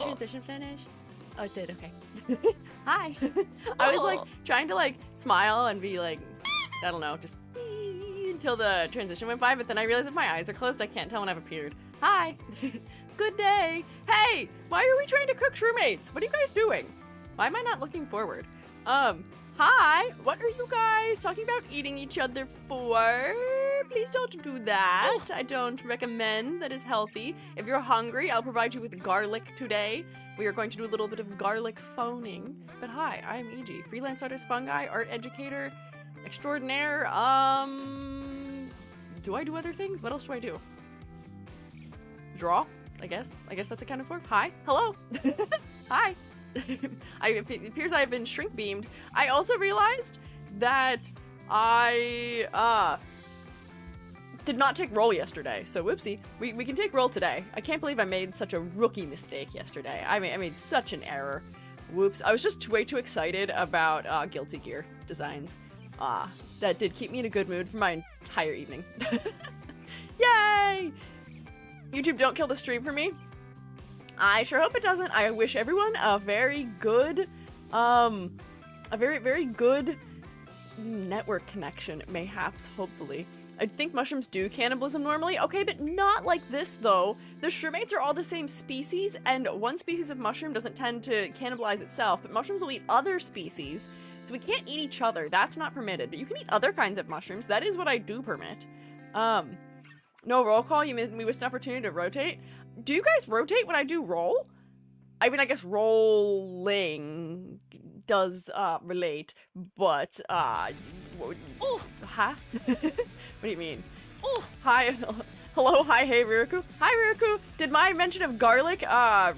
Transition finish? Oh, it did, okay. Hi. I was like trying to like smile and be like, I don't know, just until the transition went by, but then I realized if my eyes are closed, I can't tell when I've appeared. Hi. Good day. Hey, why are we trying to cook shroommates? What are you guys doing? Why am I not looking forward? Hi. What are you guys talking about eating each other for? Please don't do that. I don't recommend. That is healthy. If you're hungry, I'll provide you with garlic today. We are going to do a little bit of garlic phoning. But hi, I'm EG, freelance artist, fungi, art educator, extraordinaire. Do I do other things? What else do I do? Draw, I guess. I guess that's accounted for. Hi. Hello. Hi. It appears I have been shrink beamed. I also realized that I did not take roll yesterday, so whoopsie. We can take roll today. I can't believe I made such a rookie mistake yesterday. I made such an error. Whoops. I was just way too excited about Guilty Gear designs. That did keep me in a good mood for my entire evening. Yay! YouTube, don't kill the stream for me. I sure hope it doesn't. I wish everyone a very good, a very good network connection, mayhaps, hopefully. I think mushrooms do cannibalism normally. Okay, but not like this, though. The shroomates are all the same species, and one species of mushroom doesn't tend to cannibalize itself, but mushrooms will eat other species, so we can't eat each other. That's not permitted, but you can eat other kinds of mushrooms. That is what I do permit. No roll call? You missed an opportunity to rotate? Do you guys rotate when I do roll? I mean, I guess rolling does relate, but huh? What do you mean? Oh, hi. Hello, hi, hey, Riruku. Hi, Riruku. Did my mention of garlic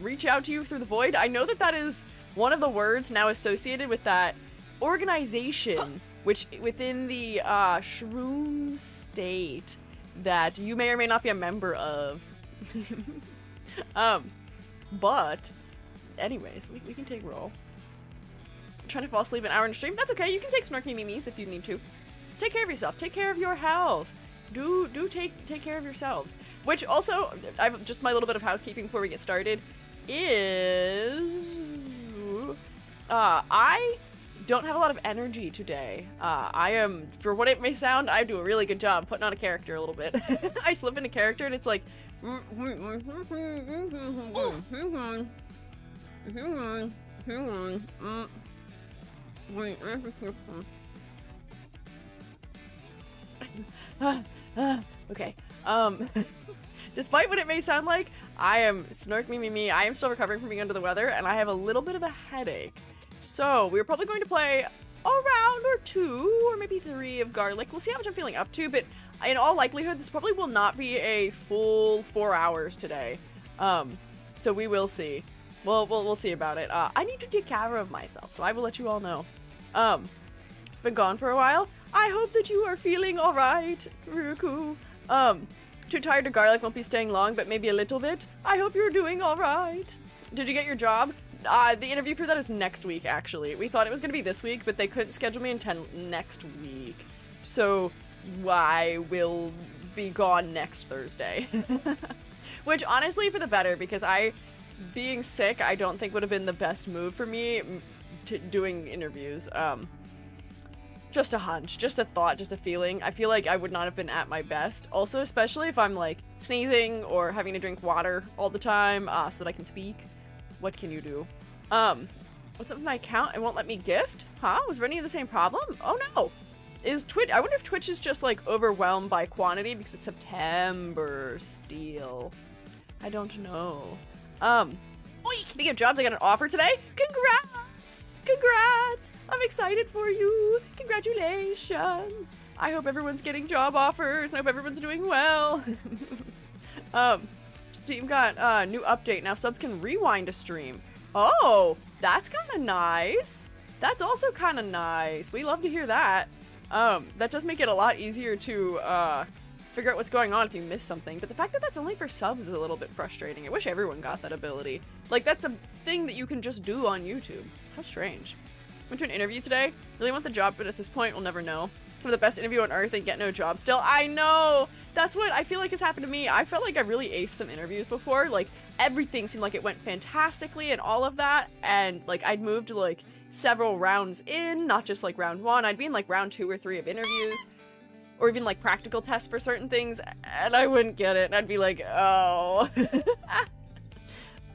reach out to you through the void? I know that that is one of the words now associated with that organization, which within the shroom state that you may or may not be a member of. But anyways, we can take roll. I'm trying to fall asleep an hour in stream. That's okay. You can take snarky mimes if you need to. Take care of yourself. Take care of your health. Do take care of yourselves. Which also, I've just my little bit of housekeeping before we get started is I don't have a lot of energy today. I am, for what it may sound, I do a really good job putting on a character a little bit. I slip into character and it's like okay. Despite what it may sound like, I am snark me. I am still recovering from being under the weather, and I have a little bit of a headache. So we're probably going to play a round or 2, or maybe 3 of Garlic. We'll see how much I'm feeling up to, but in all likelihood, this probably will not be a full 4 hours today. So we will see. We'll see about it. I need to take care of myself, so I will let you all know. Been gone for a while. I hope that you are feeling alright, Riruku. Too tired to garlic, won't be staying long, but maybe a little bit. I hope you're doing alright. Did you get your job? The interview for that is next week, actually. We thought it was gonna be this week, but they couldn't schedule me until next week. So I will be gone next Thursday. Which, honestly, for the better, because being sick, I don't think would have been the best move for me to doing interviews. Just a hunch, just a thought, just a feeling. I feel like I would not have been at my best. Also, especially if I'm like sneezing or having to drink water all the time so that I can speak. What can you do? What's up with my account? It won't let me gift? Huh? Was running into the same problem? Oh no. Is Twitch, I wonder if Twitch is just like overwhelmed by quantity because it's September still. I don't know. Speaking of jobs, I got an offer today. Congrats! Congrats! I'm excited for you. Congratulations. I hope everyone's getting job offers. I hope everyone's doing well. Steam got a new update. Now subs can rewind a stream. Oh, that's kind of nice. That's also kind of nice. We love to hear that. That does make it a lot easier to figure out what's going on if you miss something. But the fact that that's only for subs is a little bit frustrating. I wish everyone got that ability. Like, that's a thing that you can just do on YouTube. How strange. Went to an interview today. Really want the job, but at this point, we'll never know. For the best interview on earth and get no job still. I know! That's what I feel like has happened to me. I felt like I really aced some interviews before. Like, everything seemed like it went fantastically and all of that. And, like, I'd moved to, like, several rounds in, not just, like, round 1. I'd be in, like, round 2 or 3 of interviews. Or even, like, practical tests for certain things. And I wouldn't get it. And I'd be like, oh.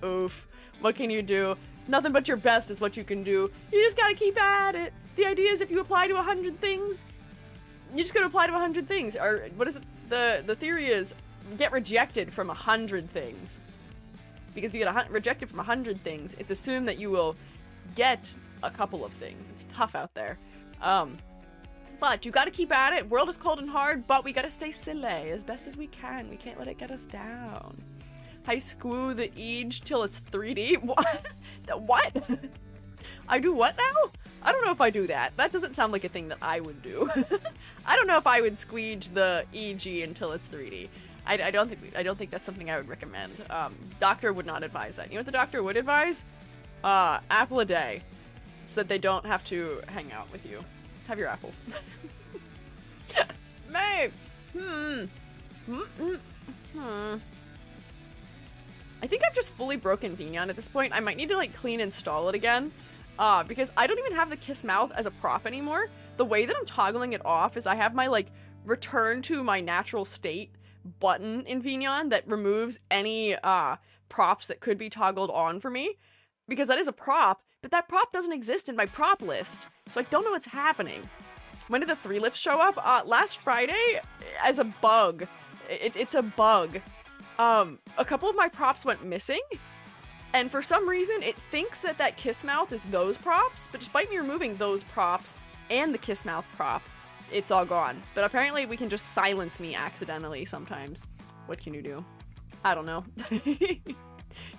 Oof. What can you do? Nothing but your best is what you can do. You just gotta keep at it. The idea is if you apply to 100 things, you just gotta apply to 100 things. Or, what is it? The theory is, get rejected from 100 things. Because if you get rejected from 100 things, it's assumed that you will get a couple of things. It's tough out there. But you gotta keep at it. World is cold and hard, but we gotta stay silly as best as we can. We can't let it get us down. I screw the age till it's 3D. What? What? I do what now? I don't know if I do that. That doesn't sound like a thing that I would do. I don't know if I would squeege the EG until it's 3D. I don't think that's something I would recommend. Doctor would not advise that. You know what the doctor would advise? Apple a day, so that they don't have to hang out with you. Have your apples. May. I think I've just fully broken Vignon at this point. I might need to like clean install it again. Because I don't even have the kiss mouth as a prop anymore. The way that I'm toggling it off is I have my like return to my natural state button in Vignon that removes any props that could be toggled on for me. Because that is a prop, but that prop doesn't exist in my prop list. So I don't know what's happening. When did the 3 lifts show up? Last Friday as a bug. It's a bug. A couple of my props went missing, and for some reason it thinks that kiss mouth is those props, but despite me removing those props and the kiss mouth prop, it's all gone. But apparently we can just silence me accidentally sometimes. What can you do? I don't know.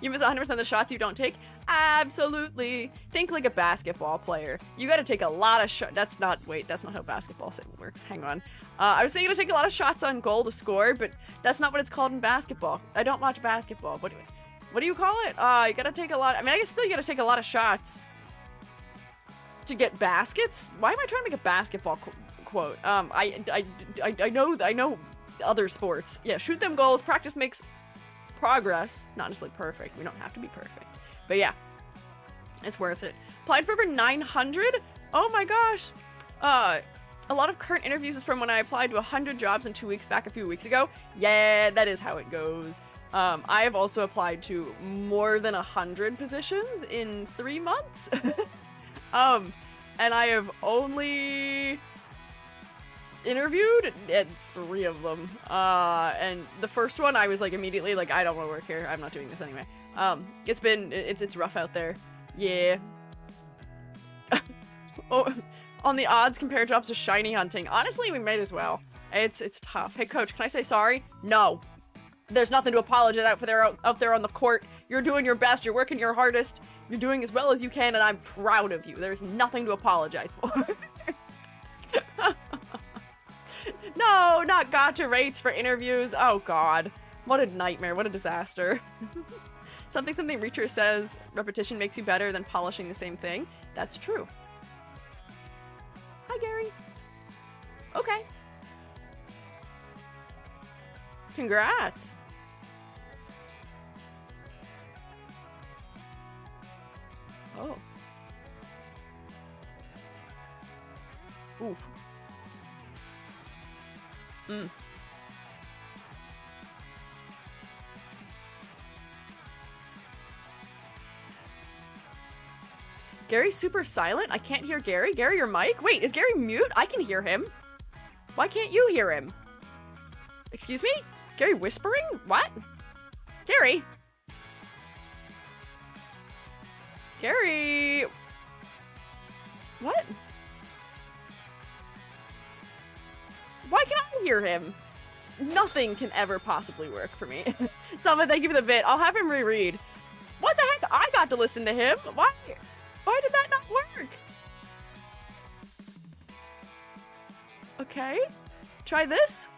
You miss 100% of the shots you don't take? Absolutely. Think like a basketball player. You gotta take a lot of shots. That's not how basketball works. Hang on. I was saying you gotta take a lot of shots on goal to score, but that's not what it's called in basketball. I don't watch basketball. What do you call it? You gotta take a lot. I mean, I guess still you gotta take a lot of shots to get baskets. Why am I trying to make a basketball quote? I know other sports. Yeah, shoot them goals. Practice makes progress. Not necessarily perfect. We don't have to be perfect. But yeah, it's worth it. Applied for over 900? Oh my gosh. A lot of current interviews is from when I applied to 100 jobs in 2 weeks back a few weeks ago. Yeah, that is how it goes. I have also applied to more than 100 positions in 3 months. And I have only interviewed at 3 of them. And the first one I was like immediately like, I don't want to work here. I'm not doing this anyway. It's rough out there. Yeah. Oh, on the odds compare jobs to shiny hunting. Honestly, we might as well. It's tough. Hey coach, can I say sorry? No. There's nothing to apologize out there on the court. You're doing your best. You're working your hardest. You're doing as well as you can, and I'm proud of you. There's nothing to apologize for. No, not gotcha rates for interviews. Oh god. What a nightmare. What a disaster. Something Reacher says, repetition makes you better than polishing the same thing. That's true. Hi, Gary. Okay. Congrats. Oh. Oof. Gary's super silent? I can't hear Gary. Gary, your mic? Wait, is Gary mute? I can hear him. Why can't you hear him? Excuse me? Gary whispering? What? Gary? Gary? What? Why can't I hear him? Nothing can ever possibly work for me. Someone, thank you for the bit. I'll have him reread. What the heck? I got to listen to him. Why did that not work? Okay. Try this.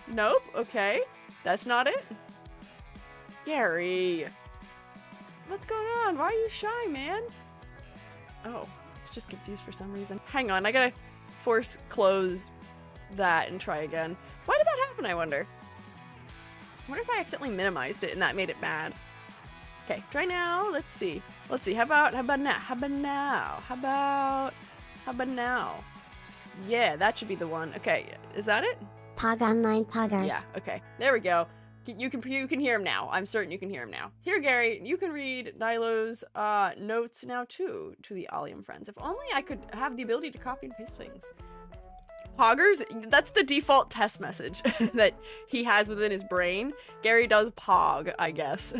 Nope. Okay. That's not it. Gary. What's going on? Why are you shy, man? Oh, it's just confused for some reason. Hang on. I gotta force close that and try again. Why did that happen, I wonder? I wonder if I accidentally minimized it and that made it bad. Okay, try now. Let's see. How about now? Yeah, that should be the one. Okay, is that it? Pog online poggers. Yeah, okay. There we go. You can hear him now. I'm certain you can hear him now. Here, Gary, you can read Nilo's notes now too to the Allium friends. If only I could have the ability to copy and paste things. Poggers, that's the default test message that he has within his brain. Gary does pog, I guess.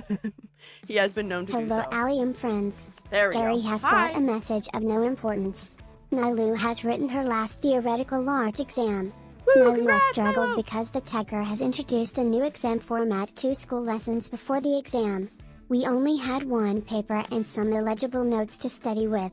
He has been known to do so. Hello, Allium friends. There we go. Gary has brought a message of no importance. Nilu has written her last theoretical art exam. Woo, Nilu has struggled Nilo. because the Techer has introduced a new exam format 2 school lessons before the exam. We only had 1 paper and some illegible notes to study with.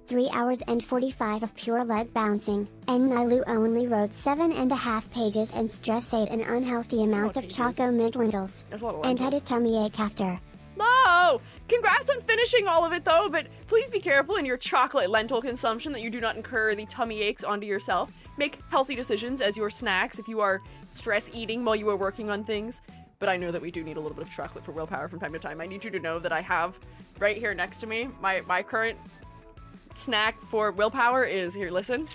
3 hours and 45 of pure leg bouncing, and Nilu only wrote 7.5 pages and stress ate an unhealthy amount of choco mint lentils, and had a tummy ache after. No! Congrats on finishing all of it though, but please be careful in your chocolate lentil consumption that you do not incur the tummy aches onto yourself. Make healthy decisions as your snacks if you are stress eating while you are working on things. But I know that we do need a little bit of chocolate for willpower from time to time. I need you to know that I have right here next to me, my current snack for willpower is, here, listen.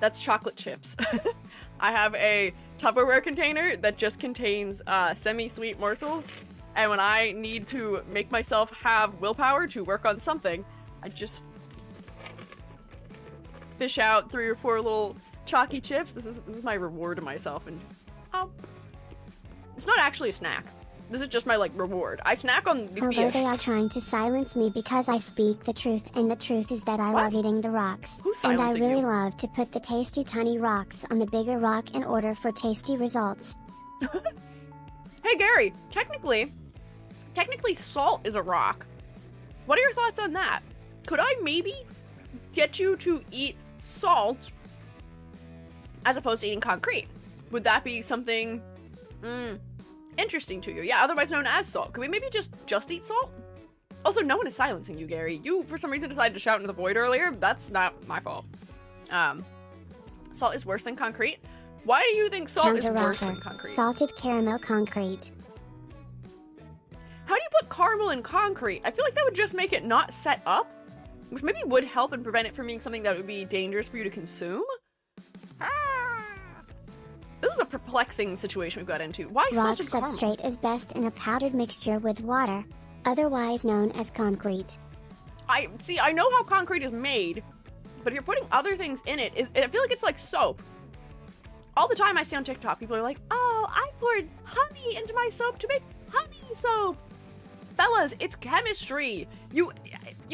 That's chocolate chips. I have a Tupperware container that just contains semi-sweet morsels, and when I need to make myself have willpower to work on something, I just fish out 3 or 4 little chalky chips. This is my reward to myself, and it's not actually a snack. This is just my like reward. I snack on the Although fish. they are trying to silence me because I speak the truth, and the truth is that I love eating the rocks. Who's And I silencing really you? love to put the tasty tiny rocks on the bigger rock in order for tasty results. Hey Gary, technically salt is a rock. What are your thoughts on that? Could I maybe get you to eat salt as opposed to eating concrete? Would that be something interesting to you? Yeah, otherwise known as salt. Could we maybe just eat salt? Also, no one is silencing you, Gary. You, for some reason, decided to shout into the void earlier. That's not my fault. Salt is worse than concrete. Why do you think salt is worse than concrete? Salted caramel concrete. How do you put caramel in concrete? I feel like that would just make it not set up, which maybe would help and prevent it from being something that would be dangerous for you to consume. This is a perplexing situation we've got into. Why Rock salted caramel? substrate is best in a powdered mixture with water, otherwise known as concrete. I know how concrete is made, but if you're putting other things in it, I feel like it's like soap. All the time I see on TikTok, people are like, oh, I poured honey into my soap to make honey soap. Fellas, it's chemistry. You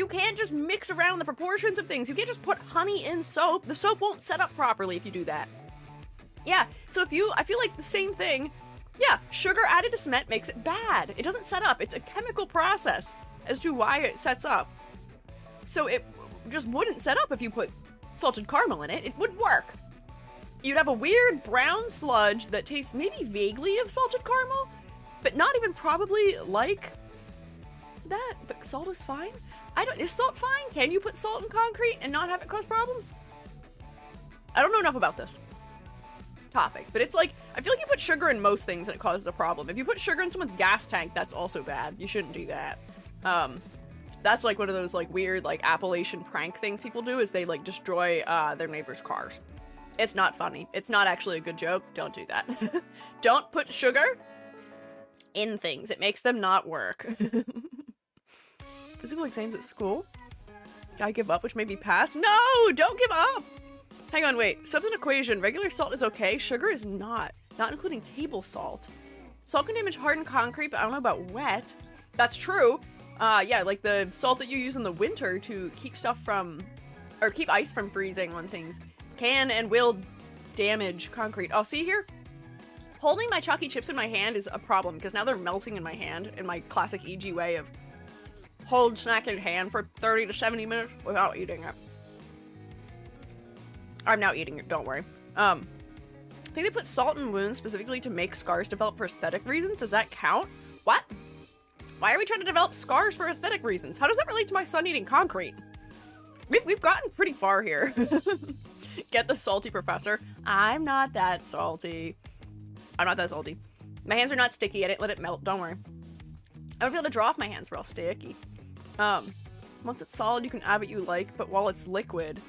can't just mix around the proportions of things. You can't just put honey in soap. The soap won't set up properly if you do that. Yeah, so I feel like the same thing. Yeah, sugar added to cement makes it bad. It doesn't set up. It's a chemical process as to why it sets up. So it just wouldn't set up if you put salted caramel in it. It wouldn't work. You'd have a weird brown sludge that tastes maybe vaguely of salted caramel, but not even probably like that. But salt is fine? Is salt fine? Can you put salt in concrete and not have it cause problems? I don't know enough about this topic, but it's like, I feel like you put sugar in most things and it causes a problem. If you put sugar in someone's gas tank, that's also bad. You shouldn't do that. That's like one of those like weird like Appalachian prank things people do, is they like destroy their neighbors' cars. It's not funny. It's not actually a good joke. Don't do that. Don't put sugar in things. It makes them not work. Physical exams at school? I give up, which made me pass. No! Don't give up! Hang on, wait. Soap's an equation. Regular salt is okay. Sugar is not. Not including table salt. Salt can damage hardened concrete, but I don't know about wet. That's true. Yeah, like the salt that you use in the winter to keep stuff from, or keep ice from freezing on things, can and will damage concrete. Oh, see here? Holding my chalky chips in my hand is a problem because now they're melting in my hand in my classic EG way of hold snack in hand for 30 to 70 minutes without eating it. I'm now eating it, don't worry. I think they put salt in wounds specifically to make scars develop for aesthetic reasons. Does that count? What? Why are we trying to develop scars for aesthetic reasons? How does that relate to my son eating concrete? We've gotten pretty far here. Get the salty professor. I'm not that salty. I'm not that salty. My hands are not sticky. I didn't let it melt. Don't worry. I would be able to draw off my hands. They're all sticky. Once it's solid, you can add what you like, but while it's liquid...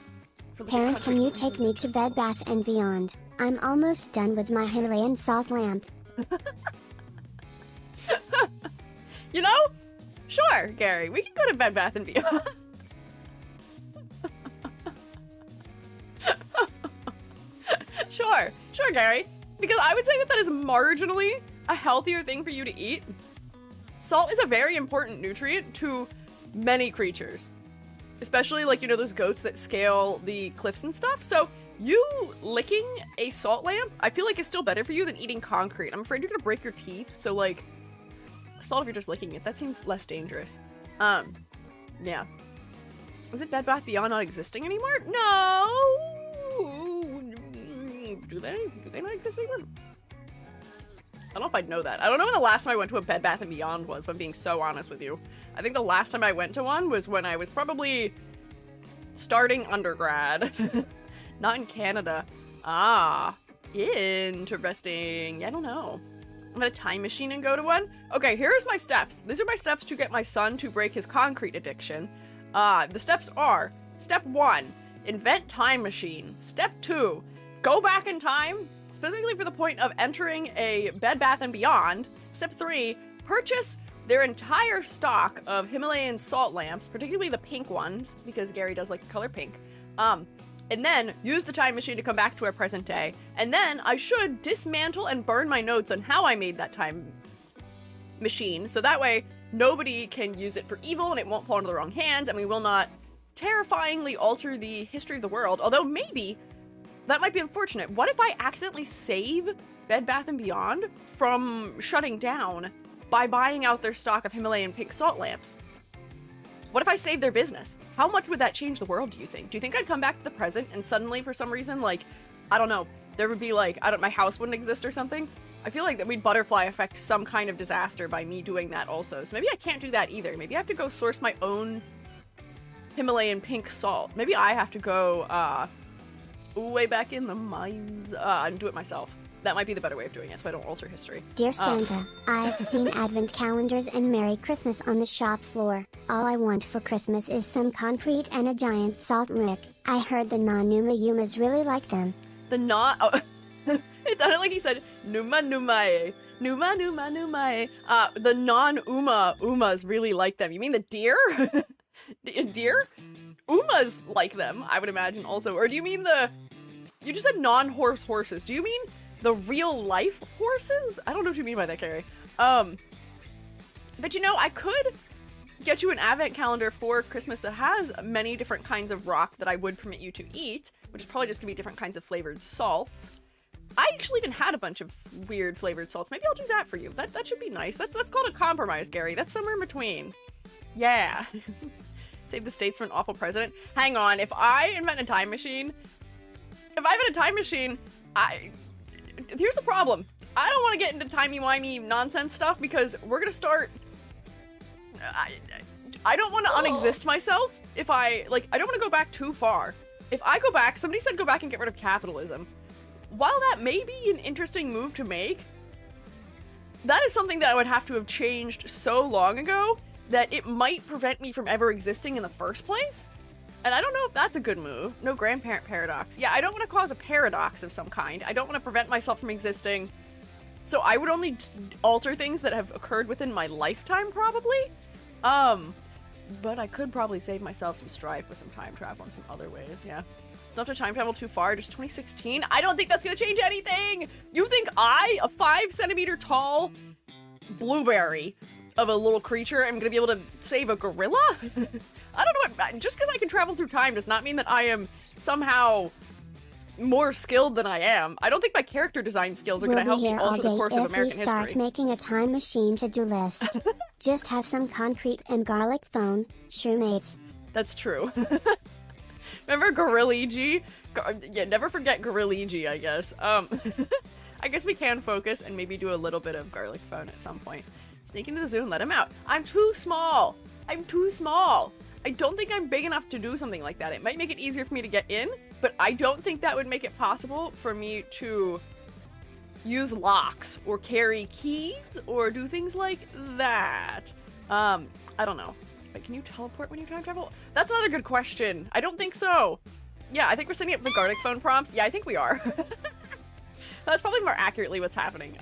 Parent, can you take me to Bed Bath & Beyond? I'm almost done with my Himalayan salt lamp. You know? Sure, Gary. We can go to Bed Bath & Beyond. Sure, Gary. Because I would say that is marginally a healthier thing for you to eat. Salt is a very important nutrient to many creatures. Especially, like, you know, those goats that scale the cliffs and stuff. So, you licking a salt lamp, I feel like is still better for you than eating concrete. I'm afraid you're gonna break your teeth, so, like, salt if you're just licking it. That seems less dangerous. Yeah. Is it Bed Bath Beyond not existing anymore? No! Do they not exist anymore? I don't know if I'd know that. I don't know when the last time I went to a Bed Bath & Beyond was, if I'm being so honest with you. I think the last time I went to one was when I was probably starting undergrad. Not in Canada. Ah, interesting. I don't know. I'm gonna time machine and go to one. Okay, here's my steps. These are my steps to get my son to break his concrete addiction. The steps are, step 1, invent time machine. Step 2, go back in time, specifically for the point of entering a Bed Bath & Beyond. Step 3, purchase their entire stock of Himalayan salt lamps, particularly the pink ones, because Gary does like the color pink. and then use the time machine to come back to our present day. And then I should dismantle and burn my notes on how I made that time machine, so that way nobody can use it for evil and it won't fall into the wrong hands, and we will not terrifyingly alter the history of the world. Although maybe that might be unfortunate. What if I accidentally save Bed Bath & Beyond from shutting down by buying out their stock of Himalayan pink salt lamps? What if I save their business? How much would that change the world, do you think? Do you think I'd come back to the present and suddenly, for some reason, like, I don't know, there would be like, my house wouldn't exist or something? I feel like that we'd butterfly effect some kind of disaster by me doing that also. So maybe I can't do that either. Maybe I have to go source my own Himalayan pink salt. Maybe I have to go, way back in the mines, and do it myself. That might be the better way of doing it, so I don't alter history. Dear Santa, I've seen advent calendars and Merry Christmas on the shop floor. All I want for Christmas is some concrete and a giant salt lick. I heard the non-Numa Yumas really like them. The non- oh, it sounded like he said, Numa Numae. Numa Numa Numae. The non-Uma Umas really like them. You mean the deer? Deer? Umas like them, I would imagine also. Or do you mean you just said non-horse horses. Do you mean the real life horses? I don't know what you mean by that, Carrie. But you know, I could get you an advent calendar for Christmas that has many different kinds of rock that I would permit you to eat, which is probably just gonna be different kinds of flavored salts. I actually even had a bunch of weird flavored salts. Maybe I'll do that for you. That should be nice. That's called a compromise, Gary. That's somewhere in between. Yeah. Save the states for an awful president. Hang on, if I invent a time machine, here's the problem. I don't want to get into timey-wimey nonsense stuff because we're gonna start... I don't want to unexist myself if I don't want to go back too far. If I go back, somebody said go back and get rid of capitalism. While that may be an interesting move to make, that is something that I would have to have changed so long ago that it might prevent me from ever existing in the first place. And I don't know if that's a good move. No grandparent paradox. Yeah, I don't want to cause a paradox of some kind. I don't want to prevent myself from existing. So I would only alter things that have occurred within my lifetime, probably. But I could probably save myself some strife with some time travel in some other ways, yeah. Don't have to time travel too far, just 2016? I don't think that's gonna change anything! You think I, a 5 centimeter tall blueberry of a little creature, am gonna be able to save a gorilla? I don't know what, just because I can travel through time does not mean that I am somehow more skilled than I am. I don't think my character design skills are going to help me alter the course of American history. Start making a time machine to-do list. Just have some concrete and garlic phone, shroommates. That's true. Remember Gorilligi? Yeah, never forget Gorilligi, I guess. I guess we can focus and maybe do a little bit of garlic phone at some point. Sneak into the zoo and let him out. I'm too small. I'm too small. I don't think I'm big enough to do something like that. It might make it easier for me to get in, but I don't think that would make it possible for me to use locks or carry keys or do things like that. I don't know. Like, can you teleport when you time travel? That's another good question. I don't think so. Yeah, I think we're setting up the Gartic Phone prompts. Yeah, I think we are. That's probably more accurately what's happening.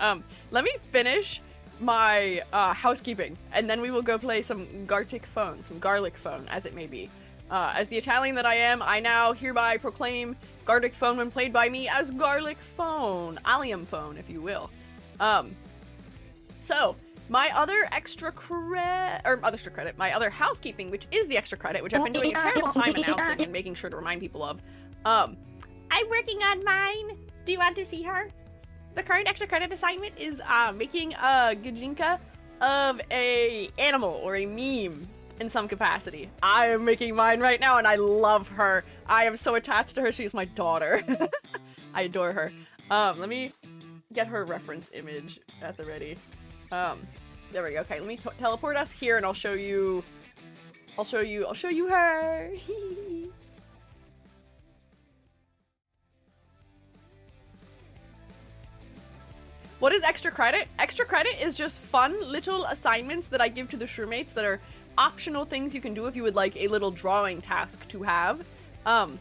Let me finish my housekeeping, and then we will go play some Gartic Phone, some Garlic Phone, as it may be. As the Italian that I am, I now hereby proclaim Gartic Phone when played by me as Garlic Phone, Allium Phone, if you will. So, my other extra credit, my other housekeeping, which is the extra credit, which I've been doing a terrible time announcing and making sure to remind people of. I'm working on mine. Do you want to see her? The current extra credit assignment is making a gajinka of a animal or a meme in some capacity. I am making mine right now and I love her. I am so attached to her. She's my daughter. I adore her. Let me get her reference image at the ready. There we go. Okay, let me teleport us here and I'll show you her. What is extra credit? Extra credit is just fun little assignments that I give to the shroommates that are optional things you can do if you would like a little drawing task to have. And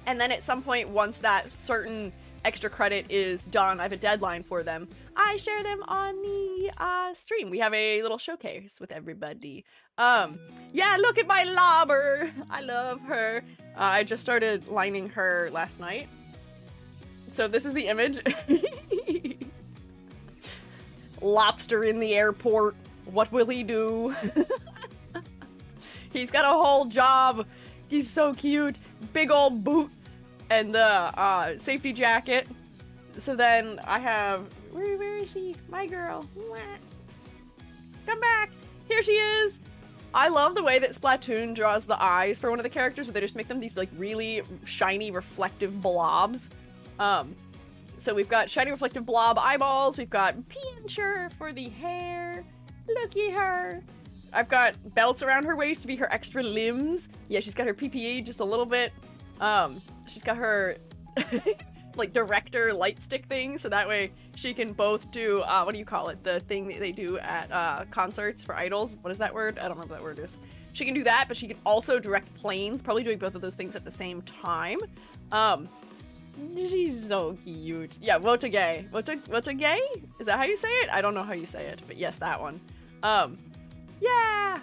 then at some point, once that certain extra credit is done, I have a deadline for them, I share them on the stream. We have a little showcase with everybody. Yeah, look at my lobber. I love her. I just started lining her last night. So this is the image. Lobster in the airport. What will he do? He's got a whole job. He's so cute. Big old boot and the safety jacket. So then I have, where is she? My girl. Come back. Here she is. I love the way that Splatoon draws the eyes for one of the characters, where they just make them these like really shiny reflective blobs. So we've got shiny reflective blob eyeballs. We've got pincher for the hair. Look at her. I've got belts around her waist to be her extra limbs. Yeah, she's got her PPE just a little bit. She's got her like director light stick thing, so that way she can both do what do you call it? The thing that they do at concerts for idols. What is that word? I don't remember what that word is. She can do that, but she can also direct planes, probably doing both of those things at the same time. She's so cute. Yeah, Wotage. Wotage? Is that how you say it? I don't know how you say it, but yes, that one. Yeah!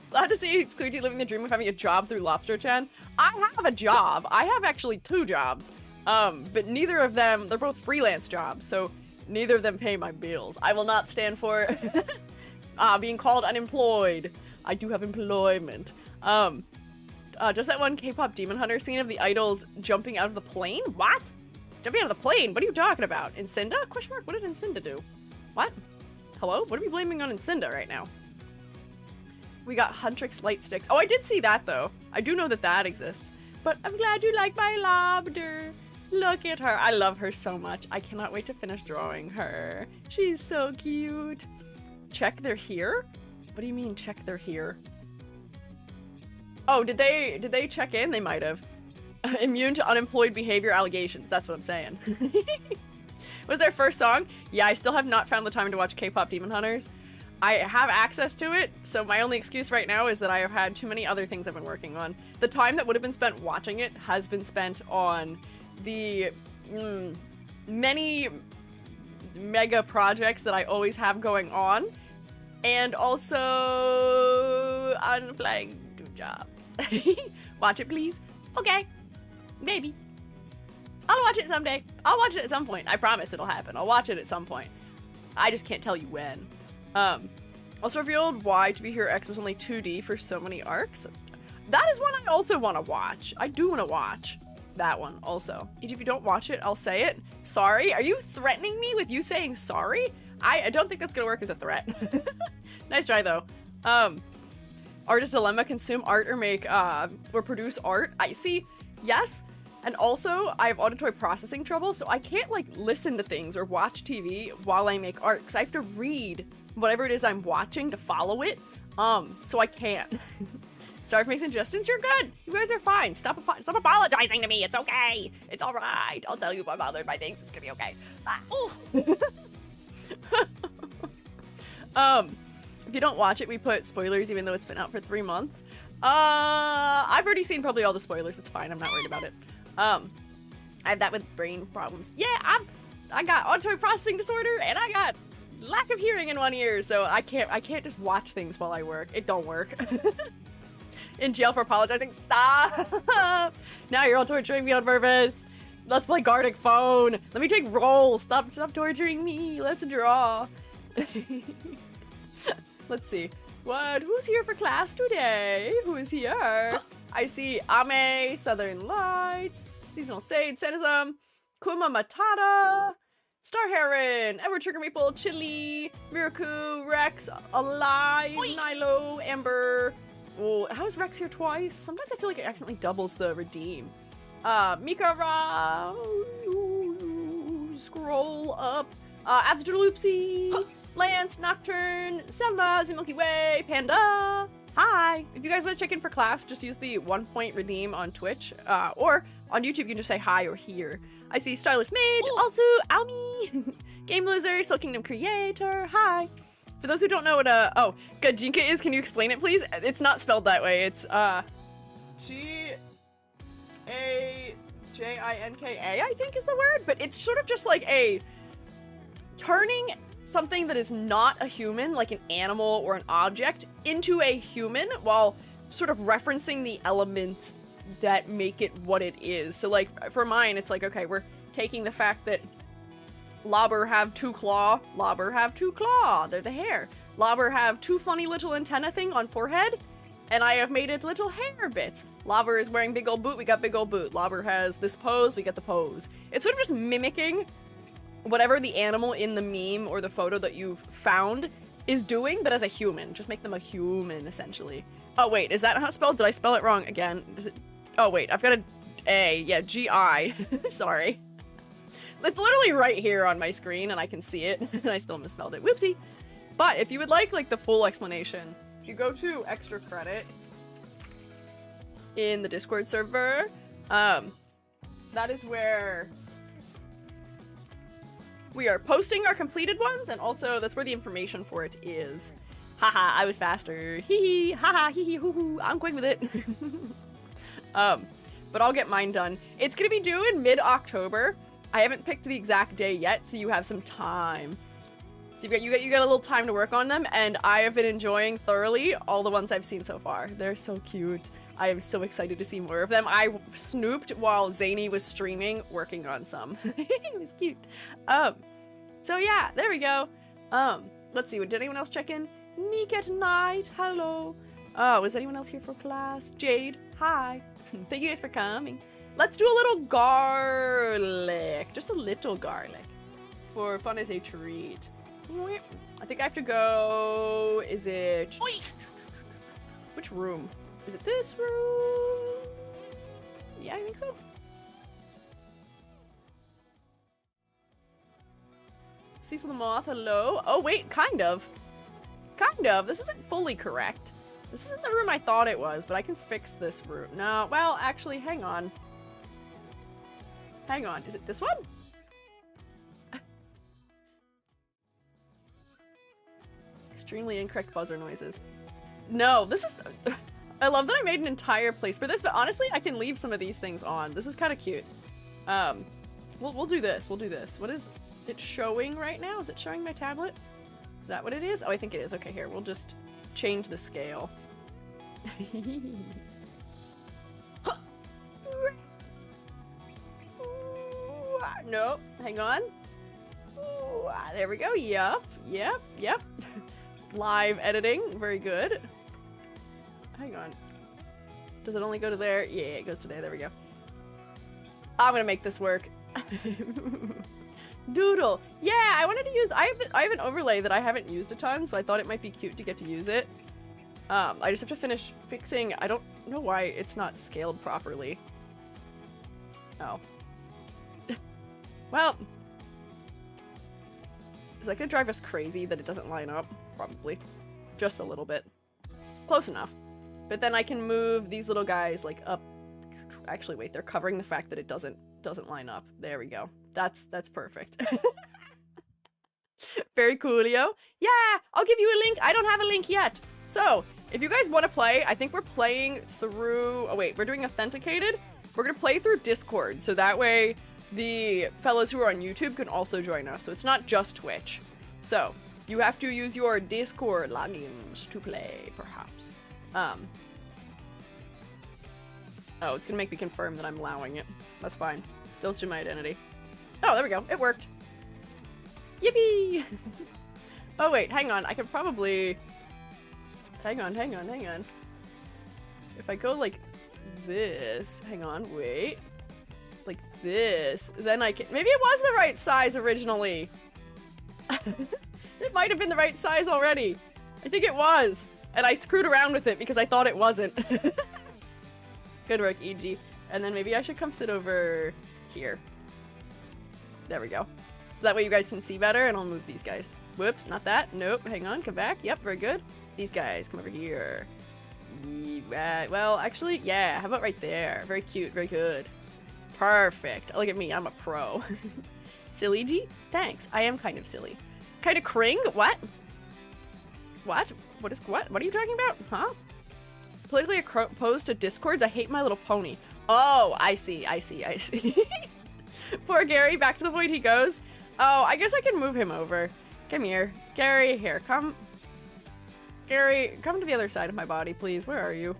Glad to see Squiiji living the dream of having a job through Lobster-chan. I have a job. I have actually 2 jobs. But neither of them, they're both freelance jobs, so neither of them pay my bills. I will not stand for being called unemployed. I do have employment. Just that one K-pop Demon Hunter scene of the idols jumping out of the plane? What? Jumping out of the plane? What are you talking about? Incinda? Question mark? What did Incinda do? What? Hello? What are we blaming on Incinda right now? We got Huntrix light sticks. Oh, I did see that though. I do know that that exists. But I'm glad you like my lobster. Look at her. I love her so much. I cannot wait to finish drawing her. She's so cute. Check they're here? What do you mean check they're here? Oh, did they check in? They might have. Immune to unemployed behavior allegations. That's what I'm saying. Was their first song? Yeah, I still have not found the time to watch K-pop Demon Hunters. I have access to it, so my only excuse right now is that I have had too many other things I've been working on. The time that would have been spent watching it has been spent on the many mega projects that I always have going on, and also on flying 2 jobs. Watch it, please. Okay. Maybe. I'll watch it someday. I'll watch it at some point. I promise it'll happen. I'll watch it at some point. I just can't tell you when. Also revealed why To Be Hero X was only 2D for so many arcs. That is one I also want to watch. I do want to watch that one also. If you don't watch it, I'll say it. Sorry? Are you threatening me with you saying sorry? I don't think that's gonna work as a threat. Nice try though. Artist dilemma: consume art or make or produce art. I see. Yes. And also, I have auditory processing trouble, so I can't, like, listen to things or watch TV while I make art, because I have to read whatever it is I'm watching to follow it, so I can't. Sorry for making suggestions, you're good! You guys are fine. Stop apologizing to me, it's okay! It's alright! I'll tell you if I'm bothered by things, it's gonna be okay. If you don't watch it, we put spoilers even though it's been out for 3 months. I've already seen probably all the spoilers, it's fine, I'm not worried about it. I have that with brain problems. Yeah, I got auditory processing disorder and I got lack of hearing in one ear, so I can't just watch things while I work. It don't work. In jail for apologizing. Stop! Now you're all torturing me on purpose. Let's play Gartic Phone. Let me take roll. Stop torturing me. Let's draw. Let's see. Who's here for class today? Who is here? I see Ame, Southern Lights, Seasonal Sage, Sexism, Kuma Matata, Star Heron, Ever Trigger Maple, Chili, Miraku, Rex, Alive, Oi. Nilo, Amber. Oh, how's Rex here twice? Sometimes I feel like it accidentally doubles the redeem. Mikara, scroll up, Abstraloopsy, Lance, Nocturne, Selma, The Milky Way, Panda. Hi! If you guys want to check in for class, just use the 1-point redeem on Twitch, or on YouTube you can just say hi or here. I see Stylist Mage, also Almi, Game Loser, Soul Kingdom Creator, hi! For those who don't know what oh, Gajinka is, can you explain it please? It's not spelled that way, it's G-A-J-I-N-K-A, I think is the word, but it's sort of just like a turning something that is not a human, like an animal or an object, into a human while sort of referencing the elements that make it what it is. So like for mine, it's like, okay, we're taking the fact that Lobber have 2 claw, Lobber have 2 claw, they're the hair. Lobber have 2 funny little antenna thing on forehead, and I have made it little hair bits. Lobber is wearing big old boot, we got big old boot. Lobber has this pose, we got the pose. It's sort of just mimicking whatever the animal in the meme or the photo that you've found is doing, but as a human. Just make them a human, essentially. Oh wait, is that how it's spelled? Did I spell it wrong again? Is it? Oh wait, I've got a A, yeah, G-I. Sorry. It's literally right here on my screen and I can see it, and I still misspelled it. Whoopsie. But if you would like the full explanation, if you go to extra credit in the Discord server, that is where we are posting our completed ones, and also that's where the information for it is. Haha, I was faster. Hee hee, haha, hee hee, hoo hoo. I'm quick with it. But I'll get mine done. It's gonna be due in mid-October. I haven't picked the exact day yet, so you have some time. So you got a little time to work on them, and I have been enjoying thoroughly all the ones I've seen so far. They're so cute. I am so excited to see more of them. I snooped while Zany was streaming, working on some. It was cute. So yeah, there we go. Let's see, did anyone else check in? Neek at night, hello. Was anyone else here for class? Jade, hi. Thank you guys for coming. Let's do a little garlic. Just a little garlic. For fun as a treat. I think I have to go... Is it... Which room? Is it this room? Yeah, I think so. Cecil the Moth, hello. Oh, wait, kind of. Kind of. This isn't fully correct. This isn't the room I thought it was, but I can fix this room. No, well, actually, hang on. Hang on, is it this one? Extremely incorrect buzzer noises. No, this is... I love that I made an entire place for this, but honestly, I can leave some of these things on. This is kind of cute. We'll do this. We'll do this. What is it showing right now? Is it showing my tablet? Is that what it is? Oh, I think it is. Okay, here. We'll just change the scale. No, hang on. There we go. Yep. Live editing. Very good. Hang on. Does it only go to there? Yeah, it goes to there. There we go. I'm gonna make this work. Doodle. Yeah, I wanted to use... I have an overlay that I haven't used a ton, so I thought it might be cute to get to use it. I just have to finish fixing... I don't know why it's not scaled properly. Oh. Well. Is that gonna drive us crazy that it doesn't line up? Probably. Just a little bit. Close enough. But then I can move these little guys, like, up. Actually, wait, they're covering the fact that it doesn't line up. There we go. That's perfect. Very coolio. Yeah, I'll give you a link. I don't have a link yet. So, if you guys want to play, I think we're playing through... Oh, wait, we're doing authenticated? We're going to play through Discord, so that way the fellows who are on YouTube can also join us. So it's not just Twitch. So, you have to use your Discord logins to play, perhaps. Oh, it's gonna make me confirm that I'm allowing it. That's fine. Don't do my identity. Oh, there we go. It worked. Yippee! Oh, wait, hang on. I could probably... Hang on. If I go like this... Hang on, wait. Like this. Then I can... Maybe it was the right size originally. It might have been the right size already. I think it was. And I screwed around with it because I thought it wasn't. Good work, EG. And then maybe I should come sit over here. There we go. So that way you guys can see better, and I'll move these guys. Whoops, not that. Nope, hang on, come back. Yep, very good. These guys, come over here. Yeah, well, actually, yeah, how about right there? Very cute, very good. Perfect. Look at me, I'm a pro. Silly G? Thanks, I am kind of silly. Kind of cring? What? What? What are you talking about? Huh? Politically opposed to discords? I hate My Little Pony. Oh, I see. Poor Gary, back to the void he goes. Oh, I guess I can move him over. Come here. Gary, here, come. Gary, come to the other side of my body, please. Where are you?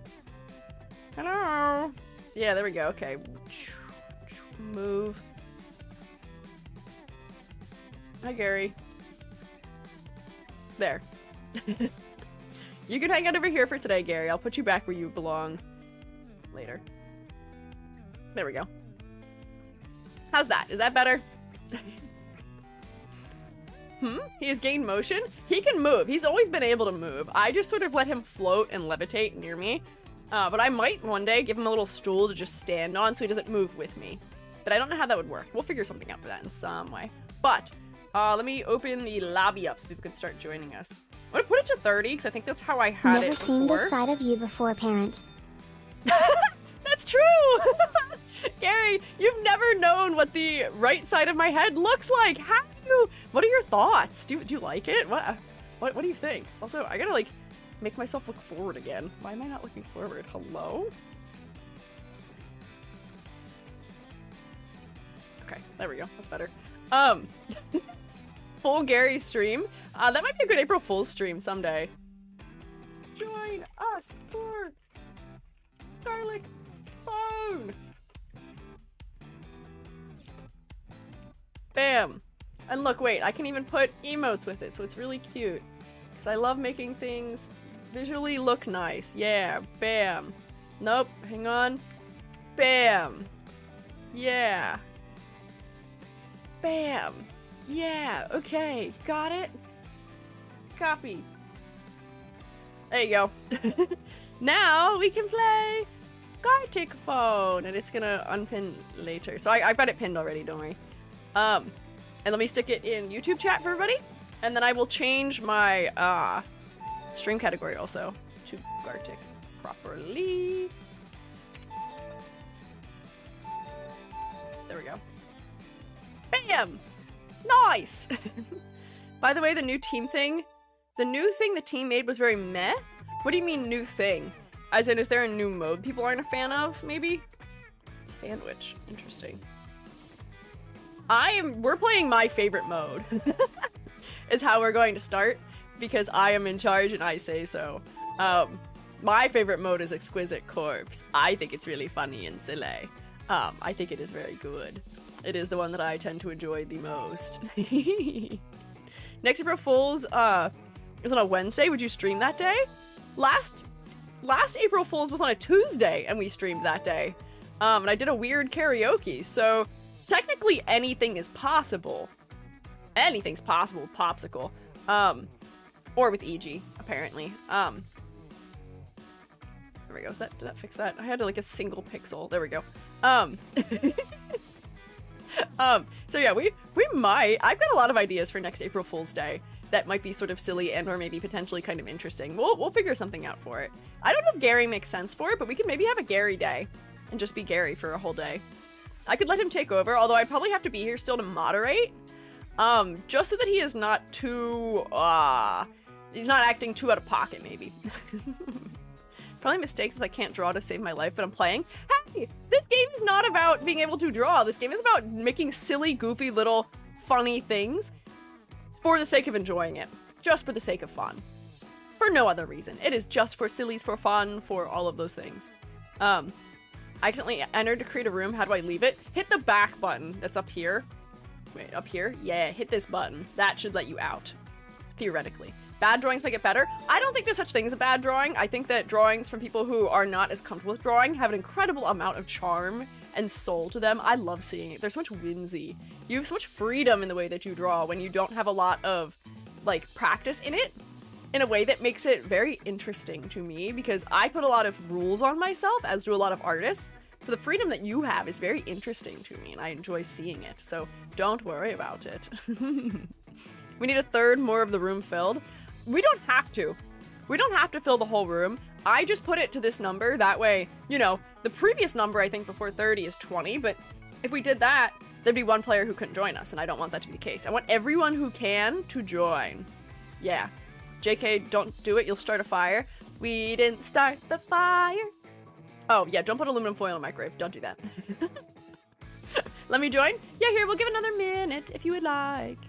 Hello? Yeah, there we go. Okay. Move. Hi, Gary. There. You can hang out over here for today, Gary. I'll put you back where you belong later. There we go. How's that? Is that better? He has gained motion? He can move. He's always been able to move. I just sort of let him float and levitate near me. But I might one day give him a little stool to just stand on so he doesn't move with me. But I don't know how that would work. We'll figure something out for that in some way. But let me open the lobby up so people can start joining us. I'm gonna put it to 30 because I think that's how I had it before. Never seen this side of you before, parent. That's true! Gary, you've never known what the right side of my head looks like. Have you? What are your thoughts? Do you like it? What do you think? Also, I gotta like make myself look forward again. Why am I not looking forward? Hello? Okay, there we go. That's better. Full Gary stream. That might be a good April Fool's stream someday. Join us for Garlic Phone. Bam. And look, wait, I can even put emotes with it, so it's really cute. Because I love making things visually look nice. Yeah, bam. Nope, hang on. Bam. Yeah. Bam. Yeah, okay, got it. Copy. There you go. Now we can play Gartic Phone, and it's gonna unpin later. So I've got it pinned already, don't worry. And let me stick it in YouTube chat for everybody, and then I will change my stream category also to Gartic properly. There we go. Bam! Nice! By the way, the new team thing, the new thing the team made was very meh. What do you mean new thing? As in, is there a new mode people aren't a fan of, maybe? Sandwich. Interesting. We're playing my favorite mode. Is how we're going to start, because I am in charge and I say so. My favorite mode is Exquisite Corpse. I think it's really funny and silly. I think it is very good. It is the one that I tend to enjoy the most. Next April Fool's is on a Wednesday. Would you stream that day? Last April Fool's was on a Tuesday and we streamed that day. And I did a weird karaoke, so technically anything is possible. Anything's possible, Popsicle. Or with EG, apparently. There we go. Did that fix that? I had like a single pixel. There we go. So yeah, we might. I've got a lot of ideas for next April Fool's Day that might be sort of silly and or maybe potentially kind of interesting. We'll figure something out for it. I don't know if Gary makes sense for it, but we could maybe have a Gary day and just be Gary for a whole day. I could let him take over, although I'd probably have to be here still to moderate. Just so that he is not too, he's not acting too out of pocket, maybe. Probably mistakes is I can't draw to save my life, but I'm playing. Hey, this game is not about being able to draw. This game is about making silly, goofy, little, funny things for the sake of enjoying it. Just for the sake of fun. For no other reason. It is just for sillies, for fun, for all of those things. I accidentally entered to create a room. How do I leave it? Hit the back button that's up here. Wait, up here? Yeah, hit this button. That should let you out. Theoretically. Bad drawings make it better. I don't think there's such thing as a bad drawing. I think that drawings from people who are not as comfortable with drawing have an incredible amount of charm and soul to them. I love seeing it. There's so much whimsy. You have so much freedom in the way that you draw when you don't have a lot of, like, practice in it, in a way that makes it very interesting to me, because I put a lot of rules on myself, as do a lot of artists. So the freedom that you have is very interesting to me, and I enjoy seeing it. So don't worry about it. We need a third more of the room filled. We don't have to. We don't have to fill the whole room. I just put it to this number. That way, you know, the previous number, I think, before 30 is 20. But if we did that, there'd be one player who couldn't join us. And I don't want that to be the case. I want everyone who can to join. Yeah. JK, don't do it. You'll start a fire. We didn't start the fire. Oh, yeah. Don't put aluminum foil in the microwave. Don't do that. Let me join? Yeah, here. We'll give another minute if you would like.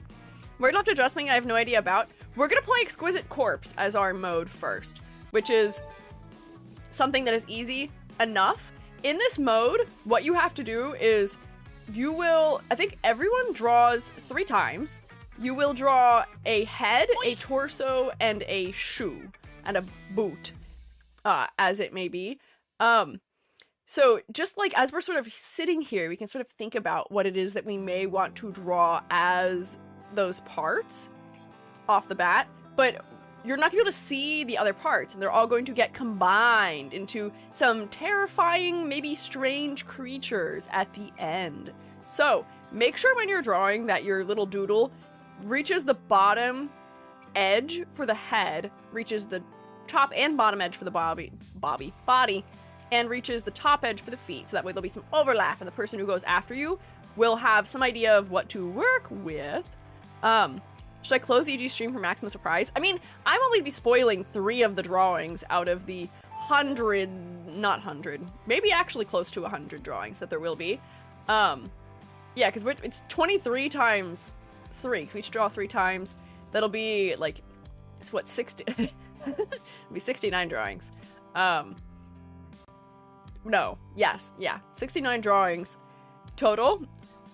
Word left addressing, I have no idea about. we're gonna play Exquisite Corpse as our mode first, which is something that is easy enough. In this mode, what you have to do is you will, I think everyone draws 3 times. You will draw a head, a torso, and a shoe, and a boot, as it may be. So just like as we're sort of sitting here, we can sort of think about what it is that we may want to draw as those parts off the bat, but you're not going to be able to see the other parts, and they're all going to get combined into some terrifying, maybe strange creatures at the end. So make sure when you're drawing that your little doodle reaches the bottom edge for the head, reaches the top and bottom edge for the body, and reaches the top edge for the feet, so that way there'll be some overlap, and the person who goes after you will have some idea of what to work with. Should I close EG's stream for maximum surprise? I mean, I'm only be spoiling 3 of the drawings out of the 100, not 100, maybe actually close to 100 drawings that there will be. Yeah, because it's 23 times 3, because we each draw 3 times. That'll be, like, it's what, 60? It'll be 69 drawings. No, yes, yeah, 69 drawings total.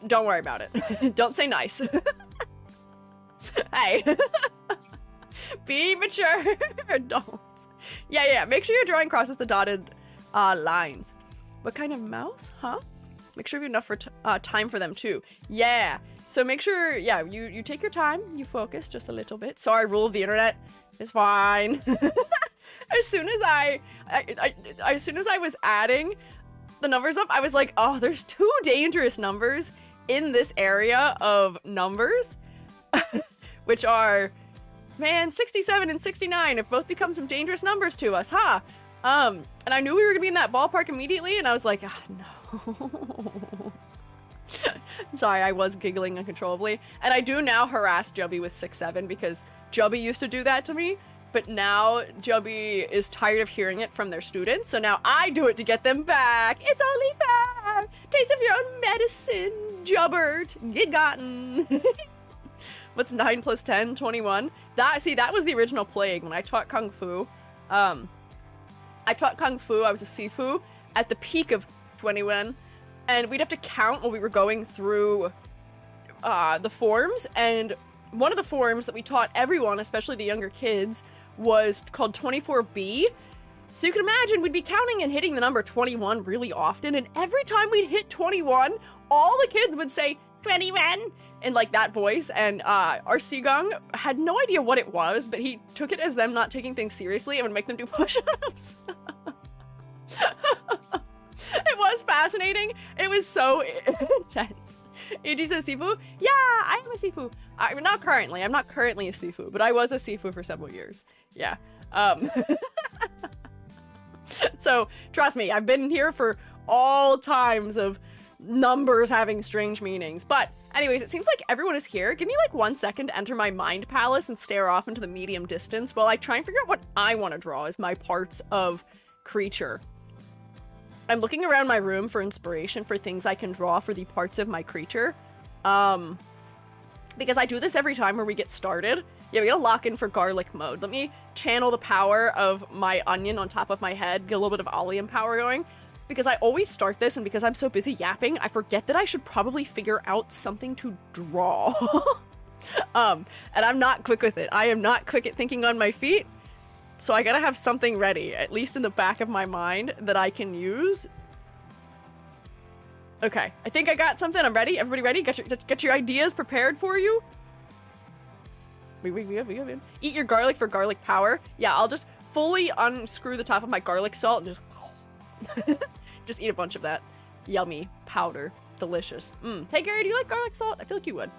Don't worry about it. Don't say nice. Hey. Be mature. Don't. Yeah, make sure your drawing crosses the dotted lines. What kind of mouse? Huh? Make sure you have enough for time for them too. Yeah. So make sure, yeah, you take your time, you focus just a little bit. Sorry, rule of the internet. It's fine. As soon as I was adding the numbers up, I was like, oh, there's 2 dangerous numbers in this area of numbers, which are, man, 67 and 69 have both become some dangerous numbers to us, huh? And I knew we were gonna be in that ballpark immediately, and I was like, oh, no. Sorry, I was giggling uncontrollably. And I do now harass Jubby with 6-7 because Jubby used to do that to me, but now Jubby is tired of hearing it from their students, so now I do it to get them back. It's only fair. Taste of your own medicine, Jubbert. Get gotten. What's 9 plus 10? 21. That was the original plague when I taught Kung Fu. I taught Kung Fu, I was a Sifu, at the peak of 21. And we'd have to count while we were going through the forms, and one of the forms that we taught everyone, especially the younger kids, was called 24B. So you can imagine we'd be counting and hitting the number 21 really often, and every time we'd hit 21, all the kids would say, 21, in like that voice, and our Sigung had no idea what it was, but he took it as them not taking things seriously and would make them do push-ups. It was fascinating. It was so intense. EG says Sifu? Yeah, I am a Sifu. Not currently. I'm not currently a Sifu, but I was a Sifu for several years. Yeah. So, trust me, I've been here for all times of numbers having strange meanings. But, anyways, it seems like everyone is here. Give me like 1 second to enter my mind palace and stare off into the medium distance while I try and figure out what I want to draw as my parts of creature. I'm looking around my room for inspiration for things I can draw for the parts of my creature. Because I do this every time where we get started. Yeah, we gotta lock in for garlic mode. Let me channel the power of my onion on top of my head, get a little bit of allium power going. Because I always start this, and because I'm so busy yapping, I forget that I should probably figure out something to draw. And I'm not quick with it. I am not quick at thinking on my feet. So I gotta have something ready, at least in the back of my mind, that I can use. Okay, I think I got something. I'm ready. Everybody ready? Get your ideas prepared for you. We good. Eat your garlic for garlic power. Yeah, I'll just fully unscrew the top of my garlic salt and just eat a bunch of that. Yummy powder. Delicious. Hey Gary, do you like garlic salt? I feel like you would.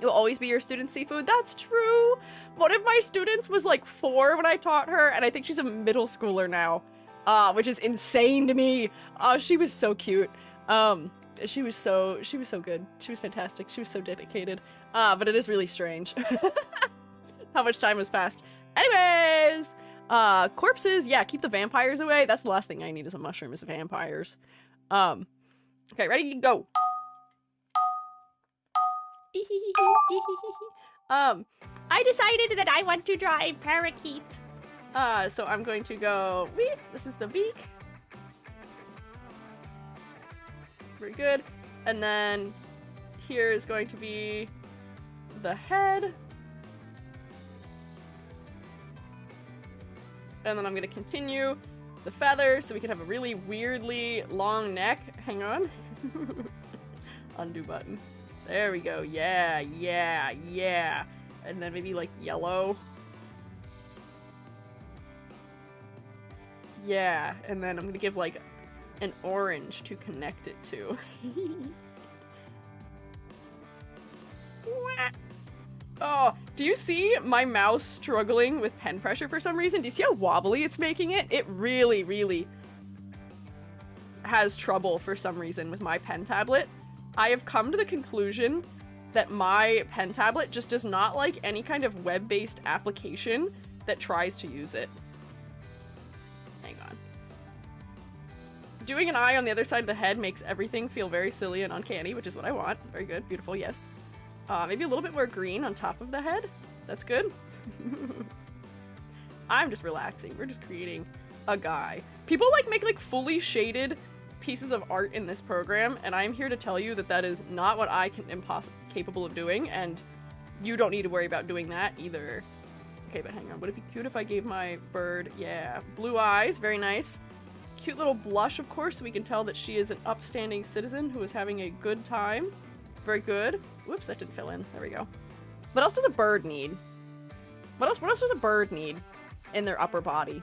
It will always be your student's seafood. That's true. One of my students was like 4 when I taught her, and I think she's a middle schooler now, which is insane to me. She was so cute. She was so good. She was fantastic. She was so dedicated. But it is really strange how much time has passed. Anyways, corpses. Yeah, keep the vampires away. That's the last thing I need is a mushroom is vampires. Okay, ready? Go. I decided that I want to draw a parakeet. So I'm going to go, weep, this is the beak. Very good. And then here is going to be the head. And then I'm gonna continue the feather so we can have a really weirdly long neck. Hang on. Undo button. There we go. Yeah, yeah, yeah. And then maybe like yellow. Yeah, and then I'm gonna give like an orange to connect it to. Oh, do you see my mouse struggling with pen pressure for some reason? Do you see how wobbly it's making it? It really, really has trouble for some reason with my pen tablet. I have come to the conclusion that my pen tablet just does not like any kind of web-based application that tries to use it. Hang on. Doing an eye on the other side of the head makes everything feel very silly and uncanny, which is what I want. Very good, beautiful, yes. Maybe a little bit more green on top of the head. That's good. I'm just relaxing. We're just creating a guy. People like make like fully shaded pieces of art in this program, and I'm here to tell you that that is not what I am capable of doing, and you don't need to worry about doing that either. Okay, but hang on. Would it be cute if I gave my bird, yeah, blue eyes, very nice. Cute little blush, of course, so we can tell that she is an upstanding citizen who is having a good time. Very good. Whoops, that didn't fill in. There we go. What else does a bird need? What else does a bird need in their upper body?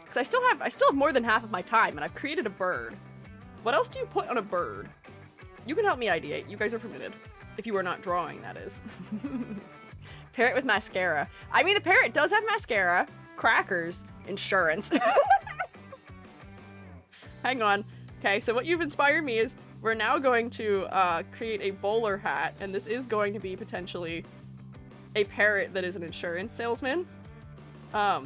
Because I still have more than half of my time, and I've created a bird. What else do you put on a bird? You can help me ideate. You guys are permitted. If you are not drawing, that is. Parrot with mascara. I mean, the parrot does have mascara, crackers, insurance. Hang on. Okay, so what you've inspired me is we're now going to create a bowler hat, and this is going to be potentially a parrot that is an insurance salesman. We're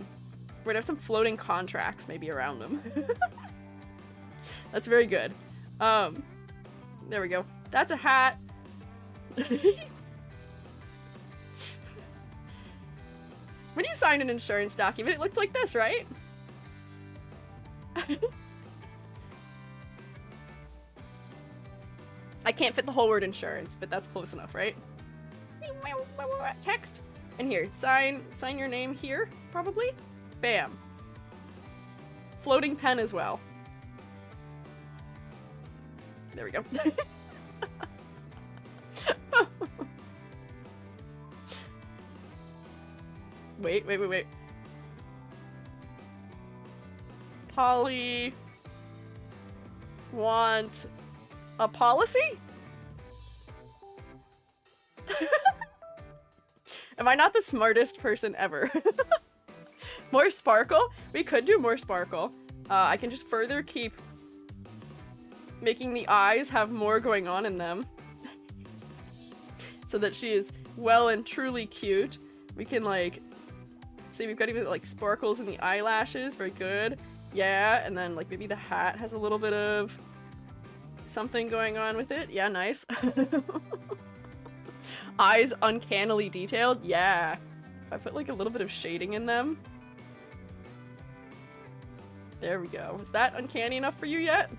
gonna have some floating contracts maybe around them. That's very good. There we go. That's a hat. When you signed an insurance document, it looked like this, right? I can't fit the whole word insurance, but that's close enough, right? Text. And here, sign your name here, probably. Bam. Floating pen as well. There we go. Wait. Polly want a policy? Am I not the smartest person ever? More sparkle? We could do more sparkle. I can just further keep making the eyes have more going on in them. So that she is well and truly cute. We can like, see we've got even like sparkles in the eyelashes, very good. Yeah, and then like maybe the hat has a little bit of something going on with it. Yeah, nice. Eyes uncannily detailed. Yeah. If I put like a little bit of shading in them. There we go. Is that uncanny enough for you yet?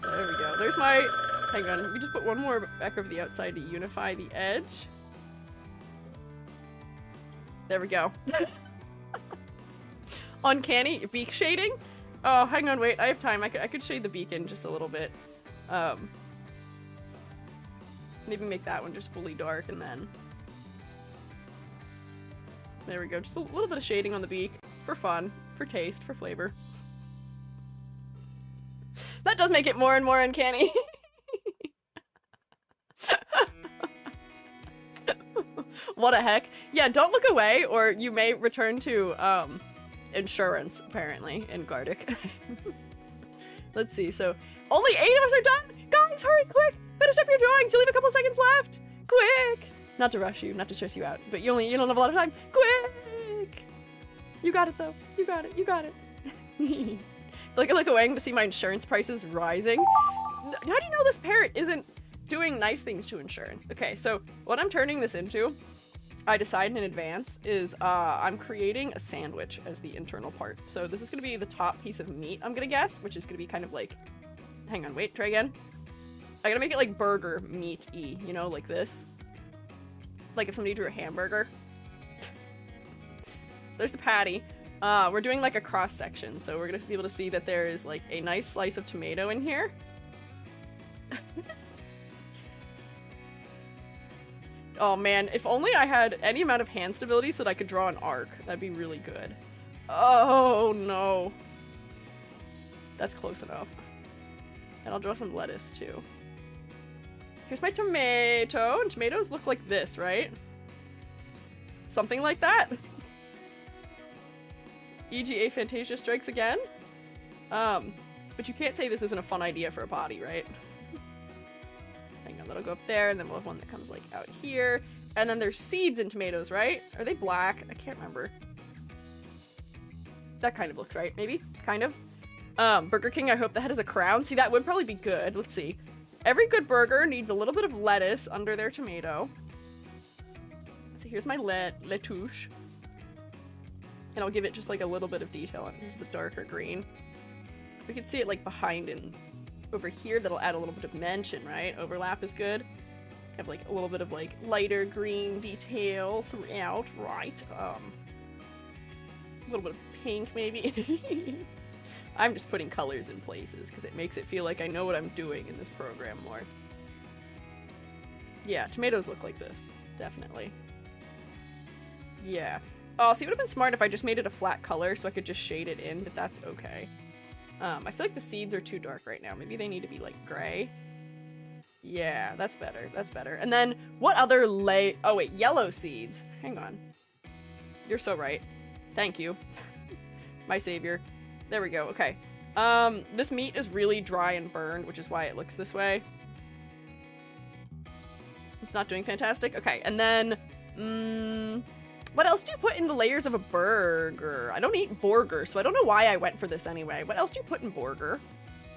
There we go. There's my... Hang on. We just put one more back over the outside to unify the edge. There we go. Uncanny beak shading? Oh, hang on, wait. I have time. I could shade the beak in just a little bit. Maybe make that one just fully dark and then... There we go. Just a little bit of shading on the beak. For fun. For taste. For flavor. That does make it more and more uncanny. What a heck. Yeah, don't look away or you may return to insurance, apparently, in Gartic. Let's see, so only 8 of us are done? Guys, hurry, quick! Finish up your drawings, you have a couple seconds left! Quick! Not to rush you, not to stress you out, but you don't have a lot of time. Quick! You got it, though. You got it, you got it. Look away to see my insurance prices rising. How do you know this parrot isn't doing nice things to insurance? Okay, so what I'm turning this into, I decided in advance, is I'm creating a sandwich as the internal part. So this is gonna be the top piece of meat, I'm gonna guess, which is gonna be kind of like, hang on, wait, try again. I gotta make it like burger meat-y, you know, like this. Like if somebody drew a hamburger. So there's the patty. We're doing like a cross section, so we're gonna be able to see that there is like a nice slice of tomato in here. Oh man, if only I had any amount of hand stability so that I could draw an arc. That'd be really good. Oh no. That's close enough. And I'll draw some lettuce too. Here's my tomato, and tomatoes look like this, right? Something like that. EGA Fantasia strikes again. But you can't say this isn't a fun idea for a body, right? Hang on, that'll go up there, and then we'll have one that comes like out here. And then there's seeds in tomatoes, right? Are they black? I can't remember. That kind of looks right, maybe? Kind of. Burger King, I hope the head has a crown. See, that would probably be good. Let's see. Every good burger needs a little bit of lettuce under their tomato. So here's my lettuce. And I'll give it just like a little bit of detail on it. This is the darker green. We can see it like behind and over here. That'll add a little bit of mention, right? Overlap is good. Have like a little bit of like lighter green detail throughout, right? A little bit of pink maybe. I'm just putting colors in places because it makes it feel like I know what I'm doing in this program more. Yeah, tomatoes look like this. Definitely. Yeah. Oh, see, it would have been smart if I just made it a flat color so I could just shade it in, but that's okay. I feel like the seeds are too dark right now. Maybe they need to be, like, gray. Yeah, that's better. That's better. And then, what other oh, wait, yellow seeds. Hang on. You're so right. Thank you. My savior. There we go. Okay. This meat is really dry and burned, which is why it looks this way. It's not doing fantastic. Okay, and then, what else do you put in the layers of a burger? I don't eat burger, so I don't know why I went for this anyway. What else do you put in burger?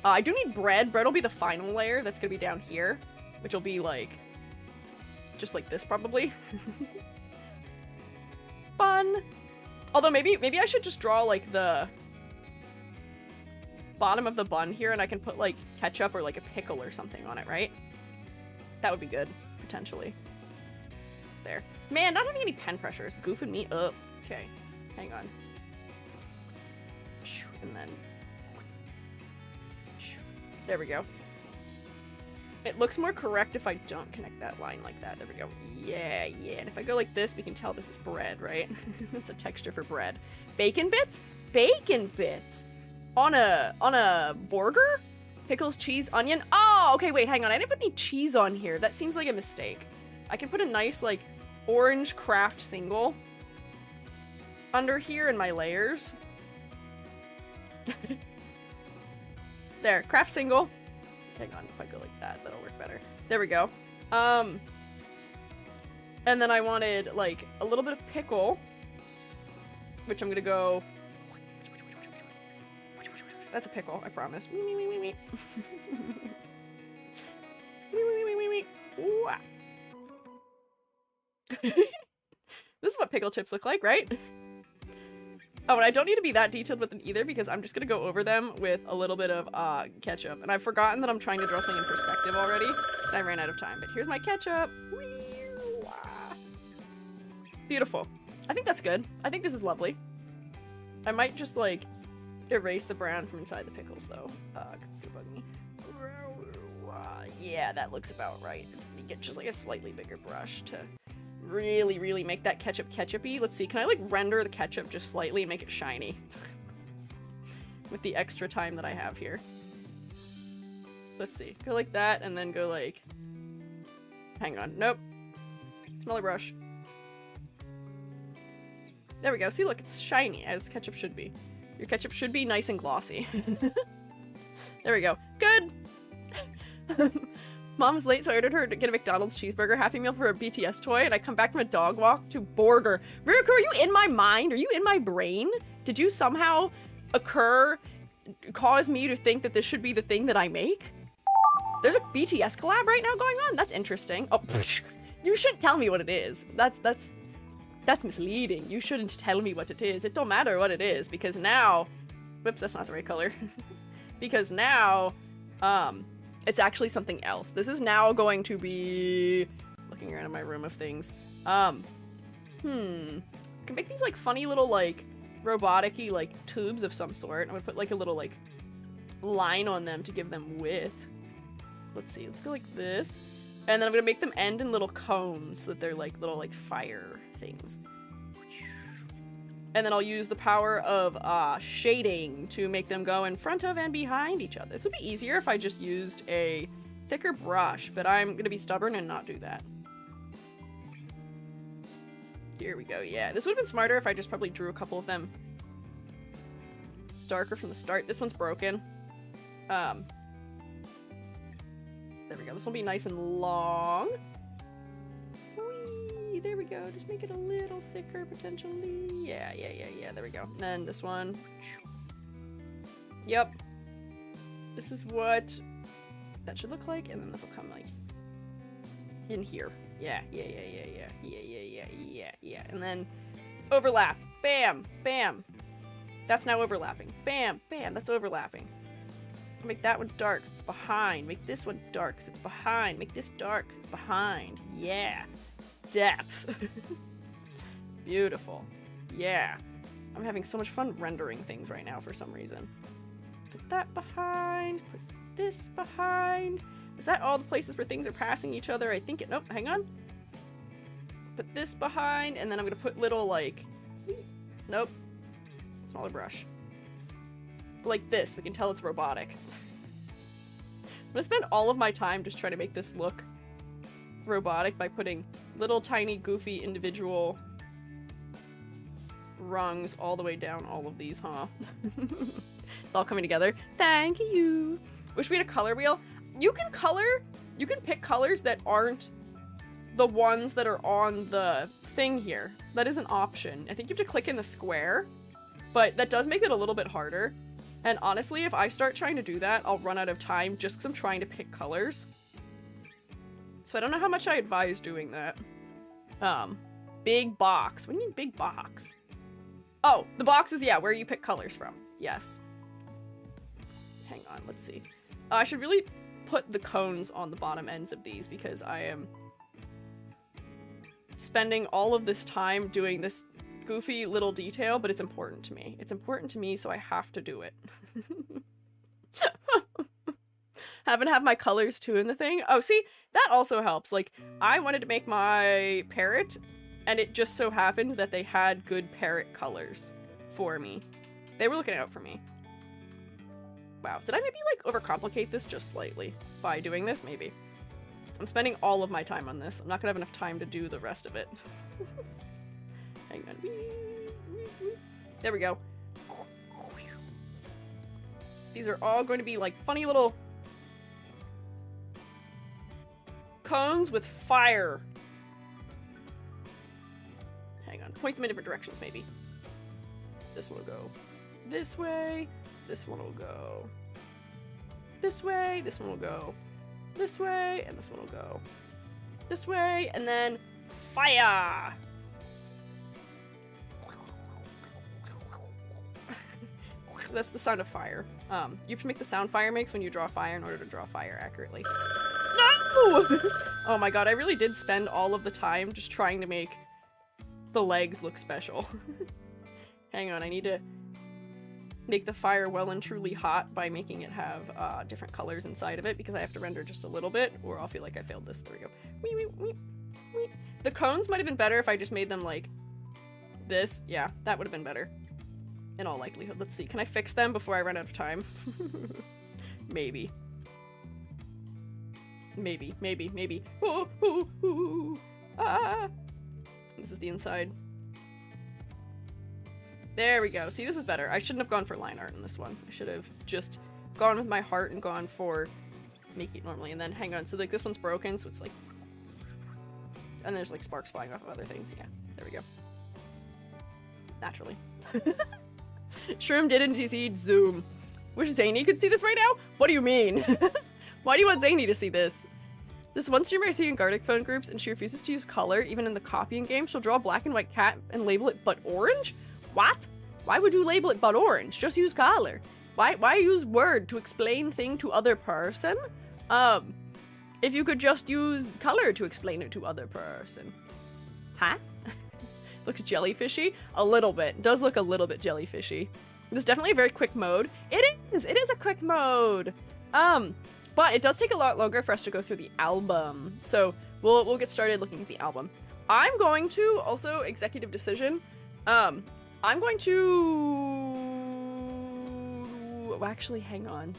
I do need bread. Bread will be the final layer. That's gonna be down here, which will be like, just like this probably. Fun. Although maybe I should just draw like the bottom of the bun here and I can put like ketchup or like a pickle or something on it, right? That would be good, potentially. There. Man, not having any pen pressure is goofing me up. Okay, hang on. And then... There we go. It looks more correct if I don't connect that line like that. There we go. Yeah, yeah. And if I go like this, we can tell this is bread, right? It's a texture for bread. Bacon bits? Bacon bits! On a burger? Pickles, cheese, onion? Oh, okay, wait, hang on. I didn't put any cheese on here. That seems like a mistake. I can put a nice, like, orange craft single under here in my layers. There, craft single. Hang on, if I go like that, that'll work better. There we go. And then I wanted, like, a little bit of pickle, which I'm gonna go... That's a pickle, I promise. This is what pickle chips look like, right? Oh, and I don't need to be that detailed with them either because I'm just gonna go over them with a little bit of ketchup. And I've forgotten that I'm trying to draw something in perspective already because I ran out of time. But here's my ketchup. Beautiful. I think that's good. I think this is lovely. I might just, like, erase the brown from inside the pickles, though, because it's gonna bug me. Yeah, that looks about right. Let me get just, like, a slightly bigger brush to really, really make that ketchup ketchup-y. Let's see, can I, like, render the ketchup just slightly and make it shiny? With the extra time that I have here. Let's see. Go like that, and then go, like... Hang on. Nope. Smaller brush. There we go. See, look, it's shiny, as ketchup should be. Your ketchup should be nice and glossy. There we go. Good! Mom's late, so I ordered her to get a McDonald's cheeseburger Happy Meal for a BTS toy, and I come back from a dog walk to burger. Riku, are you in my mind? Are you in my brain? Did you somehow cause me to think that this should be the thing that I make? There's a BTS collab right now going on? That's interesting. Oh, you shouldn't tell me what it is. That's misleading. You shouldn't tell me what it is. It don't matter what it is, because now... Whoops, that's not the right color. Because now, it's actually something else. This is now going to be... Looking around in my room of things. I can make these, like, funny little, like, robotic-y, like, tubes of some sort. I'm gonna put, like, a little, like, line on them to give them width. Let's see, let's go like this. And then I'm gonna make them end in little cones so that they're, like, little, like, fire things. And then I'll use the power of shading to make them go in front of and behind each other. This would be easier if I just used a thicker brush, but I'm gonna be stubborn and not do that. Here we go, yeah. This would have been smarter if I just probably drew a couple of them darker from the start. This one's broken. There we go. This will be nice and long. Whee! There we go. Just make it a little thicker, potentially. Yeah. There we go. And then this one. Yep. This is what that should look like. And then this will come, like, in here. Yeah. And then overlap. Bam. Bam. That's now overlapping. Bam. Bam. That's overlapping. Make that one dark, so it's behind. Make this one dark, so it's behind. Make this dark, so it's behind. Yeah. Depth. Beautiful. Yeah. I'm having so much fun rendering things right now for some reason. Put that behind. Put this behind. Is that all the places where things are passing each other? I think it... Nope, hang on. Put this behind, and then I'm gonna put little, like... Nope. Smaller brush. Like this. We can tell it's robotic. I'm gonna spend all of my time just trying to make this look robotic by putting little tiny goofy individual rungs all the way down all of these, huh? It's all coming together. Thank you. Wish we had a color wheel. You can pick colors that aren't the ones that are on the thing here. That is an option. I think you have to click in the square, but that does make it a little bit harder. And honestly, if I start trying to do that, I'll run out of time just because I'm trying to pick colors. So I don't know how much I advise doing that. Big box. What do you mean big box? Oh, the box is, yeah, where you pick colors from. Yes. Hang on, let's see. I should really put the cones on the bottom ends of these because I am spending all of this time doing this goofy little detail, but it's important to me. It's important to me, so I have to do it. Haven't had my colors too in the thing. Oh, see, that also helps. Like, I wanted to make my parrot, and it just so happened that they had good parrot colors for me. They were looking out for me. Wow, did I maybe, like, overcomplicate this just slightly by doing this? Maybe. I'm spending all of my time on this. I'm not gonna have enough time to do the rest of it. Hang on. There we go. These are all going to be like funny little cones with fire. Hang on. Point them in different directions, maybe. This one will go this way. This one will go this way. This one will go this way. And this one will go this way. And then fire! That's the sound of fire. You have to make the sound fire makes when you draw fire in order to draw fire accurately. No! Oh my god, I really did spend all of the time just trying to make the legs look special. Hang on, I need to make the fire well and truly hot by making it have different colors inside of it because I have to render just a little bit or I'll feel like I failed this. There we go. Wee, wee, wee, wee. The cones might have been better if I just made them like this. Yeah, that would have been better. In all likelihood. Let's see. Can I fix them before I run out of time? Maybe. Maybe. Ooh, ooh, ooh. Ah! This is the inside. There we go. See, this is better. I shouldn't have gone for line art in this one. I should have just gone with my heart and gone for making it normally. And then, hang on. So, like, this one's broken, so it's like... And there's, like, sparks flying off of other things. Yeah. There we go. Naturally. Shroom did indeed zoom. Wish Danny could see this right now? What do you mean? Why do you want Zany to see this? This one streamer I see in Gartic Phone groups, and she refuses to use color, even in the copying game. She'll draw a black and white cat and label it but orange? What? Why would you label it but orange? Just use color. Why use word to explain thing to other person? If you could just use color to explain it to other person. Huh? Looks jellyfishy? A little bit. Does look a little bit jellyfishy. This is definitely a very quick mode. It is a quick mode. But it does take a lot longer for us to go through the album. So we'll get started looking at the album. I'm going to also executive decision. I'm going to actually hang on.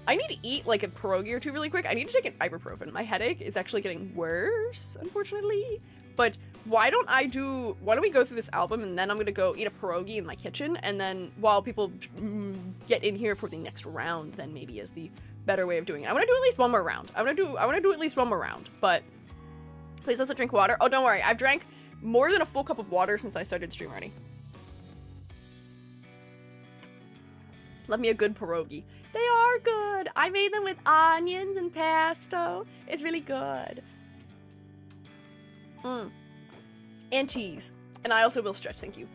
I need to eat like a pierogi or two really quick. I need to take an ibuprofen. My headache is actually getting worse, unfortunately. But why don't we go through this album and then I'm gonna go eat a pierogi in my kitchen, and then while people get in here for the next round, then maybe is the better way of doing it. I want to do at least one more round. I want to do at least one more round, but please also drink water. Oh, don't worry. I've drank more than a full cup of water since I started stream already. Love me a good pierogi. They are good. I made them with onions and pesto. It's really good. And cheese. And I also will stretch, thank you.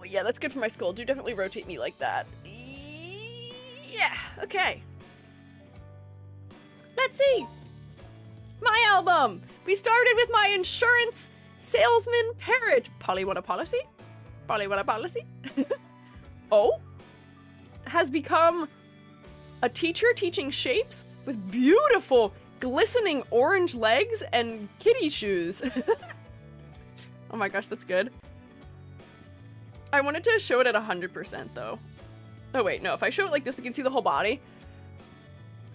Yeah, that's good for my skull. Do definitely rotate me like that. Yeah, okay. Let's see. My album. We started with my insurance salesman parrot. Polly want a policy? Polly want a policy? Oh? Has become a teacher teaching shapes with beautiful glistening orange legs and kitty shoes. Oh my gosh, that's good. I wanted to show it at 100% though. Oh wait, no, if I show it like this, we can see the whole body.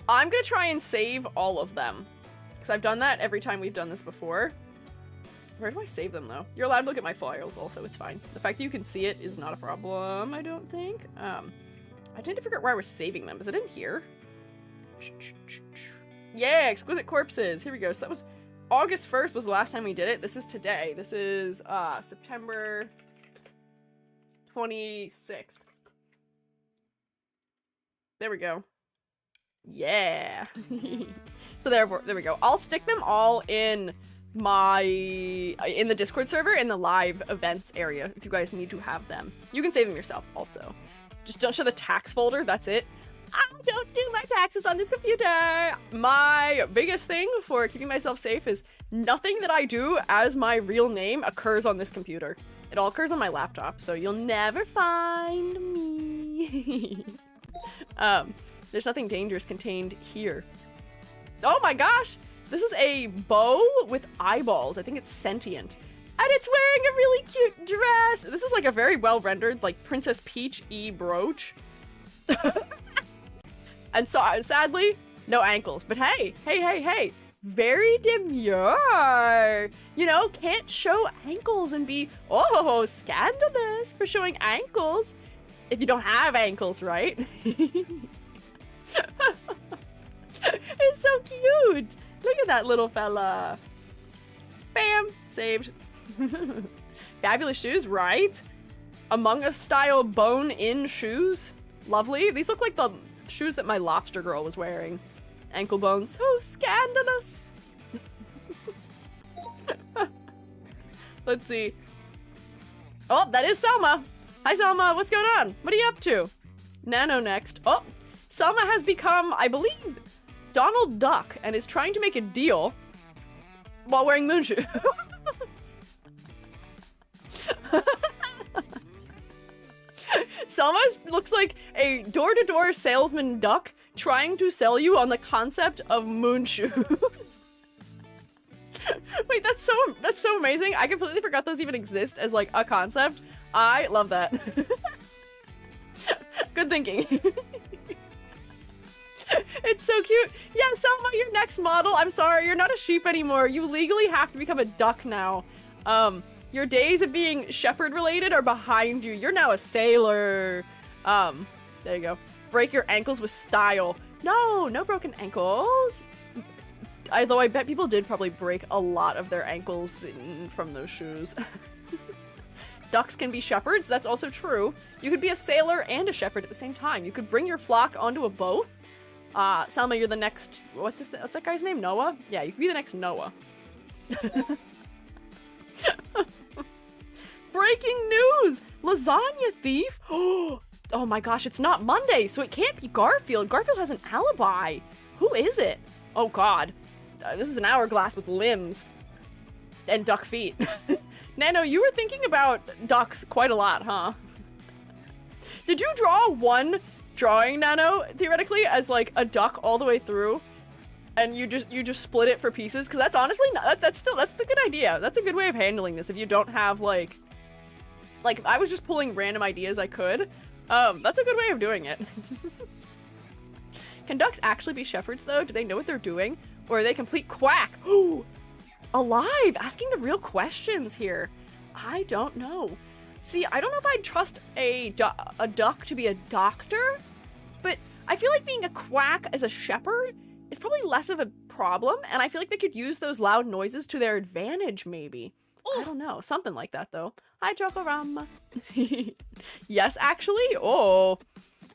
I'm gonna try and save all of them, because I've done that every time we've done this before. Where do I save them though? You're allowed to look at my files also, it's fine. The fact that you can see it is not a problem, I don't think. I need to figure out where I was saving them. Is it in here? Yeah, Exquisite Corpses. Here we go. So that was August 1st was the last time we did it. This is today. This is September 26th. There we go. Yeah. So there we go. I'll stick them all in the Discord server in the live events area if you guys need to have them. You can save them yourself also. Just don't show the tax folder, that's it. I don't do my taxes on this computer! My biggest thing for keeping myself safe is nothing that I do as my real name occurs on this computer. It all occurs on my laptop, so you'll never find me. There's nothing dangerous contained here. Oh my gosh! This is a bow with eyeballs. I think it's sentient. And it's wearing a really cute dress. This is like a very well rendered, like Princess Peach-y brooch. And so sadly, no ankles. But hey, very demure. You know, can't show ankles and be, oh, scandalous for showing ankles. If you don't have ankles, right? It's so cute. Look at that little fella. Bam, saved. Fabulous shoes, right? Among Us style bone-in shoes. Lovely. These look like the shoes that my lobster girl was wearing. Ankle bones. So scandalous. Let's see. Oh, that is Selma. Hi, Selma. What's going on? What are you up to? Nano next. Oh, Selma has become, I believe, Donald Duck and is trying to make a deal while wearing moon shoes. Selma looks like a door-to-door salesman duck trying to sell you on the concept of moon shoes. Wait, that's so amazing. I completely forgot those even exist as like a concept. I love that. Good thinking. It's so cute. Yeah, Selma, your next model. I'm sorry, you're not a sheep anymore. You legally have to become a duck now. Your days of being shepherd related are behind you. You're now a sailor. There you go. Break your ankles with style. No broken ankles. Although I bet people did probably break a lot of their ankles from those shoes. Ducks can be shepherds. That's also true. You could be a sailor and a shepherd at the same time. You could bring your flock onto a boat Selma, you're the next, what's that guy's name? Noah? Yeah, you can be the next Noah. Breaking news! Lasagna thief? Oh my gosh, it's not Monday, so it can't be Garfield. Garfield has an alibi. Who is it? Oh god. This is an hourglass with limbs. And duck feet. Nano, you were thinking about ducks quite a lot, huh? Did you draw one drawing, Nano, theoretically, as like a duck all the way through? And you just split it for pieces? Because that's honestly not, that's the good idea. That's a good way of handling this if you don't have like if I was just pulling random ideas I could. That's a good way of doing it. Can ducks actually be shepherds though? Do they know what they're doing? Or are they complete quack? Ooh, alive, asking the real questions here. I don't know. See, I don't know if I'd trust a duck to be a doctor, but I feel like being a quack as a shepherd is probably less of a problem, and I feel like they could use those loud noises to their advantage, maybe. Oh. I don't know, something like that, though. Hi, Chocorum. Yes, actually? Oh.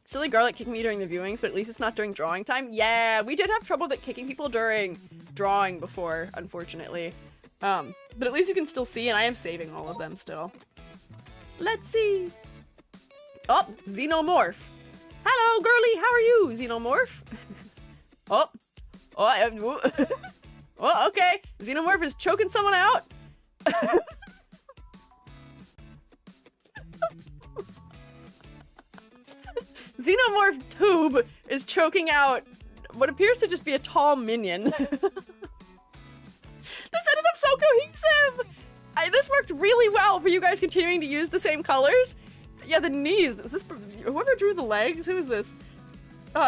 Silly Garlic kicking me during the viewings, but at least it's not during drawing time. Yeah, we did have trouble with kicking people during drawing before, unfortunately. But at least you can still see, and I am saving all of them still. Let's see. Oh, Xenomorph. Hello, girly, how are you, Xenomorph? Oh, okay. Xenomorph is choking someone out. Xenomorph Tube is choking out what appears to just be a tall minion. This ended up so cohesive! This worked really well for you guys continuing to use the same colors. Yeah, the knees. Is this whoever drew the legs? Who is this?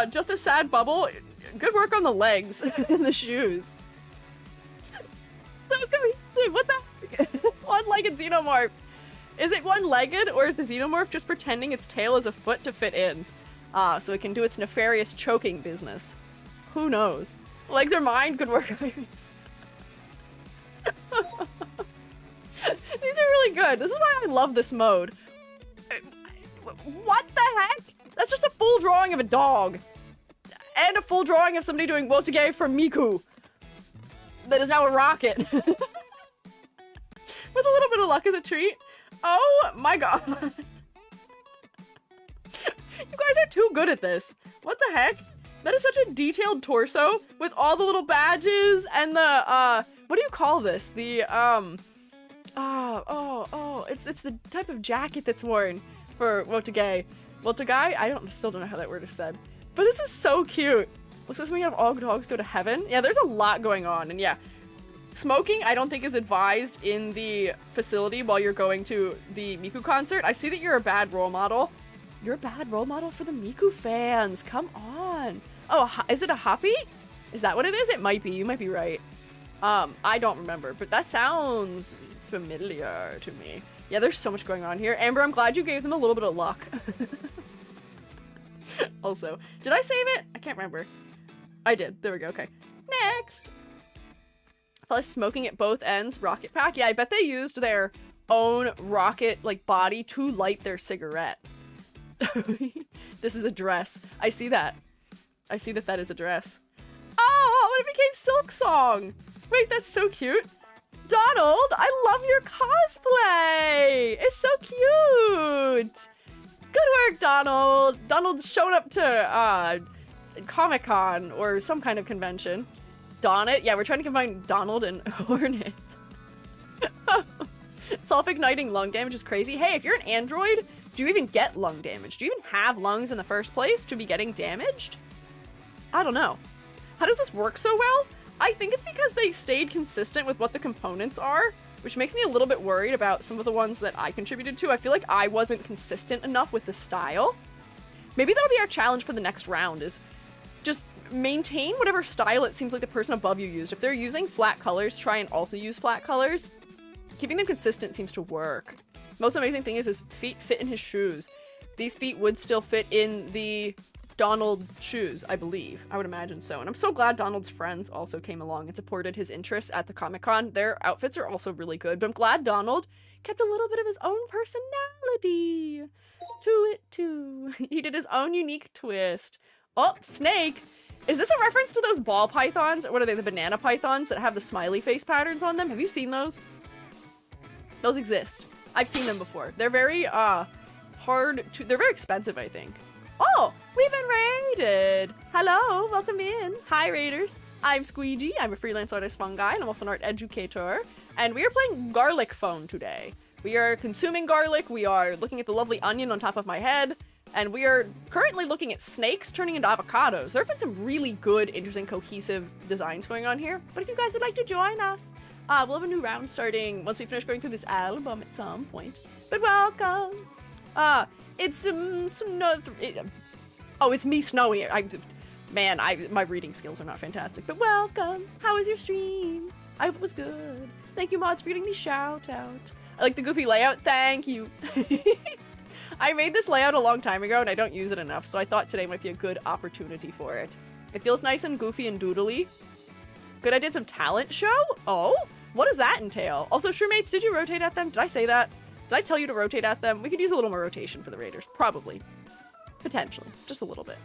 Just a sad bubble. Good work on the legs and the shoes. So cohesive. What the heck? One-legged Xenomorph. Is it one-legged, or is the Xenomorph just pretending its tail is a foot to fit in? So it can do its nefarious choking business. Who knows? Legs are mine. Good work, guys. These are really good. This is why I love this mode. What the heck? That's just a full drawing of a dog. And a full drawing of somebody doing wotage for Miku. That is now a rocket. With a little bit of luck as a treat. Oh my god. You guys are too good at this. What the heck? That is such a detailed torso with all the little badges and the, what do you call this? The, it's the type of jacket that's worn for wotage. Wotage? Still don't know how that word is said. But this is so cute. Looks like we have all dogs go to heaven. Yeah, there's a lot going on, and yeah. Smoking, I don't think is advised in the facility while you're going to the Miku concert. I see that you're a bad role model. You're a bad role model for the Miku fans. Come on. Oh, is it a hoppy? Is that what it is? It might be. You might be right. I don't remember, but that sounds familiar to me. Yeah, there's so much going on here. Amber, I'm glad you gave them a little bit of luck. Also, did I save it? I can't remember. I did. There we go. Okay. Next. Plus smoking at both ends. Rocket pack. Yeah, I bet they used their own rocket, like, body to light their cigarette. This is a dress. I see that. I see that that is a dress. Oh, it became Silk Song. Wait, that's so cute. Donald, I love your cosplay. It's so cute. Good work, Donald. Donald's showing up to Comic-Con or some kind of convention. Donnet? Yeah, we're trying to combine Donald and Hornet. Self-igniting lung damage is crazy. Hey, if you're an android, do you even get lung damage? Do you even have lungs in the first place to be getting damaged? I don't know. How does this work so well? I think it's because they stayed consistent with what the components are, which makes me a little bit worried about some of the ones that I contributed to. I feel like I wasn't consistent enough with the style. Maybe that'll be our challenge for the next round, is just maintain whatever style it seems like the person above you used. If they're using flat colors, try and also use flat colors. Keeping them consistent seems to work. Most amazing thing is his feet fit in his shoes. These feet would still fit in the Donald shoes, I believe. I would imagine so. And I'm so glad Donald's friends also came along and supported his interests at the Comic-Con. Their outfits are also really good, but I'm glad Donald kept a little bit of his own personality to it too. He did his own unique twist. Oh, Snake! Is this a reference to those ball pythons? Or what are they, the banana pythons that have the smiley face patterns on them? Have you seen those? Those exist. I've seen them before. They're very, they're very expensive, I think. Oh, we've been raided. Hello, welcome in. Hi, raiders. I'm Squiiji. I'm a freelance artist fungi, and I'm also an art educator. And we are playing Gartic Phone today. We are consuming garlic. We are looking at the lovely onion on top of my head. And we are currently looking at snakes turning into avocados. There have been some really good, interesting, cohesive designs going on here. But if you guys would like to join us, we'll have a new round starting once we finish going through this album at some point. But welcome. It's it's me, Snowy. My reading skills are not fantastic. But welcome. How was your stream? I hope it was good. Thank you, mods, for getting the shout out. I like the goofy layout. Thank you. I made this layout a long time ago and I don't use it enough, so I thought today might be a good opportunity for it. It feels nice and goofy and doodly. Good, I did some talent show? Oh, what does that entail? Also, Shrewmates, did you rotate at them? Did I say that? Did I tell you to rotate at them? We could use a little more rotation for the raiders. Probably. Potentially. Just a little bit.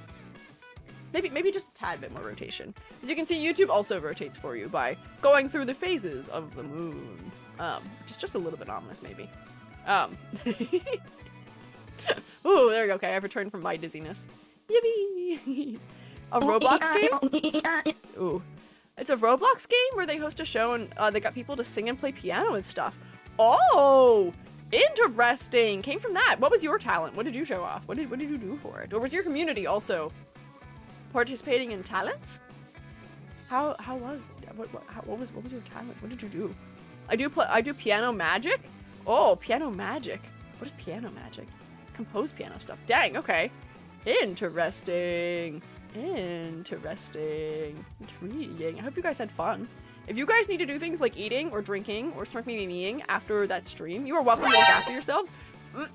Maybe just a tad bit more rotation. As you can see, YouTube also rotates for you by going through the phases of the moon. Which is just a little bit ominous, maybe. Ooh, there we go. Okay, I've returned from my dizziness. Yippee! A Roblox game? Ooh. It's a Roblox game where they host a show and they got people to sing and play piano and stuff. Oh! Interesting! Came from that. What was your talent? What did you show off? What did you do for it? Or was your community also participating in talents? What was your talent? What did you do? I do piano magic? Oh, piano magic. What is piano magic? Compose piano stuff. Dang, okay. Interesting. Intriguing. I hope you guys had fun. If you guys need to do things like eating or drinking or snark me meing after that stream, you are welcome to look after yourselves. Yeah,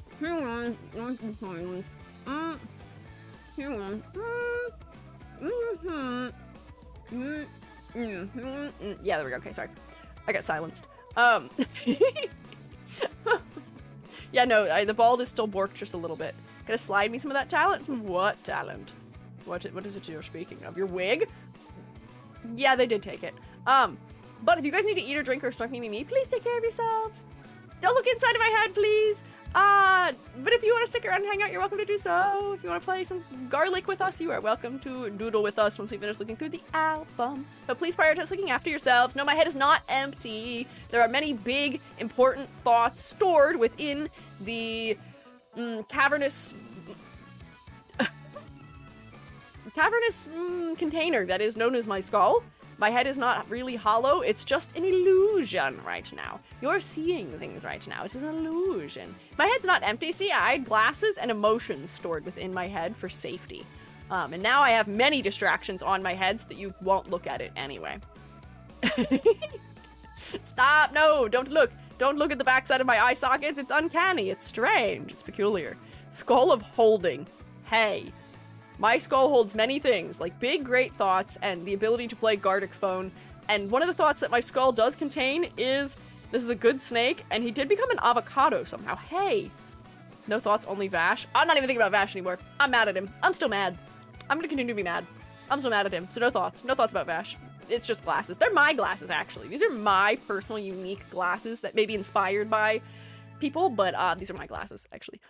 there we go. Okay, sorry. I got silenced. Yeah, no, the bald is still borked just a little bit. Gonna slide me some of that talent? What talent? What is it you're speaking of? Your wig? Yeah, they did take it. But if you guys need to eat or drink or snark me, please take care of yourselves. Don't look inside of my head, please. But if you want to stick around and hang out, you're welcome to do so. If you want to play some garlic with us, you are welcome to doodle with us once we finish looking through the album. But please prioritize looking after yourselves. No, my head is not empty. There are many big, important thoughts stored within the cavernous container that is known as my skull. My head is not really hollow, it's just an illusion right now. You're seeing things right now, it's an illusion. My head's not empty, see, I had glasses and emotions stored within my head for safety. And now I have many distractions on my head so that you won't look at it anyway. Stop, no, don't look. Don't look at the backside of my eye sockets, it's uncanny, it's strange, it's peculiar. Skull of holding, hey. My skull holds many things, like big, great thoughts and the ability to play Gartic Phone. And one of the thoughts that my skull does contain is, this is a good snake, and he did become an avocado somehow. Hey! No thoughts, only Vash. I'm not even thinking about Vash anymore. I'm mad at him. I'm still mad. I'm gonna continue to be mad. I'm still mad at him, so no thoughts. No thoughts about Vash. It's just glasses. They're my glasses, actually. These are my personal, unique glasses that may be inspired by people, but these are my glasses, actually.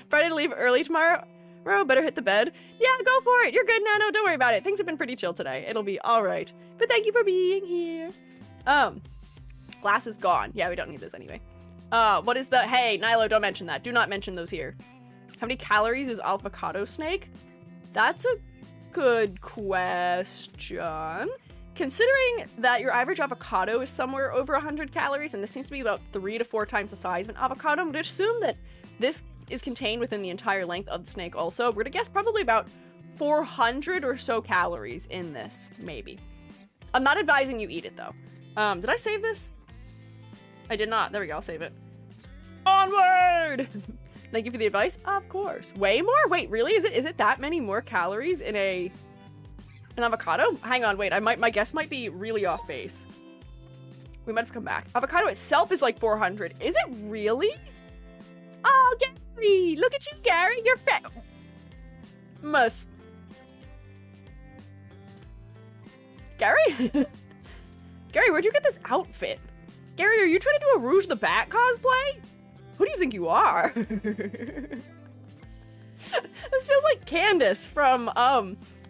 Friday to leave early tomorrow. Better hit the bed. Yeah, go for it. You're good, Nano. Don't worry about it. Things have been pretty chill today. It'll be all right. But thank you for being here. Glasses gone. Yeah, we don't need those anyway. What is the... Hey, Nilo, don't mention that. Do not mention those here. How many calories is avocado snake? That's a good question. Considering that your average avocado is somewhere over 100 calories, and this seems to be about 3 to 4 times the size of an avocado, I'm going to assume that this is contained within the entire length of the snake also. We're going to guess probably about 400 or so calories in this, maybe. I'm not advising you eat it, though. Did I save this? I did not. There we go. I'll save it. Onward! Thank you for the advice. Of course. Way more? Wait, really? Is it that many more calories in an avocado? Hang on, wait. My guess might be really off base. We might have come back. Avocado itself is like 400. Is it really? Oh, Gary! Look at you, Gary! You're fat. Mus. Gary? Gary, where'd you get this outfit? Gary, are you trying to do a Rouge the Bat cosplay? Who do you think you are? This feels like Candace from,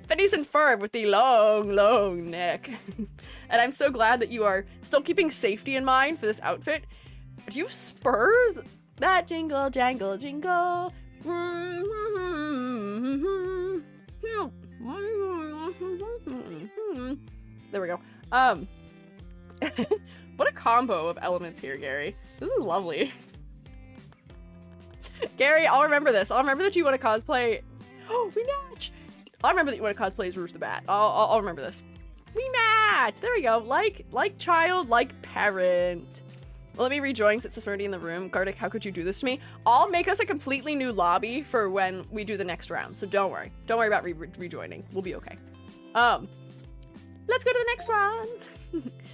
Phineas and Ferb with the long, long neck. And I'm so glad that you are still keeping safety in mind for this outfit. Do you spur that jingle, jangle, jingle? There we go. What a combo of elements here, Gary. This is lovely. Gary, I'll remember this. I'll remember that you want to cosplay. Oh, we match. I'll remember that you want to cosplay as Rouge the Bat. I'll remember this. We match. There we go. Like child, like parent. Well, let me rejoin since it's already in the room. Gartic, how could you do this to me? I'll make us a completely new lobby for when we do the next round. So don't worry. Don't worry about rejoining. We'll be okay. Let's go to the next one.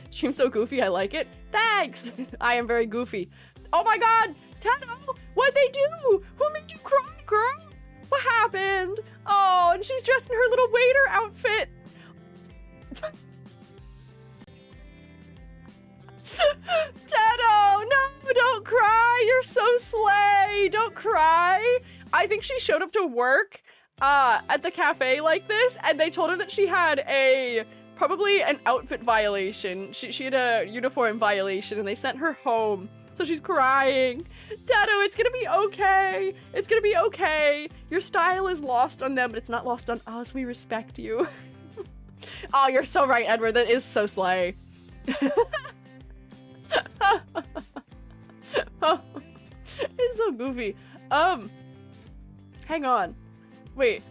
Stream's so goofy. I like it. Thanks. I am very goofy. Oh my God. Tano, what'd they do? Who made you cry, girl? What happened? Oh, and she's dressed in her little waiter outfit. Tano, no, don't cry. You're so slay. Don't cry. I think she showed up to work at the cafe like this, and they told her that she had probably an outfit violation. She had a uniform violation, and they sent her home. So she's crying. Dado, it's gonna be okay. It's gonna be okay. Your style is lost on them, but it's not lost on us. We respect you. Oh, you're so right, Edward. That is so slay. It's so goofy. Hang on. Wait.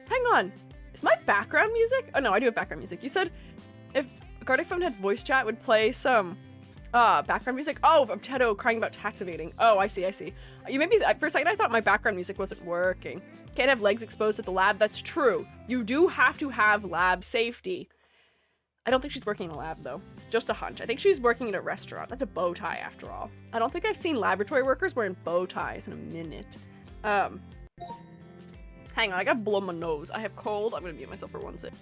Hang on. Is my background music? Oh no, I do have background music. You said if Gartic Phone had voice chat, would play some background music. Oh, of Tedo crying about tax evading. Oh, I see, I see. You maybe for a second I thought my background music wasn't working. Can't have legs exposed at the lab. That's true. You do have to have lab safety. I don't think she's working in a lab though. Just a hunch. I think she's working in a restaurant. That's a bow tie after all. I don't think I've seen laboratory workers wearing bow ties in a minute. Hang on, I gotta blow my nose. I have cold. I'm gonna mute myself for 1 second.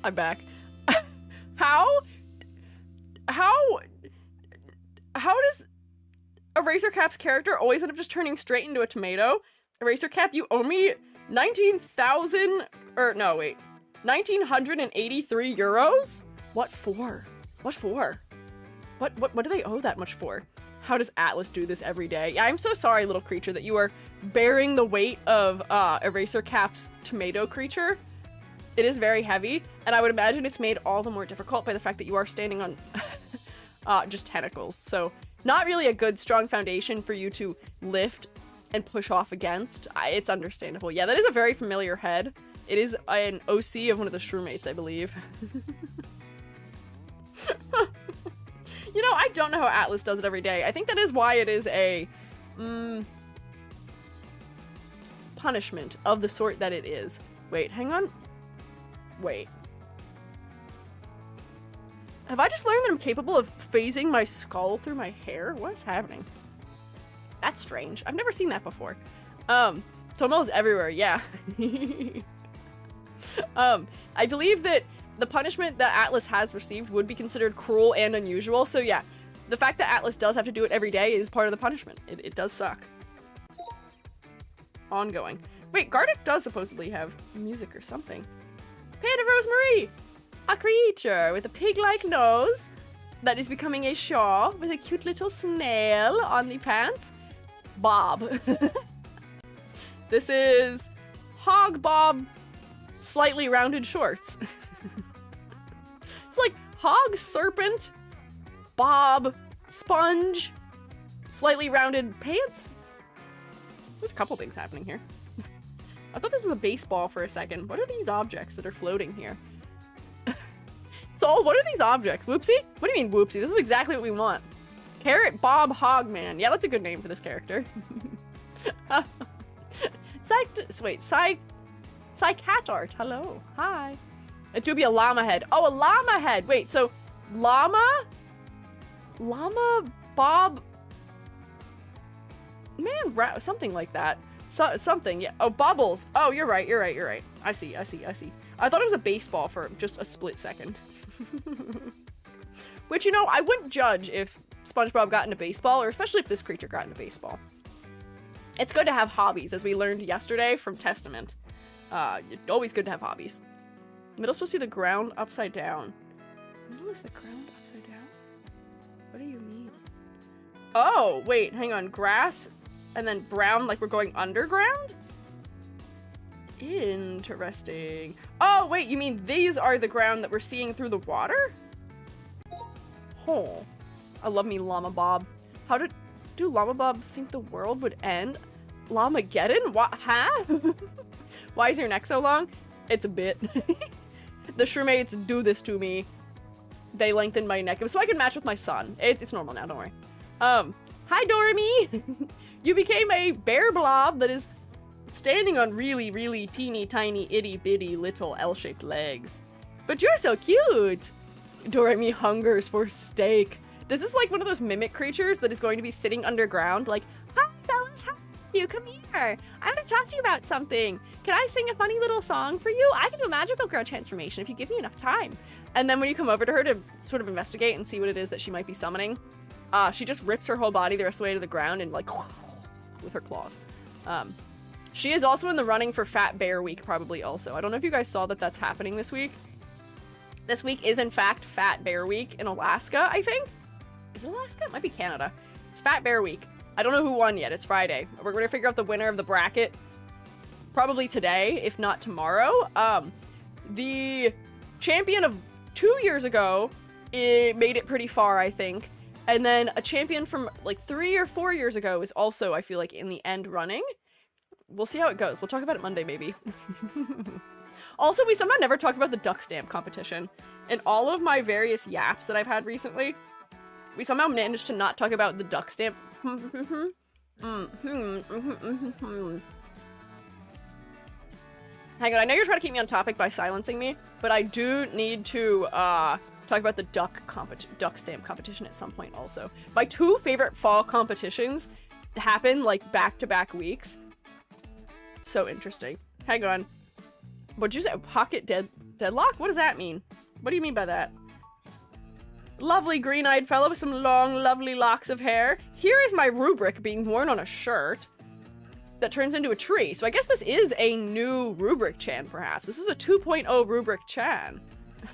I'm back. How does Eraser Cap's character always end up just turning straight into a tomato? Eraser Cap, you owe me 1983 euros? What for? What for? What do they owe that much for? How does Atlas do this every day? I'm so sorry, little creature, that you are bearing the weight of Eraser Cap's tomato creature. It is very heavy, and I would imagine it's made all the more difficult by the fact that you are standing on just tentacles. So not really a good, strong foundation for you to lift and push off against. It's understandable. Yeah, that is a very familiar head. It is an OC of one of the Shrewmates, I believe. You know, I don't know how Atlas does it every day. I think that is why it is a punishment of the sort that it is. Wait, hang on. Wait. Have I just learned that I'm capable of phasing my skull through my hair? What is happening? That's strange. I've never seen that before. Tomo's everywhere, yeah. I believe that the punishment that Atlas has received would be considered cruel and unusual, so yeah. The fact that Atlas does have to do it every day is part of the punishment. It does suck. Ongoing. Wait, Gartic does supposedly have music or something. Panda Rosemarie! A creature with a pig-like nose that is becoming a shaw with a cute little snail on the pants. Bob. This is Hog Bob slightly rounded shorts. It's like Hog Serpent, Bob, Sponge, slightly rounded pants. There's a couple things happening here. I thought this was a baseball for a second. What are these objects that are floating here? So, what are these objects? Whoopsie? What do you mean whoopsie? This is exactly what we want. Carrot Bob Hogman. Yeah, that's a good name for this character. Psycatart. Hello. Hi. It do be a llama head. Oh, a llama head. Wait, so llama Bob, man, something like that. Something, yeah. Oh, bubbles. Oh, you're right. I see. I thought it was a baseball for just a split second. Which, you know, I wouldn't judge if SpongeBob got into baseball, or especially if this creature got into baseball. It's good to have hobbies, as we learned yesterday from Testament. It's always good to have hobbies. Middle's supposed to be the ground upside down. Middle is the ground upside down? What do you mean? Oh, wait, hang on. Grass and then brown, like we're going underground? Interesting. Oh, wait, you mean these are the ground that we're seeing through the water? Oh, I love me Llama Bob. How do Llama Bob think the world would end? Llamageddon? What? Huh? Why is your neck so long? It's a bit. The Shroomates do this to me. They lengthen my neck so I can match with my son. It's normal now, don't worry. Hi Dormy! You became a bear blob that is standing on really, really teeny tiny itty bitty little L-shaped legs. But you're so cute! Dormy hungers for steak. This is like one of those mimic creatures that is going to be sitting underground like, hi fellas, how are you? Come here. I want to talk to you about something. Can I sing a funny little song for you? I can do a magical girl transformation if you give me enough time. And then when you come over to her to sort of investigate and see what it is that she might be summoning, she just rips her whole body the rest of the way to the ground and like with her claws. She is also in the running for Fat Bear Week probably also. I don't know if you guys saw that that's happening this week. This week is in fact Fat Bear Week in Alaska, I think. Is it Alaska? It might be Canada. It's Fat Bear Week. I don't know who won yet. It's Friday. We're going to figure out the winner of the bracket probably today, if not tomorrow. The champion of 2 years ago, it made it pretty far, I think. And then a champion from like 3 or 4 years ago is also, I feel like, in the end running. We'll see how it goes. We'll talk about it Monday, maybe. Also, we somehow never talked about the duck stamp competition. In all of my various yaps that I've had recently, we somehow managed to not talk about the duck stamp. Hang on, I know you're trying to keep me on topic by silencing me, but I do need to talk about the duck stamp competition at some point also. My 2 favorite fall competitions happen like back-to-back weeks. So interesting. Hang on. What'd you say? Pocket deadlock? What does that mean? What do you mean by that? Lovely green-eyed fellow with some long, lovely locks of hair. Here is my rubric being worn on a shirt that turns into a tree. So I guess this is a new rubric Chan, perhaps. This is a 2.0 rubric Chan.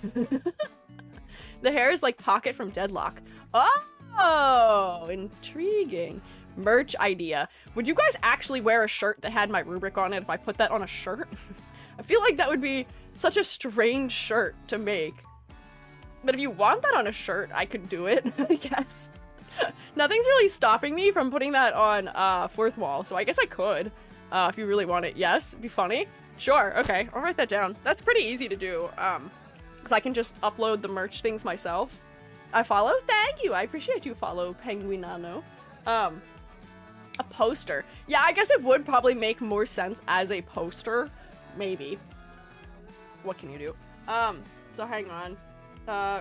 The hair is like Pocket from Deadlock. Oh, intriguing. Merch idea. Would you guys actually wear a shirt that had my rubric on it if I put that on a shirt? I feel like that would be such a strange shirt to make. But if you want that on a shirt, I could do it, I guess. Nothing's really stopping me from putting that on Fourth Wall, so I guess I could. If you really want it. Yes, it'd be funny. Sure, okay, I'll write that down. That's pretty easy to do, because I can just upload the merch things myself. I follow? Thank you! I appreciate you follow, Penguinano. A poster. Yeah, I guess it would probably make more sense as a poster. Maybe. What can you do? So hang on.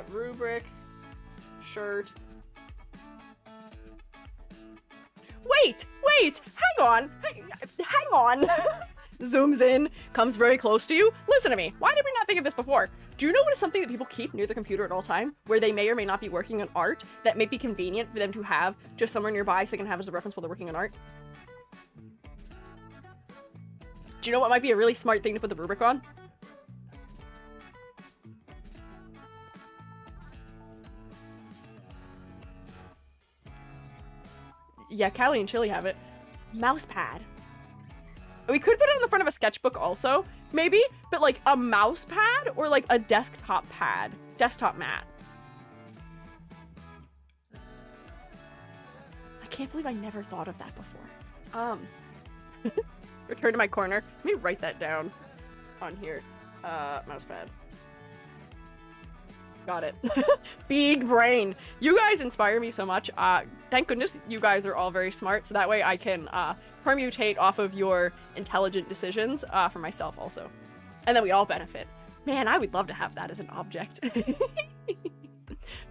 Rubric. Shirt. Wait! Hang on! Zooms in, comes very close to you. Listen to me. Why did we not think of this before? Do you know what is something that people keep near their computer at all time? Where they may or may not be working on art that may be convenient for them to have just somewhere nearby so they can have as a reference while they're working on art? Do you know what might be a really smart thing to put the rubric on? Yeah, Callie and Chili have it. Mouse pad. We could put it on the front of a sketchbook also, maybe, but like a mouse pad or like a desktop pad. Desktop mat. I can't believe I never thought of that before. Return to my corner. Let me write that down on here. Mouse pad. Got it. Big brain. You guys inspire me so much. Thank goodness you guys are all very smart, so that way I can permutate off of your intelligent decisions for myself also. And then we all benefit. Man, I would love to have that as an object.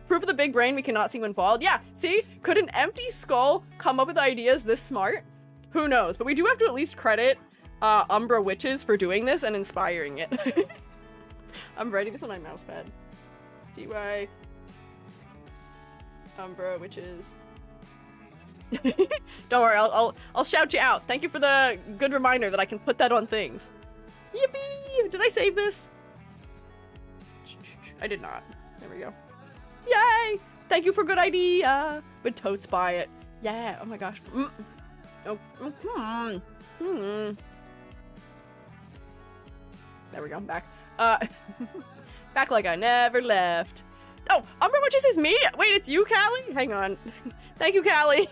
Proof of the big brain we cannot see when bald. Yeah, see? Could an empty skull come up with ideas this smart? Who knows? But we do have to at least credit Umbra Witches for doing this and inspiring it. I'm writing this on my mouse pad. DY Umbra Witches. Don't worry, I'll shout you out. Thank you for the good reminder that I can put that on things. Yippee! Did I save this? I did not. There we go. Yay! Thank you for good idea. Would totes buy it? Yeah. Oh my gosh. Oh. There we go. I'm back. Back like I never left. Oh, Umbra Witches is me? Wait, it's you, Callie? Hang on. Thank you, Callie.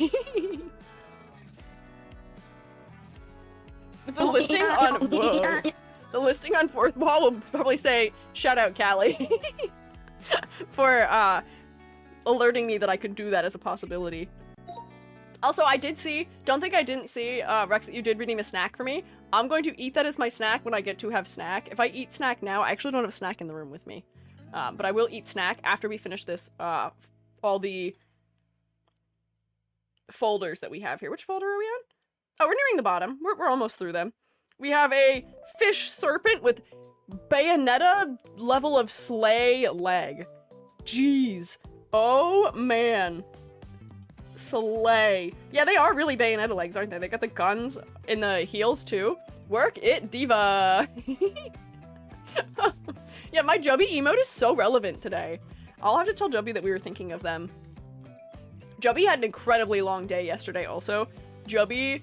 The listing on the listing on Fourth Wall will probably say, shout out Callie. For alerting me that I could do that as a possibility. Also, I did see, don't think I didn't see, Rex, that you did redeem a snack for me. I'm going to eat that as my snack when I get to have snack. If I eat snack now, I actually don't have a snack in the room with me. But I will eat snack after we finish this, all the folders that we have here. Which folder are we on? Oh, we're nearing the bottom. We're almost through them. We have a fish serpent with Bayonetta level of slay leg. Jeez. Oh, man. Slay. Yeah, they are really Bayonetta legs, aren't they? They got the guns in the heels, too. Work it, diva. Yeah, my Jubby emote is so relevant today. I'll have to tell Jubby that we were thinking of them. Jubby had an incredibly long day yesterday also. Jubby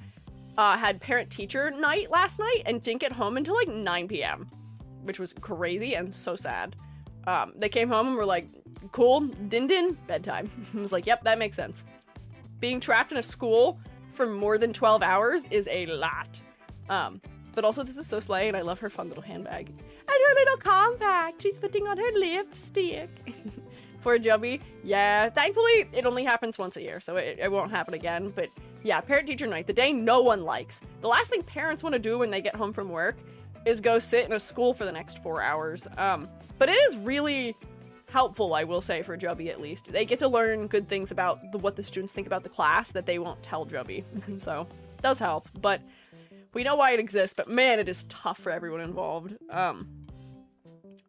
had parent-teacher night last night and didn't get home until like 9 p.m. which was crazy and so sad. They came home and were like, cool, din-din, bedtime. I was like, yep, that makes sense. Being trapped in a school for more than 12 hours is a lot. But also this is so slay and I love her fun little handbag. And her little compact, she's putting on her lipstick. For Jubby, yeah, thankfully it only happens once a year, so it won't happen again, but yeah, parent-teacher night, the day no one likes. The last thing parents want to do when they get home from work is go sit in a school for the next 4 hours. But it is really helpful, I will say, for Jubby at least. They get to learn good things about what the students think about the class that they won't tell Jubby, so it does help, but we know why it exists, but man, it is tough for everyone involved.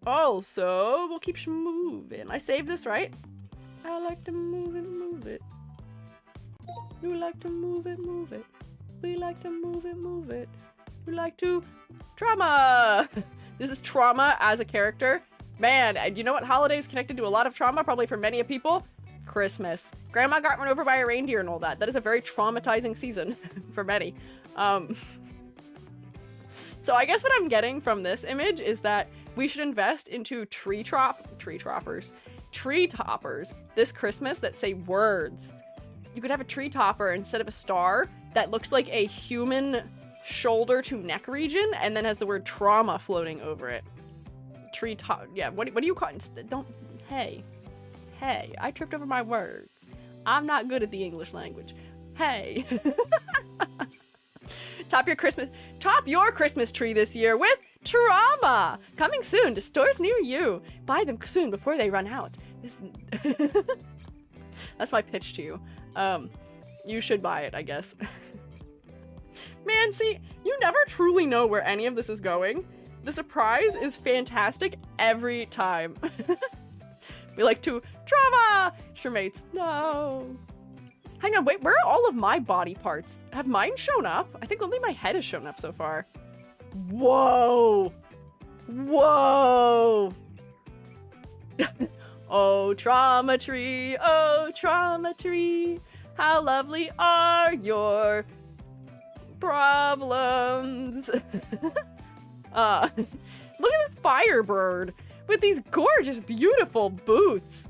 Also, we'll keep moving. I saved this, right? I like to move it, move it. You like to move it, move it. We like to move it, move it. We like to... Trauma! This is Trauma as a character. Man, you know what holiday is connected to a lot of trauma, probably for many people? Christmas. Grandma got run over by a reindeer and all that. That is a very traumatizing season for many. So I guess what I'm getting from this image is that we should invest into tree toppers this Christmas that say words. You could have a tree topper instead of a star that looks like a human shoulder to neck region and then has the word trauma floating over it. Tree top, yeah, what do you call it? Hey, I tripped over my words. I'm not good at the English language. Hey. Top your Christmas tree this year with Trauma! Coming soon to stores near you. Buy them soon before they run out. That's my pitch to you. You should buy it, I guess. Man, see, you never truly know where any of this is going. The surprise is fantastic every time. We like to Trauma! Shermates, no. Hang on, wait, where are all of my body parts? Have mine shown up? I think only my head has shown up so far. Whoa! Whoa! Oh, trauma tree, how lovely are your problems. Look at this Firebird with these gorgeous, beautiful boots.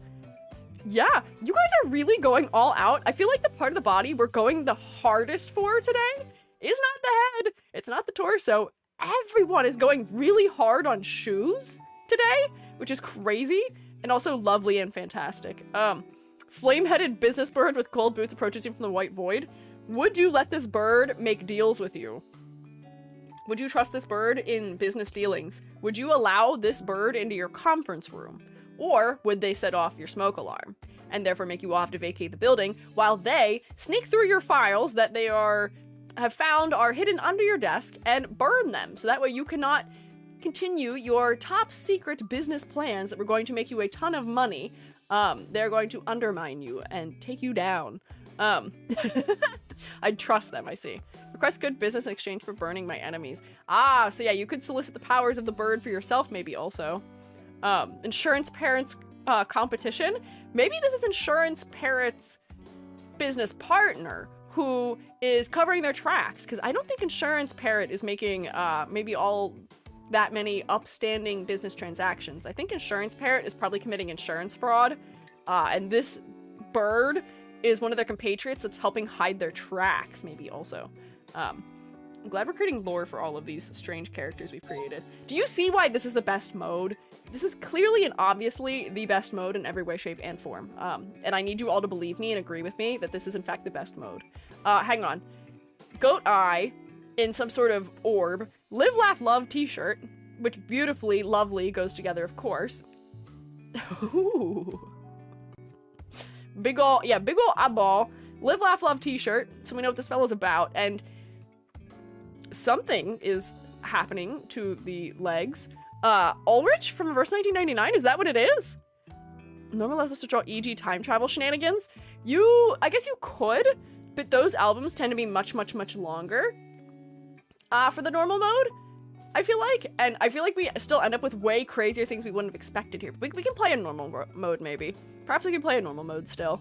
Yeah, you guys are really going all out. I feel like the part of the body we're going the hardest for today is not the head. It's not the torso. Everyone is going really hard on shoes today, which is crazy. and also lovely and fantastic. Flame-headed business bird with gold boots approaches you from the white void. Would you let this bird make deals with you? Would you trust this bird in business dealings? Would you allow this bird into your conference room? Or would they set off your smoke alarm and therefore make you have to vacate the building while they sneak through your files that they have found are hidden under your desk and burn them so that way you cannot continue your top secret business plans that were going to make you a ton of money. They're going to undermine you and take you down. I'd trust them, I see. Request good business in exchange for burning my enemies. Ah, so yeah, you could solicit the powers of the bird for yourself, maybe also. Insurance parents competition. Maybe this is insurance parents' business partner who is covering their tracks, because I don't think insurance parrot is making maybe all that many upstanding business transactions. I think insurance parrot is probably committing insurance fraud, and this bird is one of their compatriots that's helping hide their tracks, maybe also. I'm glad we're creating lore for all of these strange characters we've created. Do you see why this is the best mode? This is clearly and obviously the best mode in every way, shape, and form. And I need you all to believe me and agree with me that this is in fact the best mode. Hang on. Goat Eye in some sort of orb. Live, Laugh, Love t-shirt, which beautifully, lovely goes together, of course. Ooh. Big ol' eyeball. Live, Laugh, Love t-shirt, so we know what this fella's about, and something is happening to the legs. Ulrich from Reverse 1999, is that what it is? Normal allows us to draw e.g. time travel shenanigans. I guess you could, but those albums tend to be much, much, much longer. For the normal mode, I feel like, and I feel like we still end up with way crazier things we wouldn't have expected here. We can play a normal mode, maybe. Perhaps we can play a normal mode still.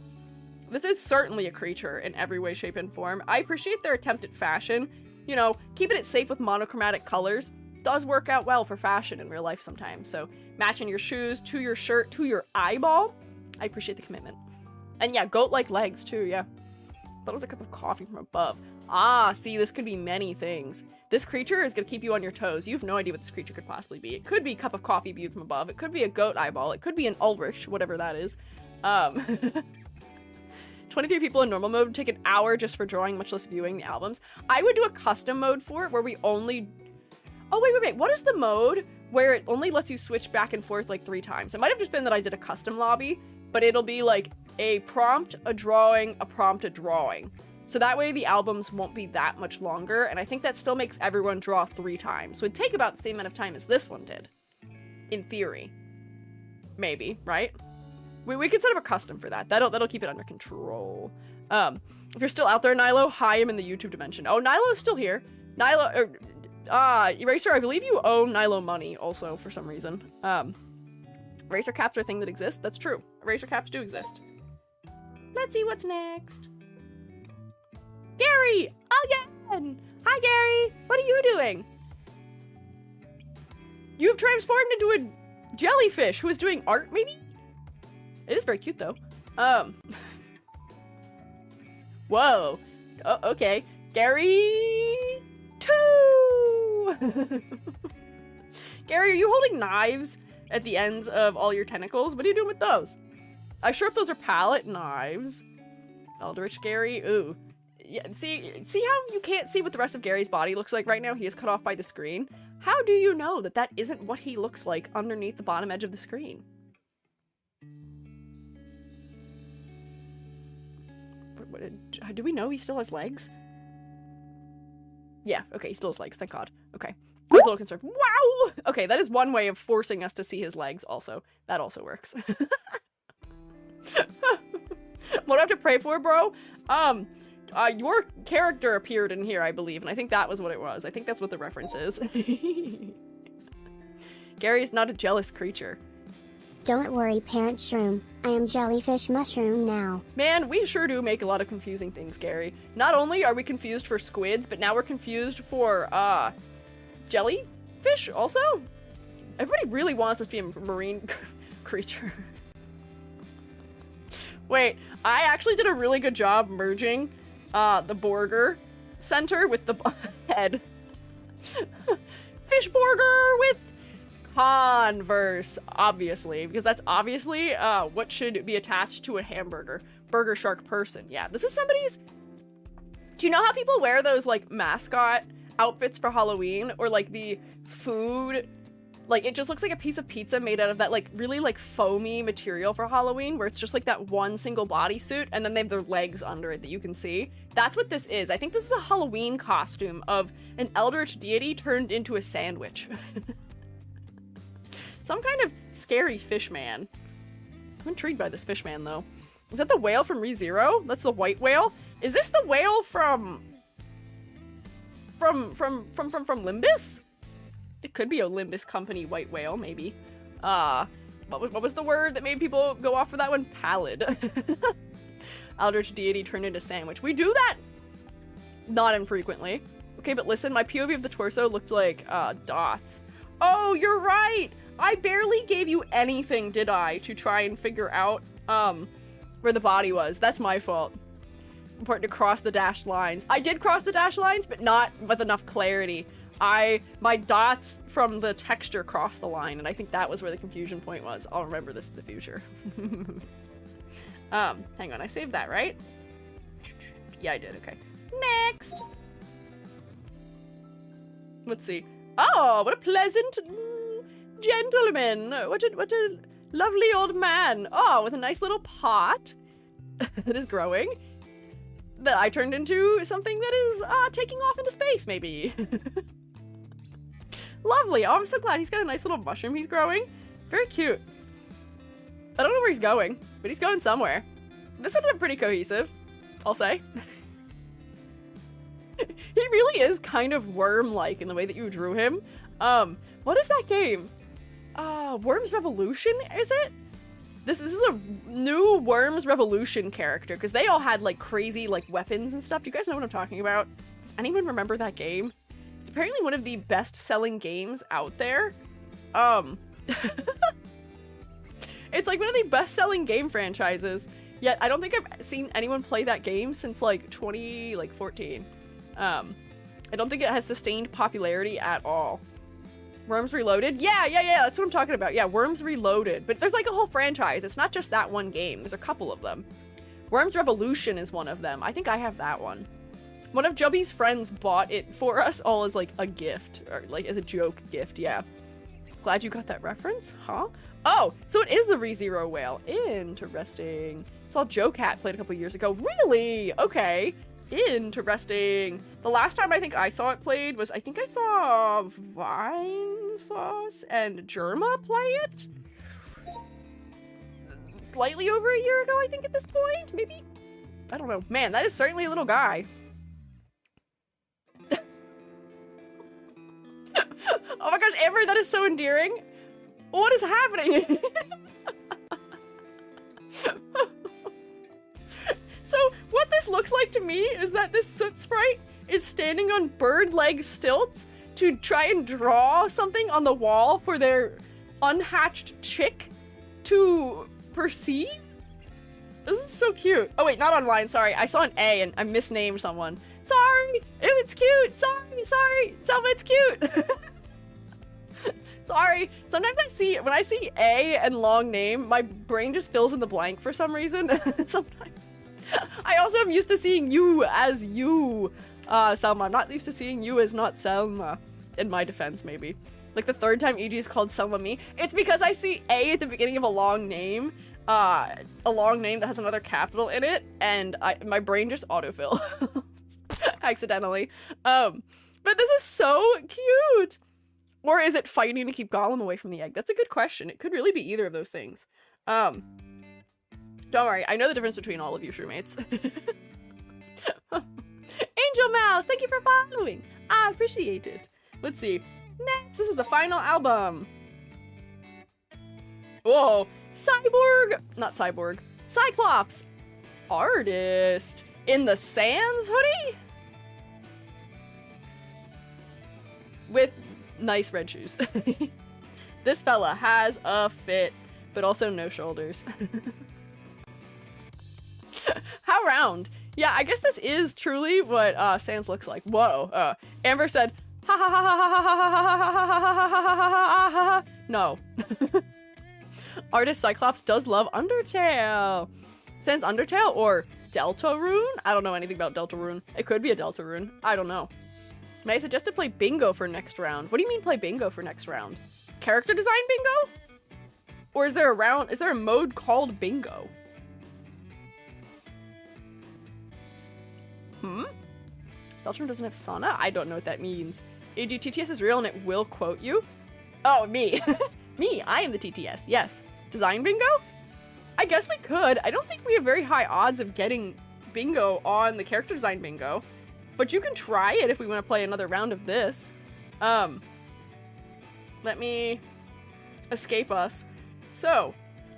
This is certainly a creature in every way, shape, and form. I appreciate their attempt at fashion. You know, keeping it safe with monochromatic colors does work out well for fashion in real life sometimes. So matching your shoes to your shirt to your eyeball, I appreciate the commitment. And yeah, goat-like legs too, yeah. Thought it was a cup of coffee from above. Ah, see, this could be many things. This creature is gonna keep you on your toes. You have no idea what this creature could possibly be. It could be a cup of coffee viewed from above. It could be a goat eyeball. It could be an Ulrich, whatever that is. 23 people in normal mode would take an hour just for drawing, much less viewing the albums. I would do a custom mode for it where we only... Oh, wait. What is the mode where it only lets you switch back and forth like 3 times? It might have just been that I did a custom lobby, but it'll be like a prompt, a drawing, a prompt, a drawing. So that way the albums won't be that much longer, and I think that still makes everyone draw 3 times. So it'd take about the same amount of time as this one did. In theory. Maybe, right? We could set up a custom for that. That'll keep it under control. If you're still out there, Nilo, hi, I'm in the YouTube dimension. Oh, Nilo's still here. Nilo, Eraser, I believe you owe Nilo money also for some reason. Eraser caps are a thing that exists. That's true. Eraser caps do exist. Let's see what's next. Gary, again! Hi, Gary. What are you doing? You have transformed into a jellyfish who is doing art, maybe? It is very cute, though. Whoa. Oh, okay. Gary 2! Gary, are you holding knives at the ends of all your tentacles? What are you doing with those? I'm sure if those are palette knives. Eldritch Gary, ooh. Yeah, see how you can't see what the rest of Gary's body looks like right now? He is cut off by the screen. How do you know that that isn't what he looks like underneath the bottom edge of the screen? Do we know he still has legs? Yeah, okay, he still has legs, thank God. Okay, I was a little concerned. Wow! Okay, that is one way of forcing us to see his legs also. That also works. What do I have to pray for, bro? Your character appeared in here, I believe, and I think that was what it was. I think that's what the reference is. Gary is not a jealous creature. Don't worry, Parent Shroom. I am Jellyfish Mushroom now. Man, we sure do make a lot of confusing things, Gary. Not only are we confused for squids, but now we're confused for, jellyfish also? Everybody really wants us to be a marine creature. Wait, I actually did a really good job merging the burger center with the head. Fish burger with Converse, obviously, because that's obviously what should be attached to a hamburger. Burger shark person. Yeah, this is somebody's... Do you know how people wear those, like, mascot outfits for Halloween? Or, like, the food... Like, it just looks like a piece of pizza made out of that, like, really, like, foamy material for Halloween, where it's just, like, that one single bodysuit, and then they have their legs under it that you can see. That's what this is. I think this is a Halloween costume of an eldritch deity turned into a sandwich. Some kind of scary fish man. I'm intrigued by this fish man, though. Is that the whale from ReZero? That's the white whale? Is this the whale from Limbus? It could be a Limbus Company white whale, maybe. What was the word that made people go off for that one? Pallid. Eldritch deity turned into sandwich. We do that not infrequently. Okay, but listen, my POV of the torso looked like dots. Oh, you're right! I barely gave you anything, did I, to try and figure out where the body was. That's my fault. Important to cross the dashed lines. I did cross the dashed lines, but not with enough clarity. My dots from the texture crossed the line, and I think that was where the confusion point was. I'll remember this for the future. Hang on, I saved that, right? Yeah, I did, okay. Next! Let's see. Oh, what a pleasant gentleman. What a lovely old man. Oh, with a nice little pot that is growing. That I turned into something that is taking off into space, maybe. Lovely. Oh, I'm so glad he's got a nice little mushroom he's growing. Very cute. I don't know where he's going, but he's going somewhere. This ended up pretty cohesive, I'll say. He really is kind of worm-like in the way that you drew him. What is that game? Worms Revolution, is it? This is a new Worms Revolution character, because they all had, like, crazy, like, weapons and stuff. Do you guys know what I'm talking about? Does anyone remember that game? It's apparently one of the best-selling games out there. It's, like, one of the best-selling game franchises, yet I don't think I've seen anyone play that game since, like, 2014. I don't think it has sustained popularity at all. Worms Reloaded? Yeah, that's what I'm talking about. Yeah, Worms Reloaded. But there's like a whole franchise. It's not just that one game. There's a couple of them. Worms Revolution is one of them. I think I have that one. One of Jubby's friends bought it for us all as like a gift. Or like as a joke gift, yeah. Glad you got that reference, huh? Oh, so it is the ReZero whale. Interesting. Saw Joe Cat played a couple years ago. Really? Okay. Interesting. The last time I think I saw it played was, I think I saw Vine Sauce and Germa play it? Slightly over a year ago, I think, at this point? Maybe? I don't know. Man, that is certainly a little guy. Oh my gosh, Amber, that is so endearing. What is happening? So, what this looks like to me is that this soot sprite is standing on bird leg stilts to try and draw something on the wall for their unhatched chick to perceive? This is so cute. Oh wait, not online, sorry. I saw an A and I misnamed someone. Sorry, it's cute. Sorry, Selma, it's cute. Sorry. Sometimes when I see A and long name, my brain just fills in the blank for some reason. Sometimes. I also am used to seeing you as you, Selma. I'm not used to seeing you as not Selma, in my defense, maybe. Like the third time EG is called Selma me, it's because I see A at the beginning of a long name that has another capital in it, and my brain just autofill accidentally. But this is so cute! Or is it fighting to keep Gollum away from the egg? That's a good question. It could really be either of those things. Don't worry, I know the difference between all of you shroommates. Angel Mouse, thank you for following. I appreciate it. Let's see. Next, this is the final album. Whoa, Cyclops, artist in the Sans hoodie with nice red shoes. This fella has a fit, but also no shoulders. How round? Yeah, I guess this is truly what Sans looks like. Whoa. Amber said, Ha ha ha ha ha ha ha ha ha ha. No. Artist Cyclops does love Undertale. Since Undertale or Deltarune? I don't know anything about Deltarune. It could be a Deltarune. I don't know. May I suggest to play bingo for next round? What do you mean play bingo for next round? Character design bingo? Or is there a mode called bingo? Deltarune doesn't have sauna? I don't know what that means. TTS is real and it will quote you. Oh, me. Me, I am the TTS, yes. Design bingo? I guess we could. I don't think we have very high odds of getting bingo on the character design bingo. But you can try it if we want to play another round of this. Let me escape us. So,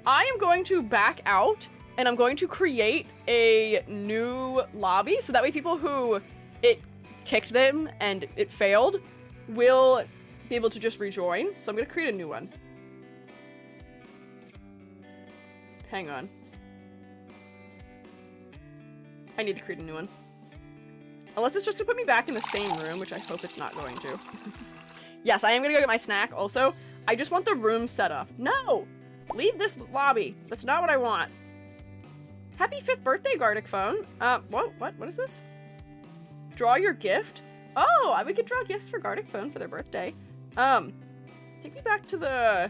I am going to back out and I'm going to create a new lobby so that way people who it kicked them and it failed will be able to just rejoin. So I'm going to create a new one. Hang on. I need to create a new one. Unless it's just to put me back in the same room, which I hope it's not going to. Yes, I am gonna go get my snack. Also, I just want the room set up. No! Leave this lobby. That's not what I want. Happy 5th birthday, Gartic Phone. What is this? Draw your gift? Oh, we could draw gifts for Gartic Phone for their birthday. Take me back to the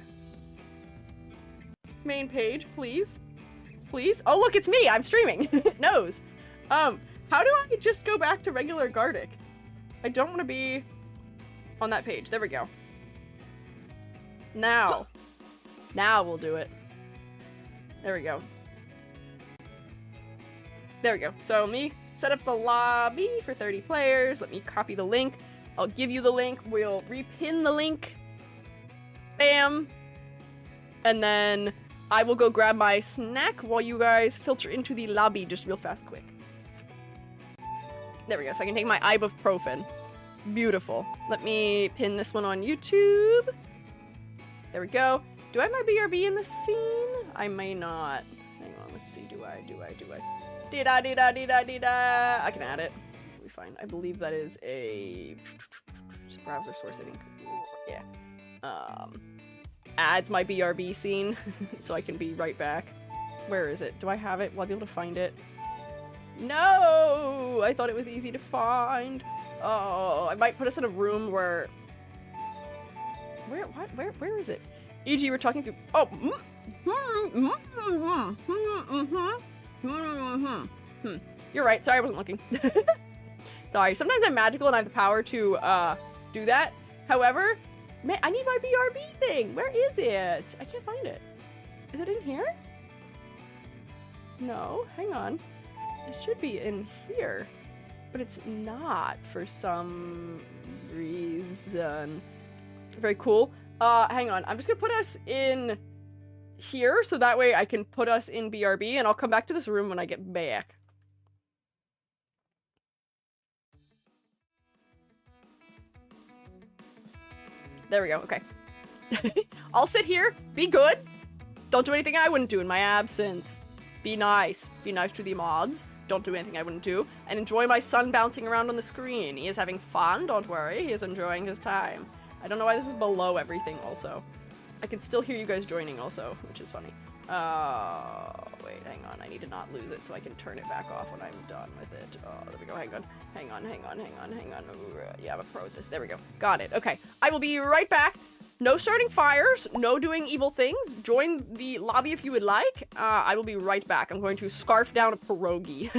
main page, please. Please? Oh, look, it's me! I'm streaming! It knows. How do I just go back to regular Gartic? I don't want to be on that page. There we go. Now. Now we'll do it. There we go. There we go. So let me set up the lobby for 30 players. Let me copy the link. I'll give you the link. We'll repin the link. Bam. And then I will go grab my snack while you guys filter into the lobby just real fast quick. There we go, so I can take my ibuprofen. Beautiful. Let me pin this one on YouTube. There we go. Do I have my BRB in the scene? I may not. Hang on, let's see. Do I? Dee-da. I can add it. We'll be fine. I believe that is a browser source, I think. Yeah. Adds my BRB scene, so I can be right back. Where is it? Do I have it? Will I be able to find it? No! I thought it was easy to find. Oh, I might put us in a room where... Where is it? E.g., we're talking through... Oh! You're right. Sorry, I wasn't looking. Sorry. Sometimes I'm magical and I have the power to do that. However, man, I need my BRB thing. Where is it? I can't find it. Is it in here? No. Hang on. It should be in here, but it's not for some reason. Very cool. Hang on. I'm just gonna put us in here so that way I can put us in BRB and I'll come back to this room when I get back. There we go. Okay. I'll sit here. Be good. Don't do anything I wouldn't do in my absence. Be nice. Be nice to the mods. Don't do anything I wouldn't do. And enjoy my son bouncing around on the screen. He is having fun. Don't worry. He is enjoying his time. I don't know why this is below everything also. I can still hear you guys joining also, which is funny. Wait, hang on. I need to not lose it so I can turn it back off when I'm done with it. Oh, there we go. Hang on. Ooh, yeah, I'm a pro at this. There we go. Got it. Okay. I will be right back. No starting fires, no doing evil things. Join the lobby if you would like. I will be right back. I'm going to scarf down a pierogi.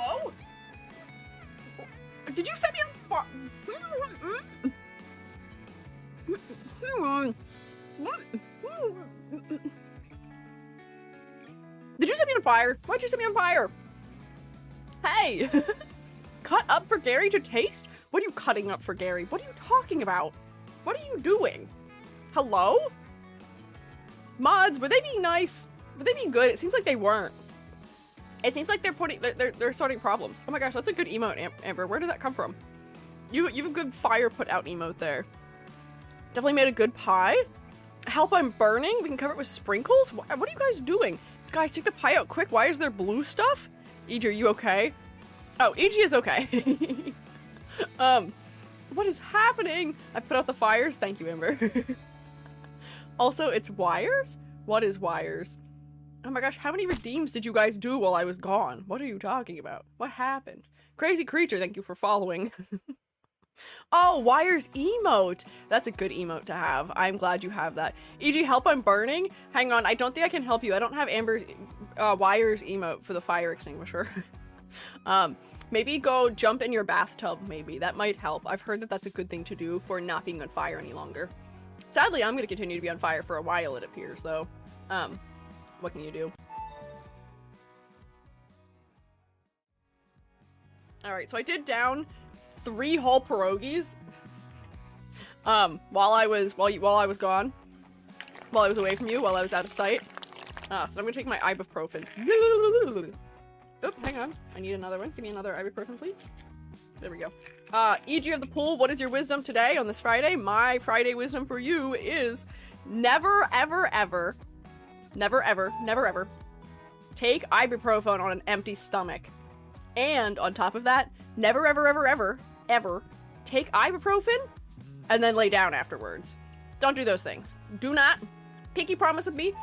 Hello? Did you set me on fire? Did you set me on fire? Why'd you set me on fire? Hey! Cut up for Gary to taste? What are you cutting up for Gary? What are you talking about? What are you doing? Hello? Mods, were they being nice? Were they being good? It seems like they weren't. It seems like they're starting problems. Oh my gosh, that's a good emote, Amber. Where did that come from? You have a good fire put out emote there. Definitely made a good pie. Help, I'm burning. We can cover it with sprinkles. What are you guys doing? Guys, take the pie out quick. Why is there blue stuff? E.G., are you okay? Oh, E.G. is okay. What is happening? I put out the fires. Thank you, Amber. Also, it's wires? What is wires? Oh my gosh, how many redeems did you guys do while I was gone? What are you talking about? What happened? Crazy creature, thank you for following. Oh, wires emote. That's a good emote to have. I'm glad you have that. E.g., help, I'm burning. Hang on, I don't think I can help you. I don't have Amber's wires emote for the fire extinguisher. Maybe go jump in your bathtub, maybe. That might help. I've heard that that's a good thing to do for not being on fire any longer. Sadly, I'm going to continue to be on fire for a while, it appears, though. What can you do? Alright, so I did down 3 whole pierogies while I was gone. While I was away from you, while I was out of sight. So I'm gonna take my ibuprofen. Oh, hang on. I need another one. Give me another ibuprofen, please. There we go. E.g. of the pool, what is your wisdom today on this Friday? My Friday wisdom for you is never, ever, ever, never, ever, never, ever take ibuprofen on an empty stomach. And on top of that, never, ever, ever, ever, ever take ibuprofen and then lay down afterwards. Don't do those things. Do not. Pinky promise with me.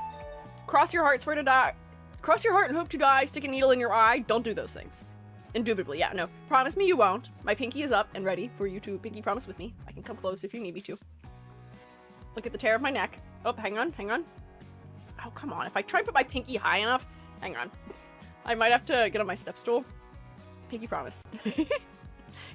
Cross your heart, swear to die. Cross your heart and hope to die. Stick a needle in your eye. Don't do those things. Indubitably, yeah, no. Promise me you won't. My pinky is up and ready for you to pinky promise with me. I can come close if you need me to. Look at the tear of my neck. Oh, hang on, hang on. Oh, come on. If I try and put my pinky high enough, hang on. I might have to get on my step stool. Pinky promise. Can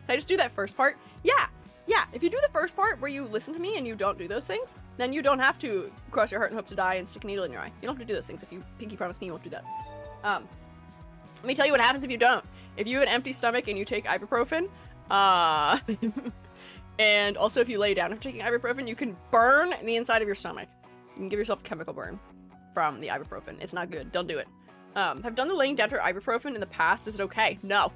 I just do that first part? Yeah. Yeah, if you do the first part where you listen to me and you don't do those things, then you don't have to cross your heart and hope to die and stick a needle in your eye. You don't have to do those things. If you pinky promise me, you won't do that. Let me tell you what happens if you don't. If you have an empty stomach and you take ibuprofen, and also if you lay down after taking ibuprofen, you can burn the inside of your stomach. You can give yourself a chemical burn from the ibuprofen. It's not good. Don't do it. Have done the laying down for ibuprofen in the past. Is it okay? No.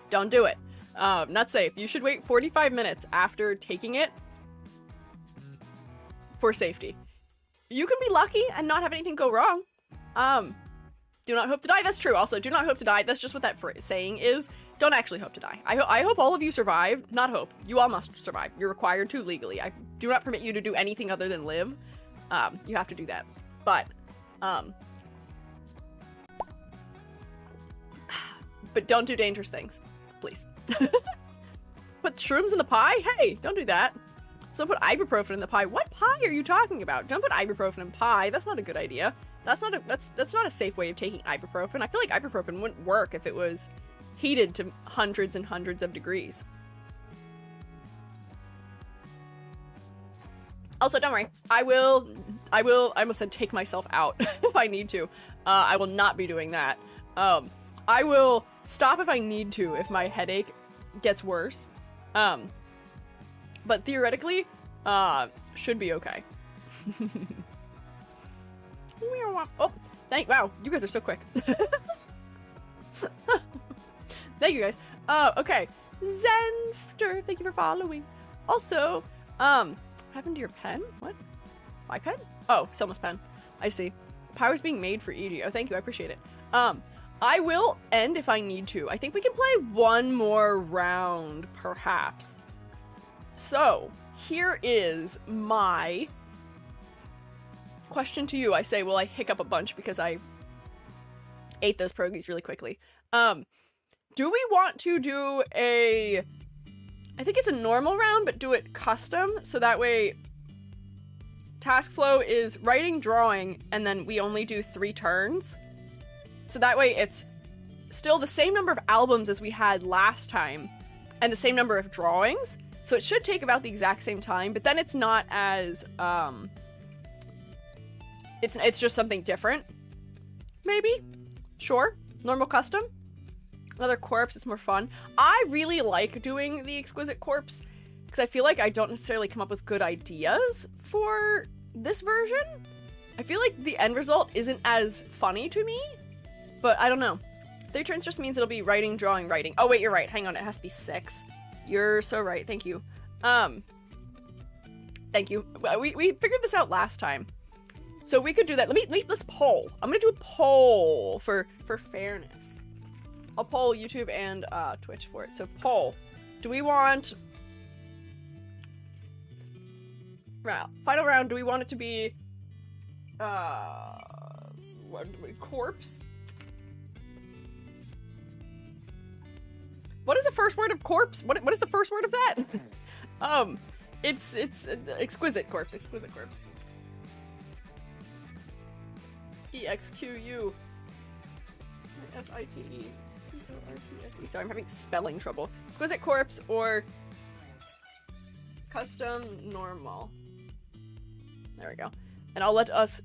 Don't do it. Not safe. You should wait 45 minutes after taking it for safety. You can be lucky and not have anything go wrong. Do not hope to die. That's true. Also, do not hope to die. That's just what that saying is. Don't actually hope to die. I hope all of you survive. Not hope. You all must survive. You're required to legally. I do not permit you to do anything other than live. You have to do that. But don't do dangerous things. Please. Put shrooms in the pie? Hey, don't do that. So put ibuprofen in the pie. What pie are you talking about? Don't put ibuprofen in pie. That's not a good idea. That's not a safe way of taking ibuprofen. I feel like ibuprofen wouldn't work if it was heated to hundreds and hundreds of degrees. Also, don't worry. I almost said take myself out if I need to. I will not be doing that. I will stop if I need to if my headache gets worse. But theoretically, should be okay. Oh, wow, you guys are so quick. Thank you guys. Okay. Zenfter, thank you for following. Also, what happened to your pen? What? My pen? Oh, Selma's pen. I see. Power's being made for EG. Oh, thank you. I appreciate it. I will end if I need to. I think we can play one more round, perhaps. So, here is my question to you. I say, will I hiccup a bunch because I ate those pierogies really quickly. Do we want to do I think it's a normal round, but do it custom, so that way task flow is writing, drawing, and then we only do 3 turns. So that way it's still the same number of albums as we had last time, and the same number of drawings, so it should take about the exact same time, but then it's not as, it's just something different. Maybe? Sure. Normal custom? Another corpse is more fun. I really like doing the exquisite corpse, because I feel like I don't necessarily come up with good ideas for this version. I feel like the end result isn't as funny to me, but I don't know. 3 turns just means it'll be writing, drawing, writing. Oh wait, you're right. Hang on, it has to be 6. You're so right. Thank you. Thank you. We figured this out last time, so we could do that. Let's poll. I'm gonna do a poll for fairness. I'll poll YouTube and Twitch for it. So poll. Do we want final round? Do we want it to be corpse? What is the first word of corpse? What is the first word of that? It's exquisite corpse. Exquisite corpse. EXQU SITE. Sorry, I'm having spelling trouble. Exquisite corpse or custom normal. There we go. And I'll let us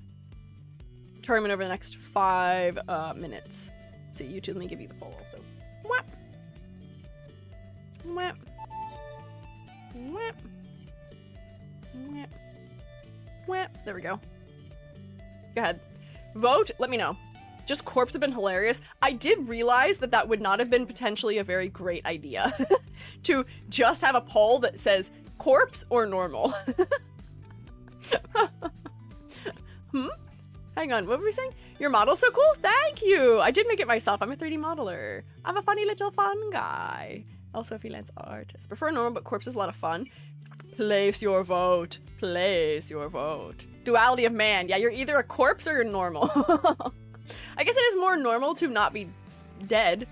determine over the next 5 minutes. Let's see, YouTube, let me give you the poll also. Whap. Whap. Whap. Whap. Whap. There we go. Go ahead. Vote, let me know. Just corpse have been hilarious. I did realize that that would not have been potentially a very great idea. To just have a poll that says corpse or normal. Hang on, what were we saying? Your model's so cool? Thank you! I did make it myself. I'm a 3D modeler. I'm a funny little fun guy. Also a freelance artist. Prefer normal, but corpse is a lot of fun. Place your vote. Place your vote. Duality of man. Yeah, you're either a corpse or you're normal. I guess it is more normal to not be dead.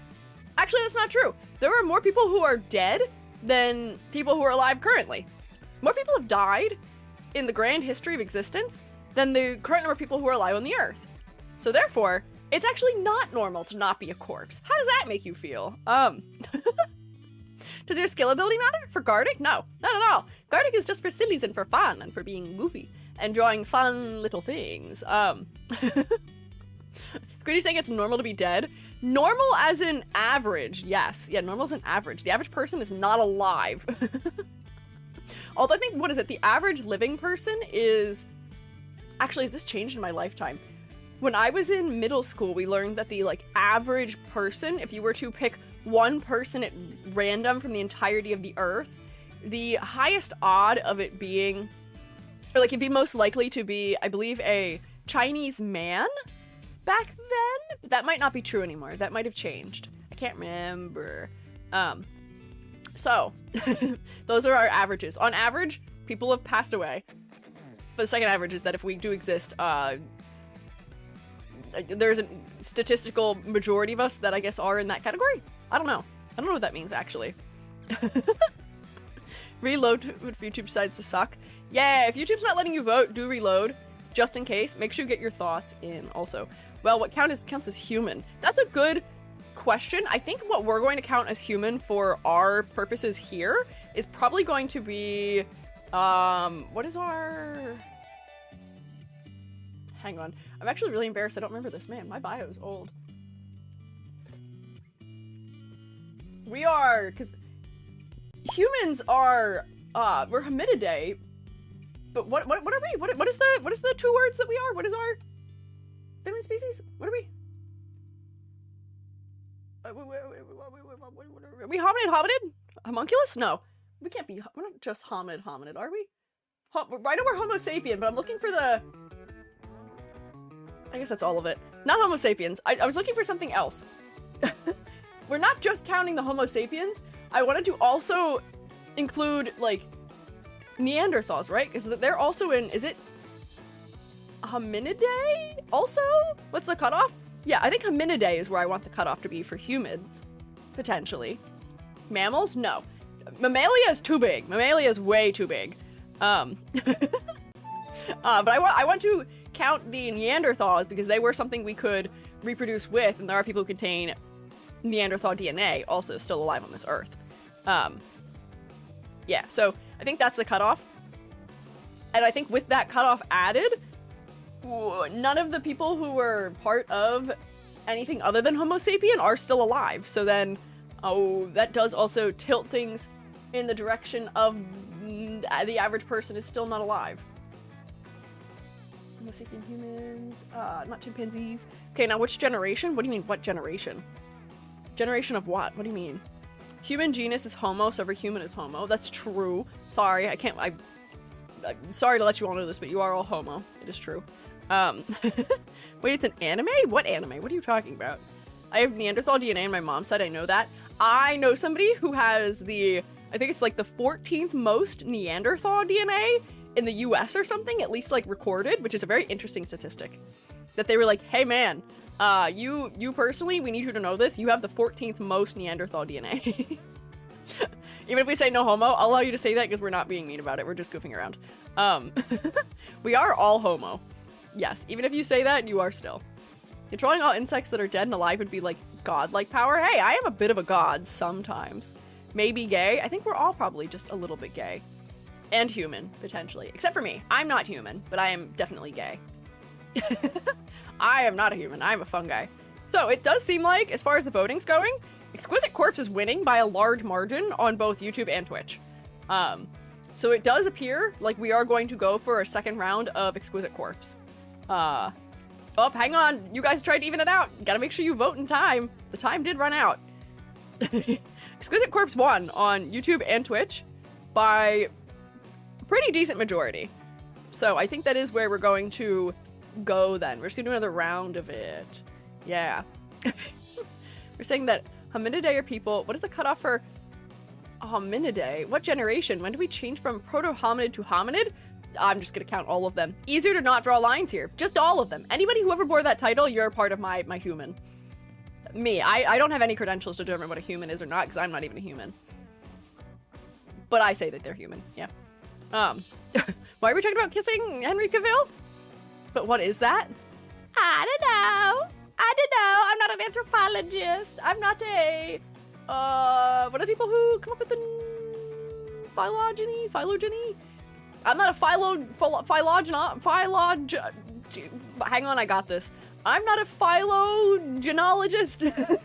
Actually, that's not true. There are more people who are dead than people who are alive currently. More people have died in the grand history of existence than the current number of people who are alive on the earth. So therefore, it's actually not normal to not be a corpse. How does that make you feel? Does your skill ability matter? For Gartic? No, not at all. Gartic is just for sillies and for fun and for being goofy and drawing fun little things. Squiiji saying it's normal to be dead. Normal as in average, yes. Yeah, normal as in average. The average person is not alive. Although I think, what is it? The average living person is... Actually, this changed in my lifetime. When I was in middle school, we learned that the, average person, if you were to pick one person at random from the entirety of the earth, the highest odd of it being... Or, it'd be most likely to be, I believe, a Chinese man back then? But that might not be true anymore. That might have changed. I can't remember. So, those are our averages. On average, people have passed away. But the second average is that if we do exist, there's a statistical majority of us that I guess are in that category? I don't know. I don't know what that means, actually. Reload if YouTube decides to suck. Yeah, if YouTube's not letting you vote, do reload. Just in case. Make sure you get your thoughts in also. Well, what counts as human? That's a good question. I think what we're going to count as human for our purposes here is probably going to be... what is our... Hang on. I'm actually really embarrassed. I don't remember this. Man, my bio is old. We are... Because humans are... we're Hominidae. But what are we? What is the 2 words that we are? What is our family species? What are we? Are we hominid? Homunculus? No. We can't be, we're not just hominid, are we? I know we're Homo sapien, but I'm looking for the... I guess that's all of it. Not Homo sapiens. I was looking for something else. We're not just counting the Homo sapiens. I wanted to also include, Neanderthals, right? Because they're also in, is it Hominidae also? What's the cutoff? Yeah, I think Hominidae is where I want the cutoff to be for humans, potentially. Mammals? No. Mammalia is too big. Mammalia is way too big. But I want to count the Neanderthals because they were something we could reproduce with, and there are people who contain Neanderthal DNA also still alive on this earth. Yeah, so I think that's the cutoff. And I think with that cutoff added, none of the people who were part of anything other than Homo sapien are still alive. So then, that does also tilt things in the direction of the average person is still not alive. Homo sapien humans, not chimpanzees. Okay, now which generation? What do you mean, what generation? Generation of what? What do you mean? Human genus is Homo, so every human is Homo. That's true. Sorry, I'm sorry to let you all know this, but you are all Homo. It is true. Wait, it's an anime? What anime? What are you talking about? I have Neanderthal DNA on my mom's side, I know that. I know somebody who has I think it's like the 14th most Neanderthal DNA in the US or something, at least like recorded, which is a very interesting statistic. That they were like, hey man, you personally, we need you to know this, you have the 14th most Neanderthal DNA. Even if we say no homo, I'll allow you to say that because we're not being mean about it, we're just goofing around. We are all homo. Yes, even if you say that, you are still. Controlling all insects that are dead and alive would be like godlike power. Hey, I am a bit of a god sometimes. Maybe gay. I think we're all probably just a little bit gay. And human, potentially. Except for me. I'm not human, but I am definitely gay. I am not a human. I'm a fungi. So it does seem like, as far as the voting's going, Exquisite Corpse is winning by a large margin on both YouTube and Twitch. So it does appear like we are going to go for a second round of Exquisite Corpse. Oh, hang on. You guys tried to even it out. Gotta make sure you vote in time. The time did run out. Exquisite Corpse won on YouTube and Twitch by a pretty decent majority. So I think that is where we're going to go then. We're just gonna do another round of it. Yeah. We're saying that hominidae are people. What is the cutoff for hominidae? What generation? When do we change from proto-hominid to hominid? I'm just gonna count all of them. Easier to not draw lines here. Just all of them. Anybody who ever bore that title, you're a part of my human. Me, I don't have any credentials to determine what a human is or not, because I'm not even a human. But I say that they're human, yeah. Why are we talking about kissing Henry Cavill? But what is that? I don't know. I'm not an anthropologist. I'm not a, what are the people who come up with the phylogeny? I'm not a hang on, I got this. I'm not a phylogenologist.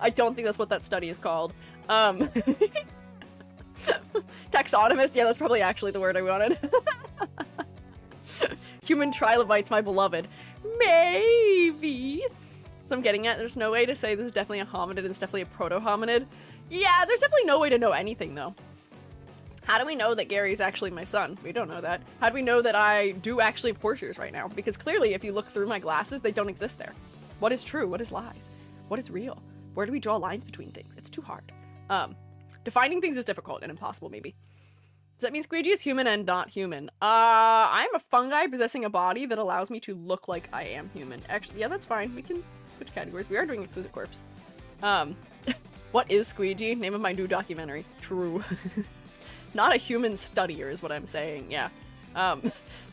I don't think that's what that study is called. Taxonomist, yeah, that's probably actually the word I wanted. Human trilobites, my beloved. Maybe. So I'm getting at, there's no way to say this is definitely a hominid and it's definitely a proto-hominid. Yeah, there's definitely no way to know anything though. How do we know that Gary's actually my son? We don't know that. How do we know that I do actually have horseshoes right now? Because clearly if you look through my glasses, they don't exist there. What is true? What is lies? What is real? Where do we draw lines between things? It's too hard. Defining things is difficult and impossible maybe. Does that mean Squiiji is human and not human? I'm a fungi possessing a body that allows me to look like I am human. Actually, yeah, that's fine. We can switch categories. We are doing Exquisite Corpse. What is Squiiji? Name of my new documentary. True. Not a human studier is what I'm saying, yeah.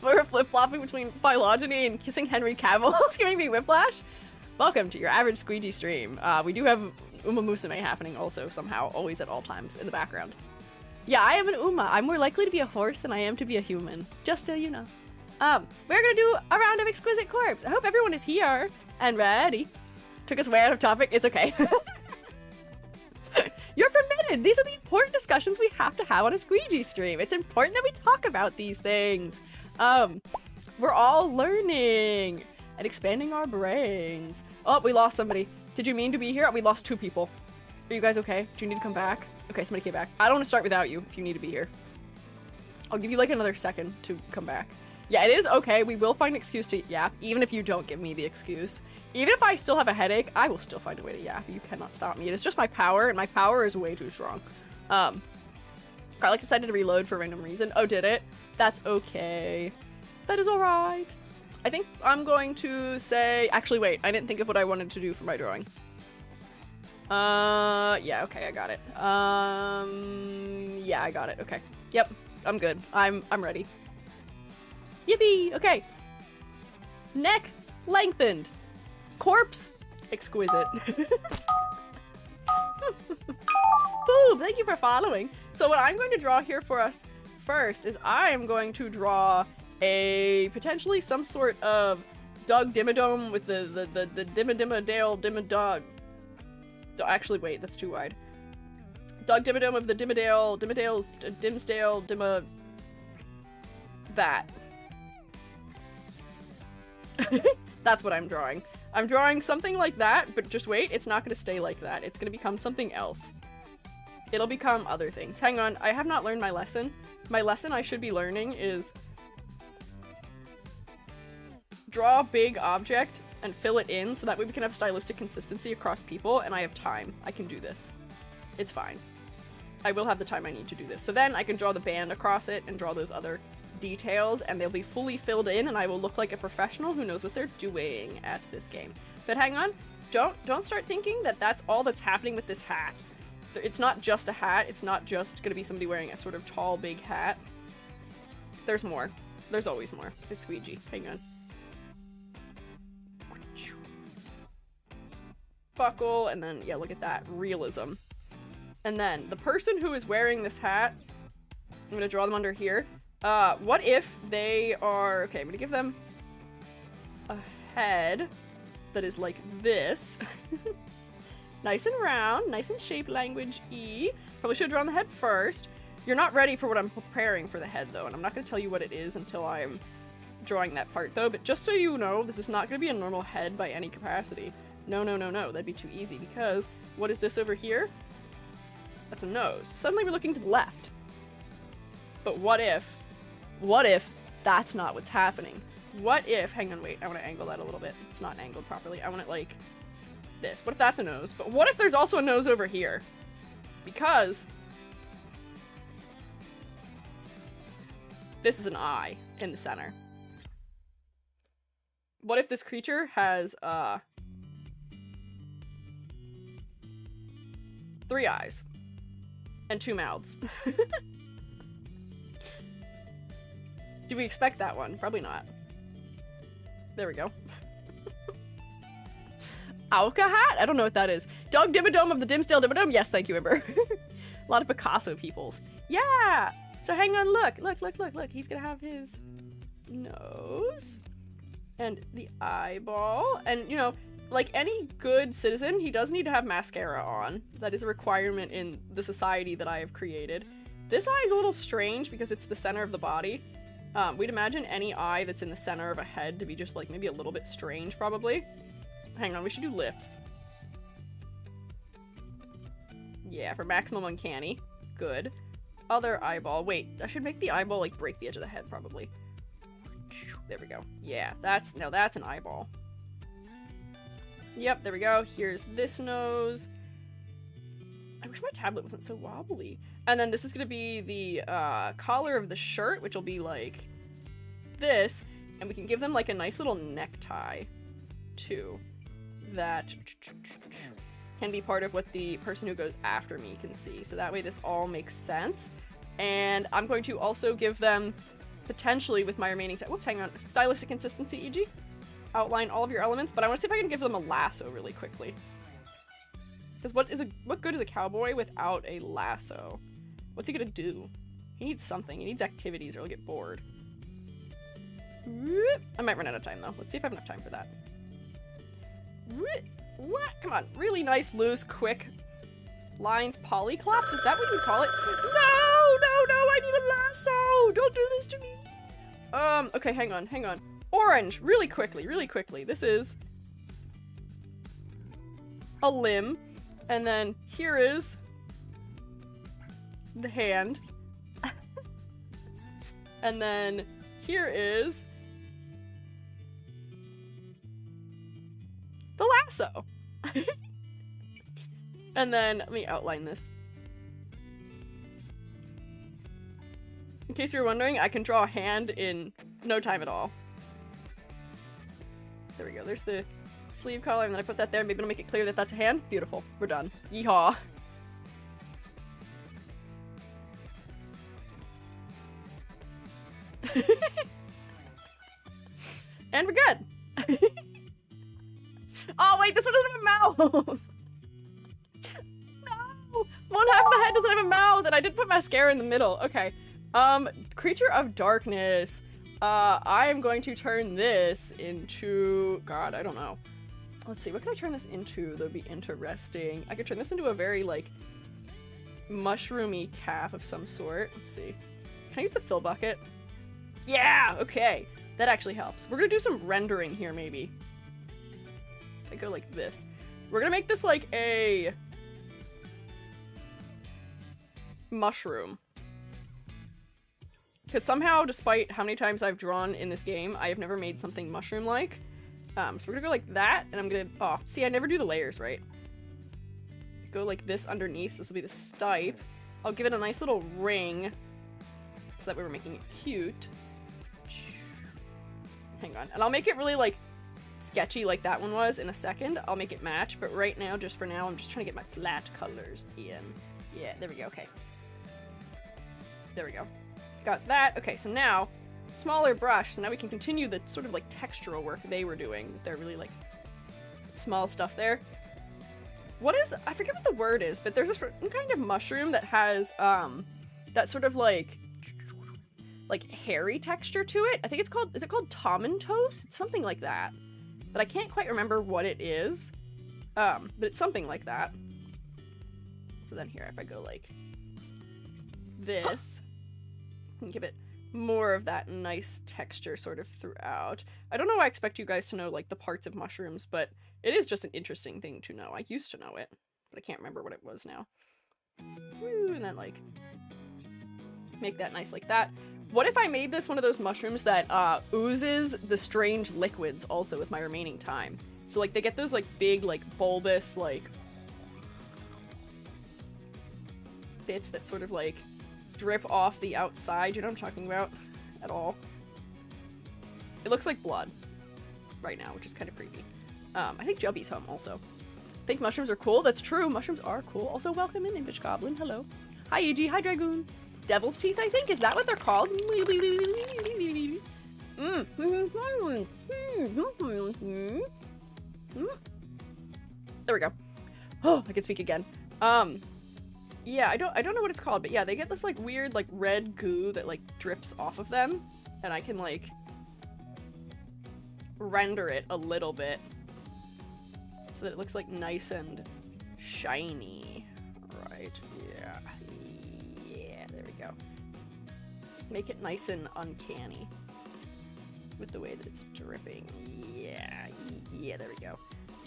We're flip-flopping between phylogeny and kissing Henry Cavill. It's giving me whiplash. Welcome to your average Squiiji stream. We do have Uma Musume happening also somehow, always at all times in the background. Yeah, I am an Uma. I'm more likely to be a horse than I am to be a human. Just so you know. We're gonna do a round of Exquisite Corpse. I hope everyone is here and ready. Took us way out of topic. It's okay. You're permitted. These are the important discussions we have to have on a Squiiji stream. It's important that we talk about these things. We're all learning and expanding our brains. Oh, we lost somebody. Did you mean to be here? We lost 2 people. Are you guys okay? Do you need to come back? Okay, somebody came back. I don't want to start without you if you need to be here. I'll give you like another second to come back. Yeah, it is okay. We will find an excuse to yap, even if you don't give me the excuse. Even if I still have a headache, I will still find a way to yap. You cannot stop me. It is just my power, and my power is way too strong. Garlic decided to reload for a random reason. Oh, did it? That's okay. That is alright. I think I'm going to say... Actually, wait. I didn't think of what I wanted to do for my drawing. Yeah, okay, I got it. Yeah, I got it. Okay. Yep, I'm good. I'm ready. Yippee! Okay. Neck lengthened. Corpse Exquisite. Boob, thank you for following. So what I'm going to draw here for us first is I am going to draw a potentially some sort of Doug Dimmadome with the Dimmadale Dimmadog. Actually, wait, that's too wide. Doug Dimmadome of the Dimmadale's Dimsdale Dimma. That. That's what I'm drawing. I'm drawing something like that, but just wait, it's not going to stay like that. It's going to become something else. It'll become other things. Hang on, I have not learned my lesson. My lesson I should be learning is draw a big object and fill it in so that way we can have stylistic consistency across people, and I have time. I can do this. It's fine. I will have the time I need to do this. So then I can draw the band across it and draw those other details, and they'll be fully filled in, and I will look like a professional who knows what they're doing at this game. But hang on, don't start thinking that that's all that's happening with this hat. It's not just a hat. It's not just gonna be somebody wearing a sort of tall, big hat. There's more. There's always more. It's Squiiji. Hang on. Buckle, and then, yeah, look at that. Realism. And then, the person who is wearing this hat, I'm gonna draw them under here. What if they are... Okay, I'm gonna give them a head that is like this. Nice and round, nice and shape language E. Probably should have drawn the head first. You're not ready for what I'm preparing for the head, though, and I'm not gonna tell you what it is until I'm drawing that part, though. But just so you know, this is not gonna be a normal head by any capacity. No, no, no, no. That'd be too easy, because what is this over here? That's a nose. Suddenly we're looking to the left. But what if that's not what's happening? What if, hang on, wait, I want to angle that a little bit. It's not angled properly. I want it like this. What if that's a nose? But what if there's also a nose over here? Because this is an eye in the center. What if this creature has, 3 eyes and 2 mouths? Do we expect that one? Probably not. There we go. Auka hat? I don't know what that is. Dog Dimmadome of the Dimsdale Dimmadome? Yes, thank you, Ember. A lot of Picasso peoples. Yeah! So hang on, look. He's gonna have his nose and the eyeball. And, you know, like any good citizen, he does need to have mascara on. That is a requirement in the society that I have created. This eye is a little strange because it's the center of the body. We'd imagine any eye that's in the center of a head to be just like maybe a little bit strange, probably. Hang on, we should do lips. Yeah, for maximum uncanny. Good. Other eyeball. Wait, I should make the eyeball like break the edge of the head, probably. There we go. Yeah, that's an eyeball. Yep, there we go. Here's this nose. I wish my tablet wasn't so wobbly. And then this is gonna be the collar of the shirt, which will be like this, and we can give them like a nice little necktie too. That can be part of what the person who goes after me can see. So that way this all makes sense. And I'm going to also give them, potentially with my remaining time, whoops, hang on, stylistic consistency, e.g. Outline all of your elements, but I want to see if I can give them a lasso really quickly. Because what good is a cowboy without a lasso? What's he gonna do? He needs something. He needs activities or he'll get bored. I might run out of time though. Let's see if I have enough time for that. What? Come on. Really nice, loose, quick lines. Polyclops? Is that what you would call it? No, I need a lasso! Don't do this to me! Okay, hang on. Orange! Really quickly. This is a limb. And then here is the hand. And then here is the lasso. And then let me outline this. In case you were wondering, I can draw a hand in no time at all. There we go. There's the sleeve collar, and then I put that there. Maybe it'll make it clear that that's a hand. Beautiful. We're done. Yeehaw. And we're good. Oh wait, this one doesn't have a mouth. No, one half of the head doesn't have a mouth, and I did put mascara in the middle. Okay. Creature of darkness. I am going to turn this into, God, I don't know. Let's see, what can I turn this into that would be interesting? I could turn this into a very, like, mushroomy cap of some sort. Let's see. Can I use the fill bucket? Yeah, okay. That actually helps. We're gonna do some rendering here, maybe. If I go like this. We're gonna make this like a mushroom. Because somehow, despite how many times I've drawn in this game, I have never made something mushroom-like. So we're gonna go like that, and I'm gonna, oh, see, I never do the layers, right? Go like this underneath, this will be the stipe. I'll give it a nice little ring, so that way we're making it cute. Hang on, and I'll make it really, like, sketchy like that one was in a second. I'll make it match, but right now, just for now, I'm just trying to get my flat colors in. Yeah, there we go, okay. There we go. Got that. Okay, so now, smaller brush, so now we can continue the sort of like textural work they were doing. They're really like small stuff there. What is, I forget what the word is, but there's this kind of mushroom that has that sort of like hairy texture to it. I think it's called, is it called tomentos? It's something like that. But I can't quite remember what it is. But it's something like that. So then here, if I go like this, and give it more of that nice texture sort of throughout. I don't know why I expect you guys to know like the parts of mushrooms, but it is just an interesting thing to know. I used to know it, but I can't remember what it was now. Woo, and then like make that nice like that. What if I made this one of those mushrooms that oozes the strange liquids also with my remaining time? So like they get those like big like bulbous like bits that sort of like drip off the outside. You know what I'm talking about? At all. It looks like blood right now, which is kind of creepy. I think Jubby's home also. Think mushrooms are cool? That's true. Mushrooms are cool. Also, welcome in, Impish Goblin. Hello. Hi, EG. Hi, Dragoon. Devil's teeth, I think? Is that what they're called? There we go. Oh, I can speak again. Yeah, I don't know what it's called, but yeah, they get this like weird like red goo that like drips off of them, and I can like render it a little bit so that it looks like nice and shiny. Right, yeah. Yeah, there we go. Make it nice and uncanny with the way that it's dripping. Yeah, yeah, there we go.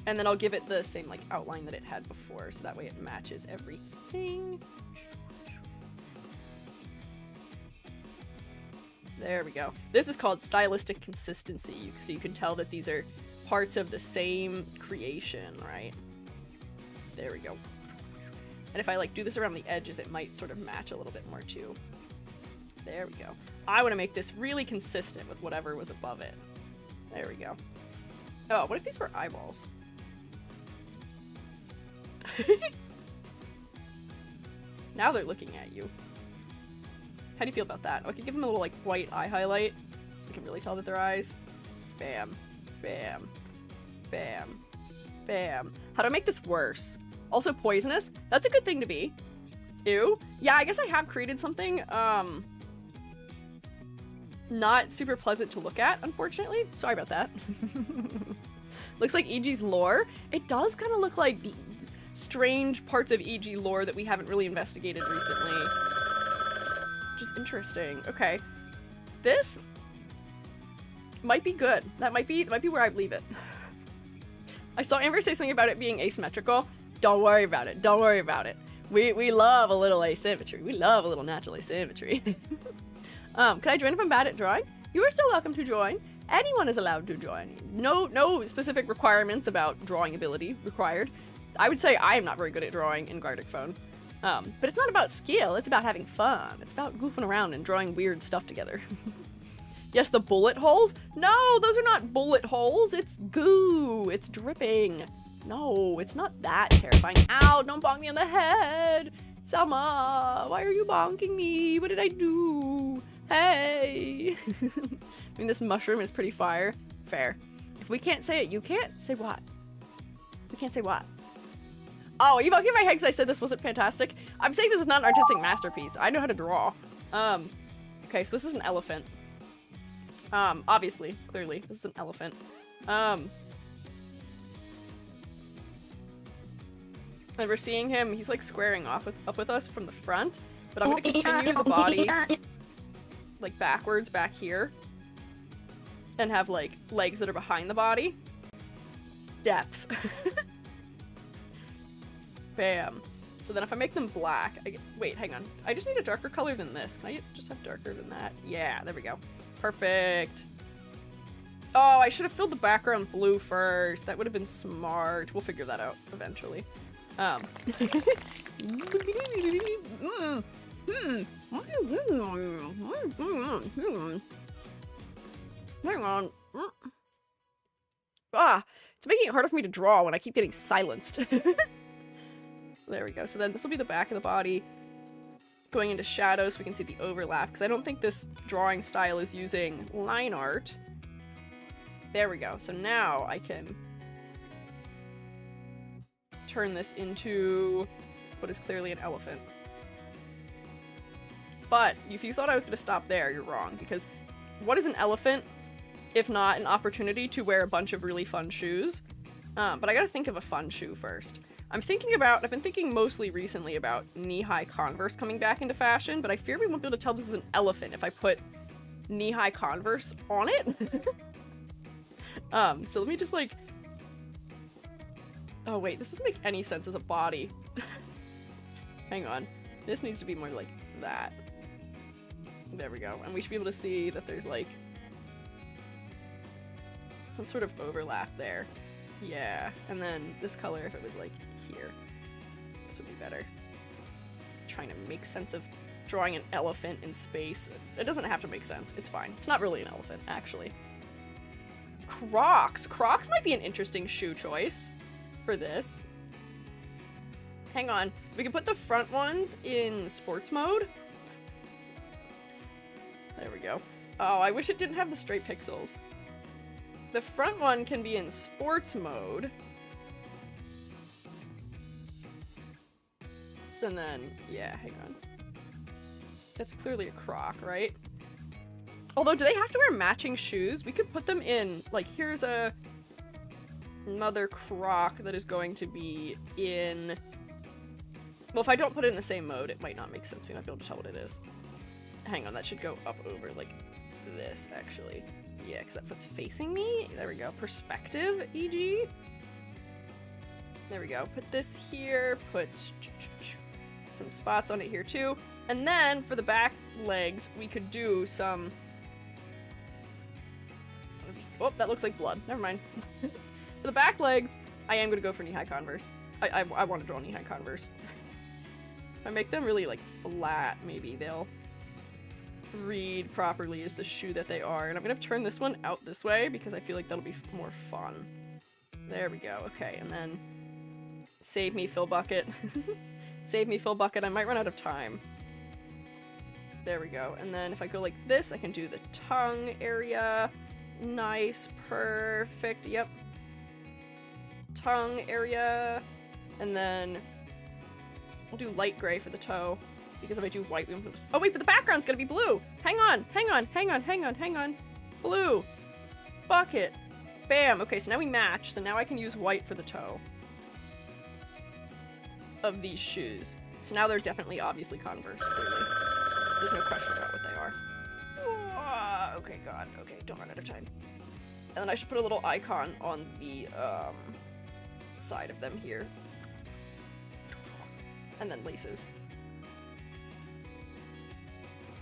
And then I'll give it the same like outline that it had before, so that way it matches everything. There we go. This is called stylistic consistency, so you can tell that these are parts of the same creation, right? There we go. And if I like do this around the edges, it might sort of match a little bit more too. There we go. I want to make this really consistent with whatever was above it. There we go. Oh, what if these were eyeballs? Now they're looking at you. How do you feel about that? Oh, I could give them a little like white eye highlight so we can really tell that they're eyes. Bam, bam, bam, bam. How do I make this worse? Also poisonous? That's a good thing to be. Ew. Yeah, I guess I have created something not super pleasant to look at, unfortunately. Sorry about that. Looks like EG's lore. It does kind of look like strange parts of EG lore that we haven't really investigated recently. Which is interesting. Okay. This might be good. That might be where I leave it. I saw Amber say something about it being asymmetrical. Don't worry about it. Don't worry about it. We love a little asymmetry. We love a little natural asymmetry. Can I join if I'm bad at drawing? You are still welcome to join. Anyone is allowed to join. No specific requirements about drawing ability required. I would say I am not very good at drawing in Gartic Phone. But it's not about skill, it's about having fun. It's about goofing around and drawing weird stuff together. Yes, the bullet holes? No, those are not bullet holes. It's goo. It's dripping. No, it's not that terrifying. Ow, don't bonk me on the head. Selma, why are you bonking me? What did I do? Hey. I mean, this mushroom is pretty fire. Fair. If we can't say it, you can't. Say what? can't say what. Oh, you bucking my head because I said this wasn't fantastic? I'm saying this is not an artistic masterpiece. I know how to draw. Okay, so this is an elephant. Obviously, clearly, this is an elephant. And we're seeing him, he's like squaring off up with us from the front, but I'm gonna continue the body like backwards back here and have like legs that are behind the body. Depth. Bam. So then if I make them black, wait, hang on. I just need a darker color than this. Can I just have darker than that? Yeah, there we go. Perfect. Oh, I should have filled the background blue first. That would have been smart. We'll figure that out eventually. Hang on. Ah, it's making it harder for me to draw when I keep getting silenced. There we go. So then this will be the back of the body. Going into shadows so we can see the overlap, because I don't think this drawing style is using line art. There we go. So now I can turn this into what is clearly an elephant. But if you thought I was going to stop there, you're wrong, because what is an elephant if not an opportunity to wear a bunch of really fun shoes? But I gotta think of a fun shoe first. I've been thinking mostly recently about knee-high Converse coming back into fashion, but I fear we won't be able to tell this is an elephant if I put knee-high Converse on it. So let me just like... Oh wait, this doesn't make any sense as a body. Hang on. This needs to be more like that. There we go. And we should be able to see that there's like some sort of overlap there. Yeah, and then this color, if it was like here, this would be better. Trying to make sense of drawing an elephant in space. It doesn't have to make sense. It's fine. It's not really an elephant, actually. Crocs. Crocs might be an interesting shoe choice for this. Hang on. We can put the front ones in sports mode. There we go. Oh, I wish it didn't have the straight pixels. The front one can be in sports mode. And then, yeah, hang on. That's clearly a Croc, right? Although, do they have to wear matching shoes? We could put them in, like, here's another Croc that is going to be in... Well, if I don't put it in the same mode, it might not make sense. We might be able to tell what it is. Hang on, that should go up over, like, this, actually. Yeah, because that foot's facing me. There we go. Perspective, e.g. There we go. Put this here. Put some spots on it here, too. And then, for the back legs, we could do some... Oh, that looks like blood. Never mind. For the back legs, I am going to go for knee-high Converse. I want to draw knee-high Converse. If I make them really, like, flat, maybe they'll read properly as the shoe that they are. And I'm going to turn this one out this way because I feel like that'll be more fun. There we go. Okay, and then save me, fill bucket. Save me, fill bucket. I might run out of time. There we go. And then if I go like this, I can do the tongue area. Nice. Perfect. Yep. Tongue area. And then I'll do light gray for the toe. Because if I do white, we won't be able to... Oh wait, but the background's gonna be blue! Hang on! Hang on! Hang on! Hang on! Hang on! Blue! Bucket! Bam! Okay, so now we match. So now I can use white for the toe of these shoes. So now they're definitely obviously Converse, clearly. There's no question about what they are. Oh, okay, God. Okay, don't run out of time. And then I should put a little icon on the side of them here. And then laces.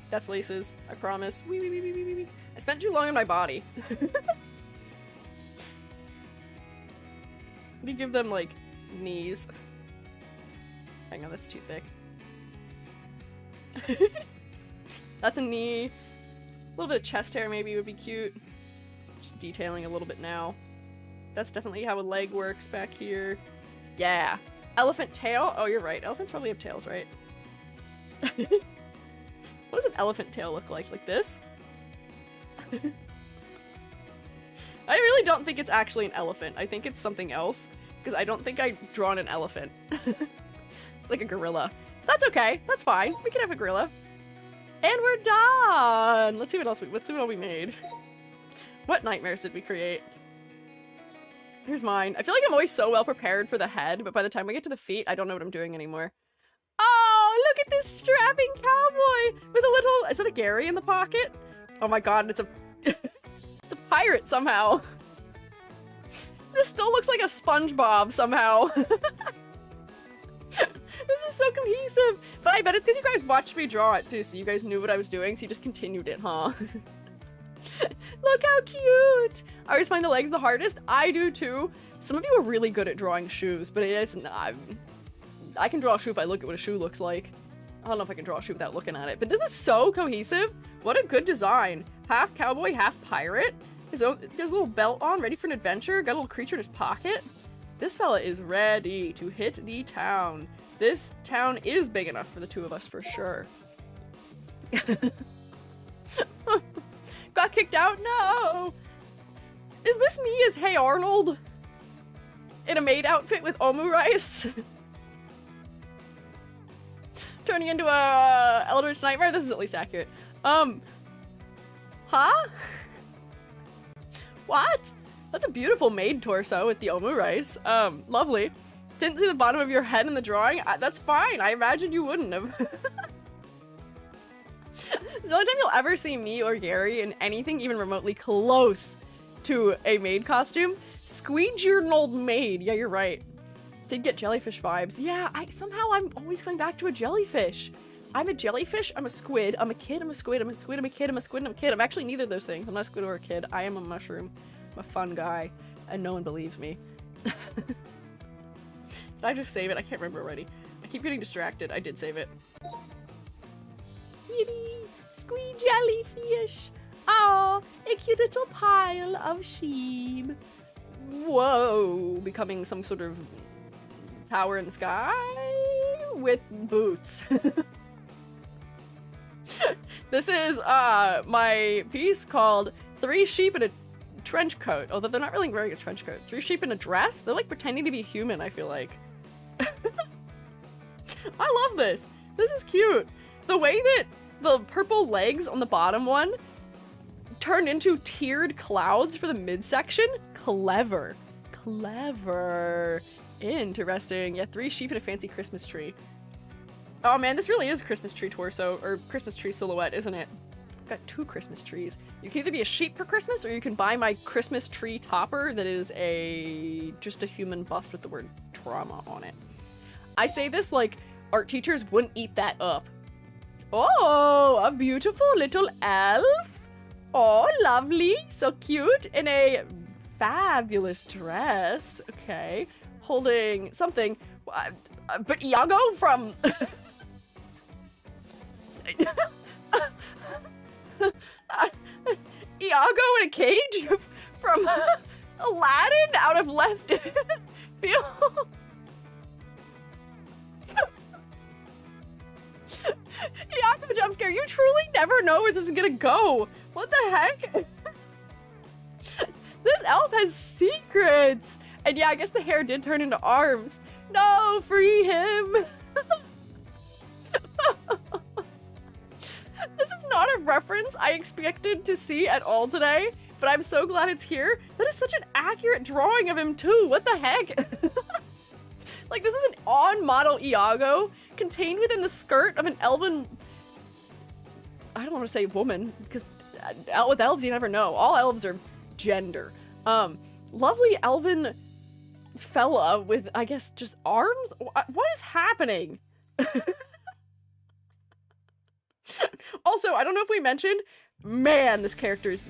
That's laces, I promise. Wee, wee, wee, wee, wee, wee. I spent too long on my body. Let me give them, like, knees. Hang on, that's too thick. That's a knee. A little bit of chest hair maybe would be cute. Just detailing a little bit now. That's definitely how a leg works back here. Yeah. Elephant tail? Oh, you're right. Elephants probably have tails, right? What does an elephant tail look like? Like this? I really don't think it's actually an elephant. I think it's something else. because I don't think I've drawn an elephant. It's like a gorilla. That's okay. That's fine. We can have a gorilla. And we're done. Let's see what else we made. What nightmares did we create? Here's mine. I feel like I'm always so well prepared for the head, but by the time I get to the feet, I don't know what I'm doing anymore. Oh, look at this strapping cowboy with a little, is it a Gary in the pocket? Oh my god, it's a it's a pirate somehow. This still looks like a SpongeBob somehow. This is so cohesive. But I bet it's because you guys watched me draw it too, so you guys knew what I was doing, so you just continued it, huh? Look how cute! I always find the legs the hardest. I do too. Some of you are really good at drawing shoes, but it's not. I can draw a shoe if I look at what a shoe looks like. I don't know if I can draw a shoe without looking at it, but this is so cohesive. What a good design. Half cowboy, half pirate. He has a little belt on, ready for an adventure. Got a little creature in his pocket. This fella is ready to hit the town. This town is big enough for the two of us for sure. Got kicked out? No! Is this me as Hey Arnold? In a maid outfit with omu rice? Turning into a Eldritch Nightmare? This is at least accurate. Huh? What? That's a beautiful maid torso with the omu rice. Lovely. Didn't see the bottom of your head in the drawing? That's fine. I imagine you wouldn't have. It's the only time you'll ever see me or Gary in anything even remotely close to a maid costume. Squiiji, you're an old maid. Yeah, you're right. Did get jellyfish vibes. Yeah, I'm always coming back to a jellyfish. I'm a jellyfish, I'm a squid, I'm a kid, I'm a squid, I'm a squid, I'm a kid, I'm a squid, I'm a kid. I'm actually neither of those things. I'm not a squid or a kid. I am a mushroom. I'm a fun guy. And no one believes me. Did I just save it? I can't remember already. I keep getting distracted. I did save it. Yippee! Squee jellyfish! Oh, a cute little pile of sheep. Whoa! Becoming some sort of tower in the sky with boots. This is my piece called 3 Sheep in a Trench Coat. Although they're not really wearing a trench coat. 3 sheep in a dress? They're like pretending to be human, I feel like. I love this. This is cute. The way that the purple legs on the bottom one turned into tiered clouds for the midsection. Clever. Clever. Interesting. Yeah, 3 sheep and a fancy Christmas tree. Oh man, this really is Christmas tree torso, or Christmas tree silhouette, isn't it? I've got 2 Christmas trees. You can either be a sheep for Christmas, or you can buy my Christmas tree topper that is just a human bust with the word trauma on it. I say this like art teachers wouldn't eat that up. Oh, a beautiful little elf. Oh, lovely. So cute. In a fabulous dress. Okay. Holding something. But Iago from... Iago in a cage from Aladdin out of left field. Iago jump scare. You truly never know where this is gonna go. What the heck? This elf has secrets. And yeah, I guess the hair did turn into arms. No, free him. This is not a reference I expected to see at all today, but I'm so glad it's here. That is such an accurate drawing of him too. What the heck? Like, this is an on-model Iago contained within the skirt of an elven... I don't want to say woman, because with elves you never know. All elves are gender. Lovely elven fella with, I guess, just arms? What is happening? Also, I don't know if we mentioned, man, this creature's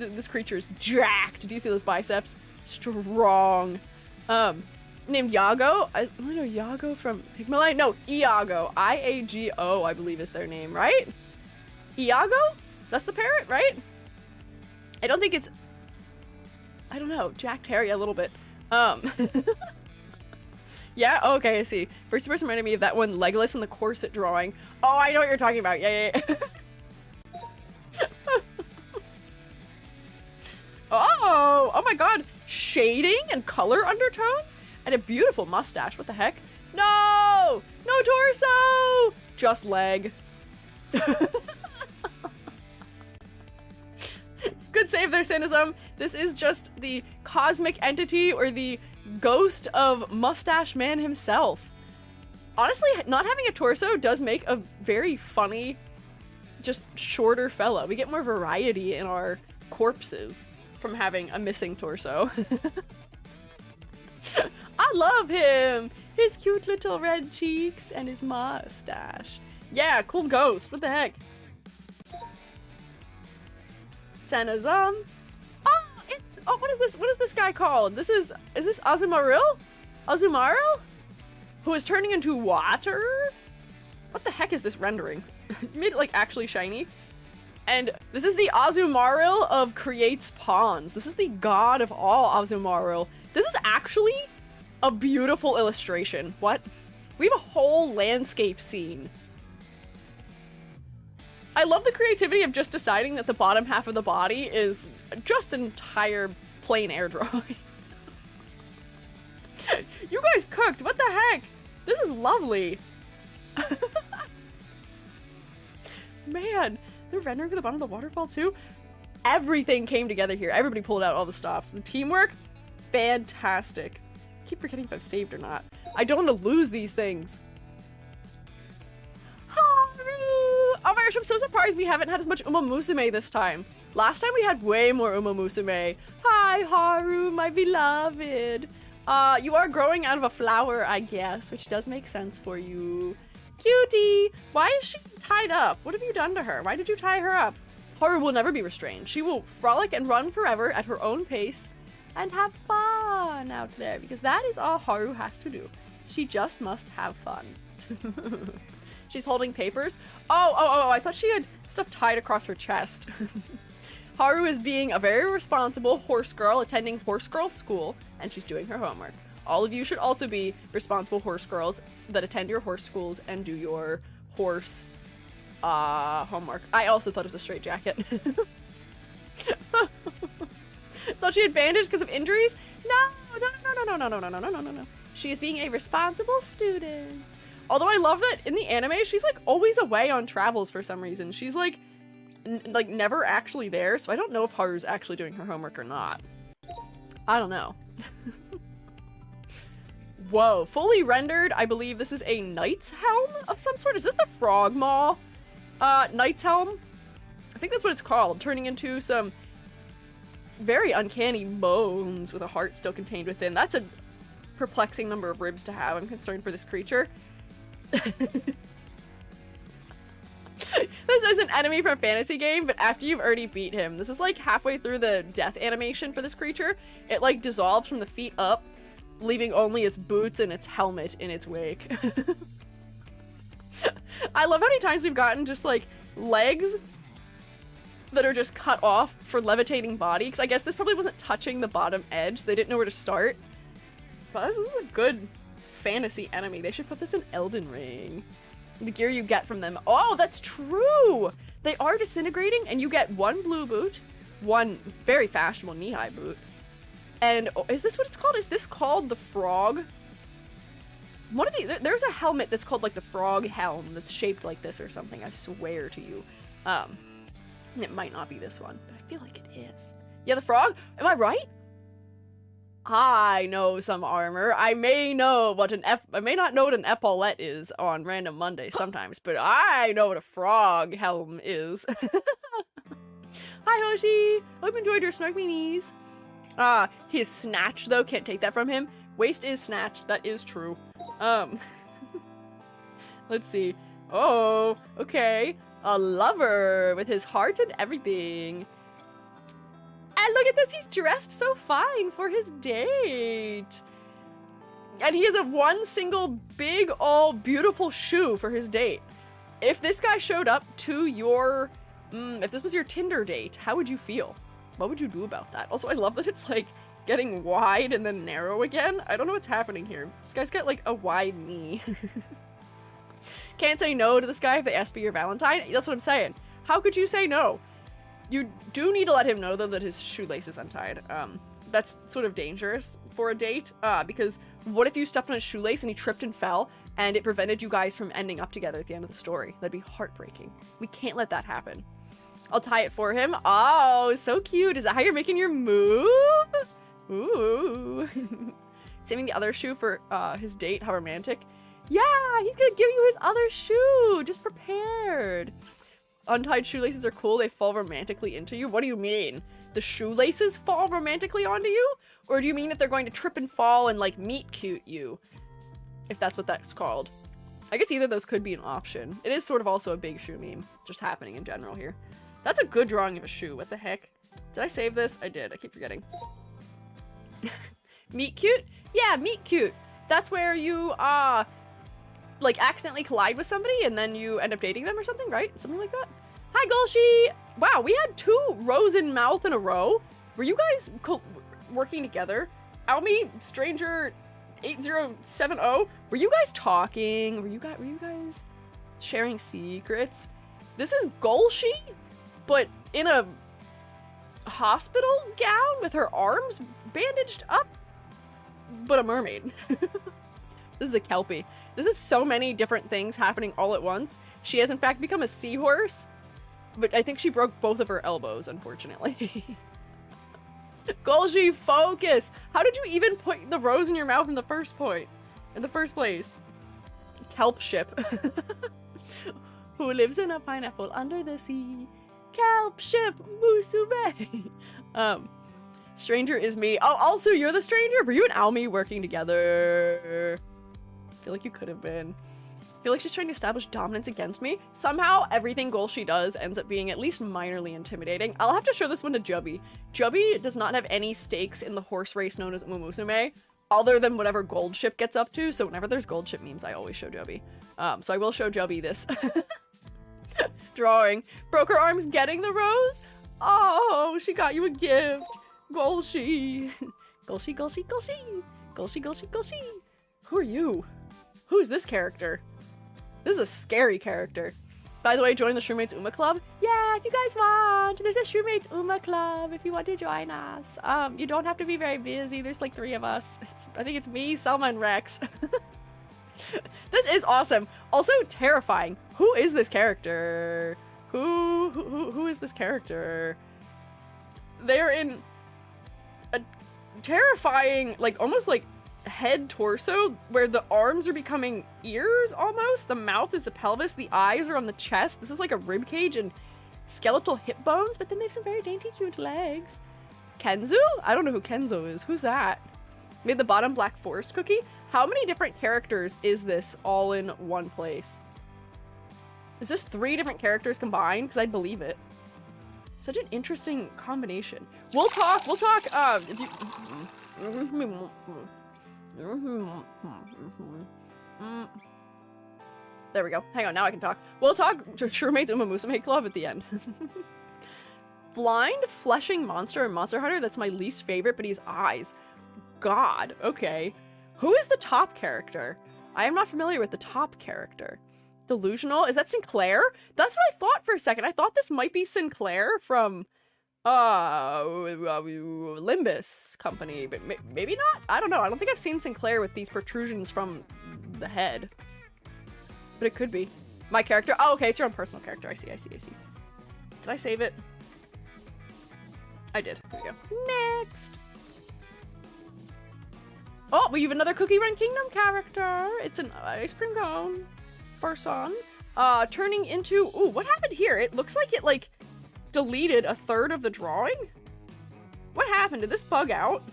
jacked. Do you see those biceps? Strong. Named Iago. I don't know, Iago from Pygmalion? No, Iago. I-A-G-O, I believe is their name, right? Iago? That's the parrot, right? I don't think it's... I don't know, jacked hairy a little bit. Yeah, oh, okay, I see. First person reminded me of that one Legolas in the corset drawing. Oh, I know what you're talking about. Yeah. Oh my god. Shading and color undertones And a beautiful mustache. What the heck? No! No torso! Just leg. Good save there, cynicism. This is just the cosmic entity or the ghost of Mustache Man himself. Honestly, not having a torso does make a very funny, just shorter fella. We get more variety in our corpses from having a missing torso. I love him! His cute little red cheeks and his mustache. Yeah, cool ghost. What the heck? Cynicism. Oh, what is this? What is this guy called? Is this Azumaril? Azumaril? Who is turning into water? What the heck is this rendering? Made it like actually shiny. And this is the Azumaril of creates pawns. This is the god of all Azumaril. This is actually a beautiful illustration. What? We have a whole landscape scene. I love the creativity of just deciding that the bottom half of the body is just an entire plain air drawing. You guys cooked. What the heck? This is lovely. Man, they're rendering for the bottom of the waterfall too. Everything came together here. Everybody pulled out all the stops. The teamwork, fantastic. I keep forgetting if I've saved or not. I don't want to lose these things. Oh my gosh, I'm so surprised we haven't had as much Uma Musume this time. Last time we had way more Uma Musume. Hi, Haru, my beloved. You are growing out of a flower, I guess, which does make sense for you. Cutie! Why is she tied up? What have you done to her? Why did you tie her up? Haru will never be restrained. She will frolic and run forever at her own pace and have fun out there, because that is all Haru has to do. She just must have fun. She's holding papers. Oh, I thought she had stuff tied across her chest. Haru is being a very responsible horse girl attending horse girl school, and she's doing her homework. All of you should also be responsible horse girls that attend your horse schools and do your horse homework. I also thought it was a straitjacket. Thought she had bandages because of injuries? No. She is being a responsible student. Although I love that in the anime, she's like always away on travels for some reason. She's like, never actually there, so I don't know if Haru's actually doing her homework or not. I don't know. Whoa, fully rendered. I believe this is a knight's helm of some sort. Is this the frog maw? Knight's helm? I think that's what it's called. Turning into some very uncanny bones with a heart still contained within. That's a perplexing number of ribs to have. I'm concerned for this creature. This is an enemy from a fantasy game, but after you've already beat him. This is like halfway through the death animation for this creature. It like dissolves from the feet up, leaving only its boots and its helmet in its wake. I love how many times we've gotten just like legs that are just cut off for levitating body, because I guess this probably wasn't touching the bottom edge, so they didn't know where to start. But this is a good fantasy enemy. They should put this in Elden Ring. The gear you get from them. Oh, that's true! They are disintegrating, and you get one blue boot, one very fashionable knee-high boot, and oh, is this what it's called? Is this called the frog? One of the there's a helmet that's called like the frog helm that's shaped like this or something. I swear to you. It might not be this one, but I feel like it is. Yeah, the frog. Am I right? I know some armor. I may know what I may not know what an epaulette is on Random Monday sometimes, but I know what a frog helm is. Hi, Hoshi. Hope you enjoyed your snark meanies. His snatch though, can't take that from him. Waist is snatched. That is true. Let's see. Oh, okay. A lover with his heart and everything. And look at this, he's dressed so fine for his date. And he has a one single big, all beautiful shoe for his date. If this guy showed up to your, if this was your Tinder date, how would you feel? What would you do about that? Also, I love that it's like getting wide and then narrow again. I don't know what's happening here. This guy's got like a wide knee. Can't say no to this guy if they ask for your Valentine. That's what I'm saying. How could you say no? You do need to let him know, though, that his shoelace is untied. that's sort of dangerous for a date, because what if you stepped on his shoelace and he tripped and fell, and it prevented you guys from ending up together at the end of the story? That'd be heartbreaking. We can't let that happen. I'll tie it for him. Oh, so cute. Is that how you're making your move? Ooh. Saving the other shoe for his date. How romantic. Yeah, he's gonna give you his other shoe. Just prepared. Untied shoelaces are cool. They fall romantically into you. What do you mean? The shoelaces fall romantically onto you? Or do you mean that they're going to trip and fall and like meet cute you? If that's what that's called. I guess either of those could be an option. It is sort of also a big shoe meme. Just happening in general here. That's a good drawing of a shoe. What the heck? Did I save this? I did. I keep forgetting. Meet cute? Yeah, meet cute. That's where you, like accidentally collide with somebody and then you end up dating them or something, right? Something like that. Hi, Gulshi! Wow, we had 2 rows in mouth in a row. Were you guys working together? Almi, Stranger 8070, were you guys talking? Were you guys sharing secrets? This is Gulshi, but in a hospital gown with her arms bandaged up, but a mermaid. This is a Kelpie. This is so many different things happening all at once. She has in fact become a seahorse, but I think she broke both of her elbows, unfortunately. Golgi, focus! How did you even put the rose in your mouth in the first place? Kelp ship. Who lives in a pineapple under the sea? Kelp ship, Musume. Stranger is me. Oh, also you're the stranger? Were you and Almi working together? I feel like you could have been. I feel like she's trying to establish dominance against me. Somehow, everything Golshi does ends up being at least minorly intimidating. I'll have to show this one to Jubby. Jubby does not have any stakes in the horse race known as Umusume, other than whatever Gold Ship gets up to. So whenever there's Gold Ship memes, I always show Jubby. So I will show Jubby this drawing. Broke her arms getting the rose? Oh, she got you a gift. Golshi. Golshi, Golshi, Golshi. Golshi, Golshi, Golshi. Who are you? Who is this character? This is a scary character. By the way, join the Shroommates Uma Club. Yeah, if you guys want. There's a Shroommates Uma Club if you want to join us. You don't have to be very busy. There's like 3 of us. I think it's me, Selma, and Rex. This is awesome. Also terrifying. Who is this character? Who is this character? They're in a terrifying, like almost like head torso where the arms are becoming ears almost. The mouth is the pelvis. The eyes are on the chest. This is like a rib cage and skeletal hip bones, but then they have some very dainty cute legs. Kenzo? I don't know who Kenzo is. Who's that? Made the bottom black forest cookie. How many different characters is this all in one place? Is this 3 different characters combined? Because I'd believe it. Such an interesting combination. We'll talk, if you... There we go. Hang on, now I can talk. We'll talk to Shroommates Uma Musume Club at the end. Blind fleshing monster in Monster Hunter, that's my least favorite, but he has eyes. God, okay. Who is the top character? I am not familiar with the top character. Delusional? Is that Sinclair? That's what I thought for a second. I thought this might be Sinclair from Limbus Company, but maybe not? I don't know. I don't think I've seen Sinclair with these protrusions from the head. But it could be. My character? Oh, okay, it's your own personal character. I see. Did I save it? I did. Here we go. Next! Oh, we have another Cookie Run Kingdom character! It's an ice cream cone person. Turning into... Ooh, what happened here? It looks like it, like, deleted a third of the drawing? What happened? Did this bug out?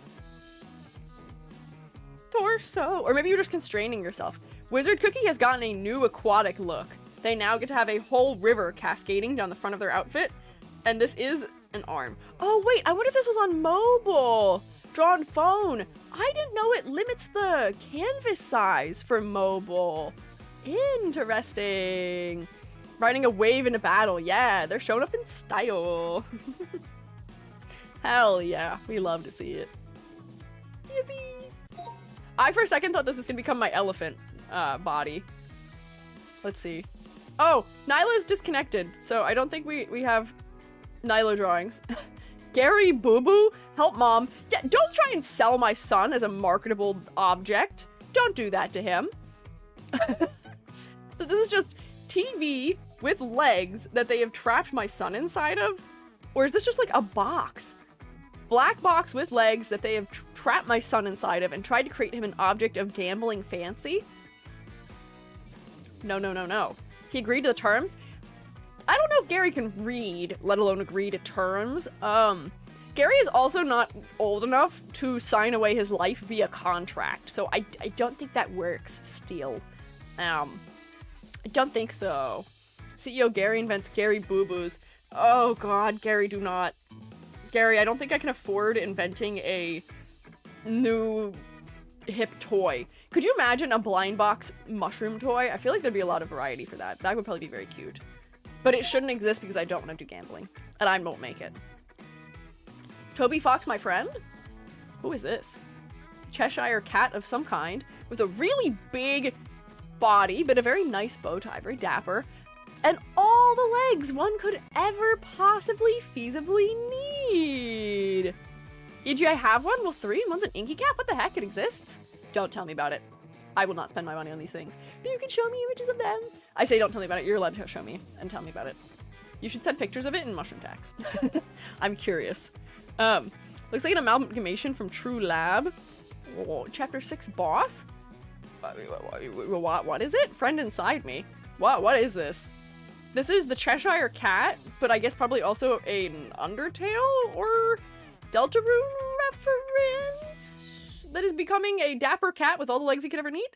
Torso. Or maybe you're just constraining yourself. Wizard Cookie has gotten a new aquatic look. They now get to have a whole river cascading down the front of their outfit. And this is an arm. Oh, wait. I wonder if this was on mobile. Drawn phone. I didn't know it limits the canvas size for mobile. Interesting. Riding a wave in a battle. Yeah, they're showing up in style. Hell yeah. We love to see it. Yippee. I, for a second, thought this was going to become my elephant body. Let's see. Oh, Nyla's disconnected, so I don't think we have Nyla drawings. Gary Boo Boo, help mom. Yeah, don't try and sell my son as a marketable object. Don't do that to him. So this is just TV with legs that they have trapped my son inside of? Or is this just like a box? Black box with legs that they have trapped my son inside of and tried to create him an object of gambling fancy? No, no, no, no. He agreed to the terms. I don't know if Gary can read, let alone agree to terms. Gary is also not old enough to sign away his life via contract, so I don't think that works still. I don't think so. CEO Gary invents Gary Boo Boos. Oh god, Gary, do not. Gary, I don't think I can afford inventing a new hip toy. Could you imagine a blind box mushroom toy? I feel like there'd be a lot of variety for that. That would probably be very cute. But it shouldn't exist because I don't want to do gambling. And I won't make it. Toby Fox, my friend? Who is this? Cheshire cat of some kind with a really big body, but a very nice bow tie, very dapper. And all the legs one could ever possibly feasibly need. E.g. I have one? Well, 3 and one's an inky cat? What the heck? It exists? Don't tell me about it. I will not spend my money on these things. But you can show me images of them. I say don't tell me about it. You're allowed to show me and tell me about it. You should send pictures of it in mushroom tax. I'm curious. Looks like an amalgamation from True Lab. Oh, Chapter 6 boss? What is it? Friend inside me. What is this? This is the Cheshire cat, but I guess probably also an Undertale or Deltarune reference that is becoming a dapper cat with all the legs he could ever need.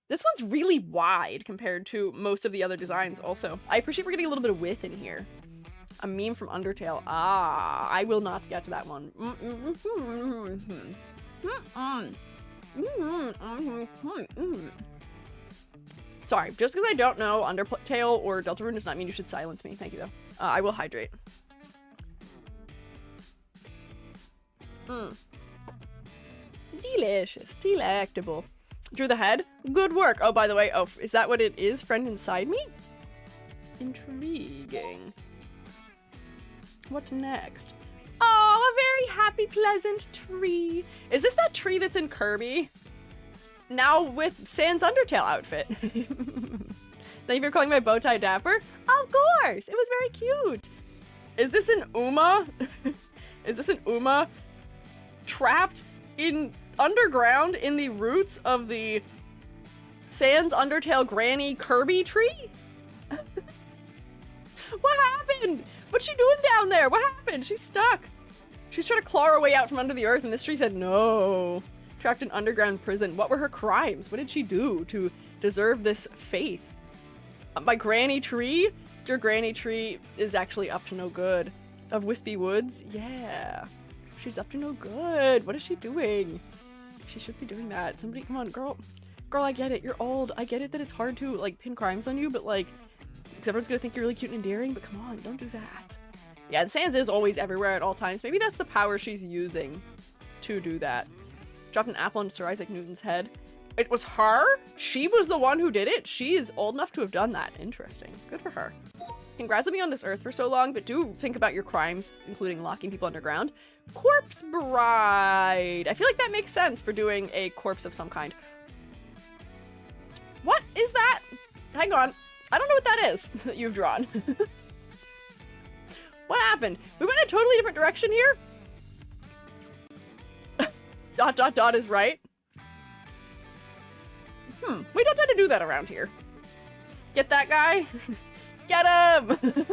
This one's really wide compared to most of the other designs also. I appreciate we're getting a little bit of width in here. A meme from Undertale. Ah, I will not get to that one. Sorry, just because I don't know Undertale or Deltarune does not mean you should silence me. Thank you, though. I will hydrate. Delicious. Delectable. Drew the head. Good work. Oh, by the way, is that what it is? Friend inside me? Intriguing. What next? Oh, a very happy, pleasant tree. Is this that tree that's in Kirby? Now with Sans Undertale outfit. Thank you for calling my bow tie dapper. Of course, it was very cute. Is this an Uma? Is this an Uma trapped in underground in the roots of the Sans Undertale Granny Kirby tree? What happened? What's she doing down there? What happened? She's stuck. She's trying to claw her way out from under the earth, and this tree said no. Trapped in underground prison. What were her crimes? What did she do to deserve this fate? My granny tree? Your granny tree is actually up to no good. Of Wispy Woods? Yeah. She's up to no good. What is she doing? She should be doing that. Somebody, come on, girl. Girl, I get it. You're old. I get it that it's hard to, like, pin crimes on you, but, like, because everyone's gonna think you're really cute and endearing, but come on, don't do that. Yeah, and Sans is always everywhere at all times. Maybe that's the power she's using to do that. Dropped an apple on Sir Isaac Newton's head. It was her? She was the one who did it? She is old enough to have done that. Interesting. Good for her. Congrats on being on this earth for so long, but do think about your crimes, including locking people underground. Corpse Bride. I feel like that makes sense for doing a corpse of some kind. What is that? Hang on. I don't know what that is that you've drawn. What happened? We went in a totally different direction here? ... is right. We don't tend to do that around here. Get that guy? Get him!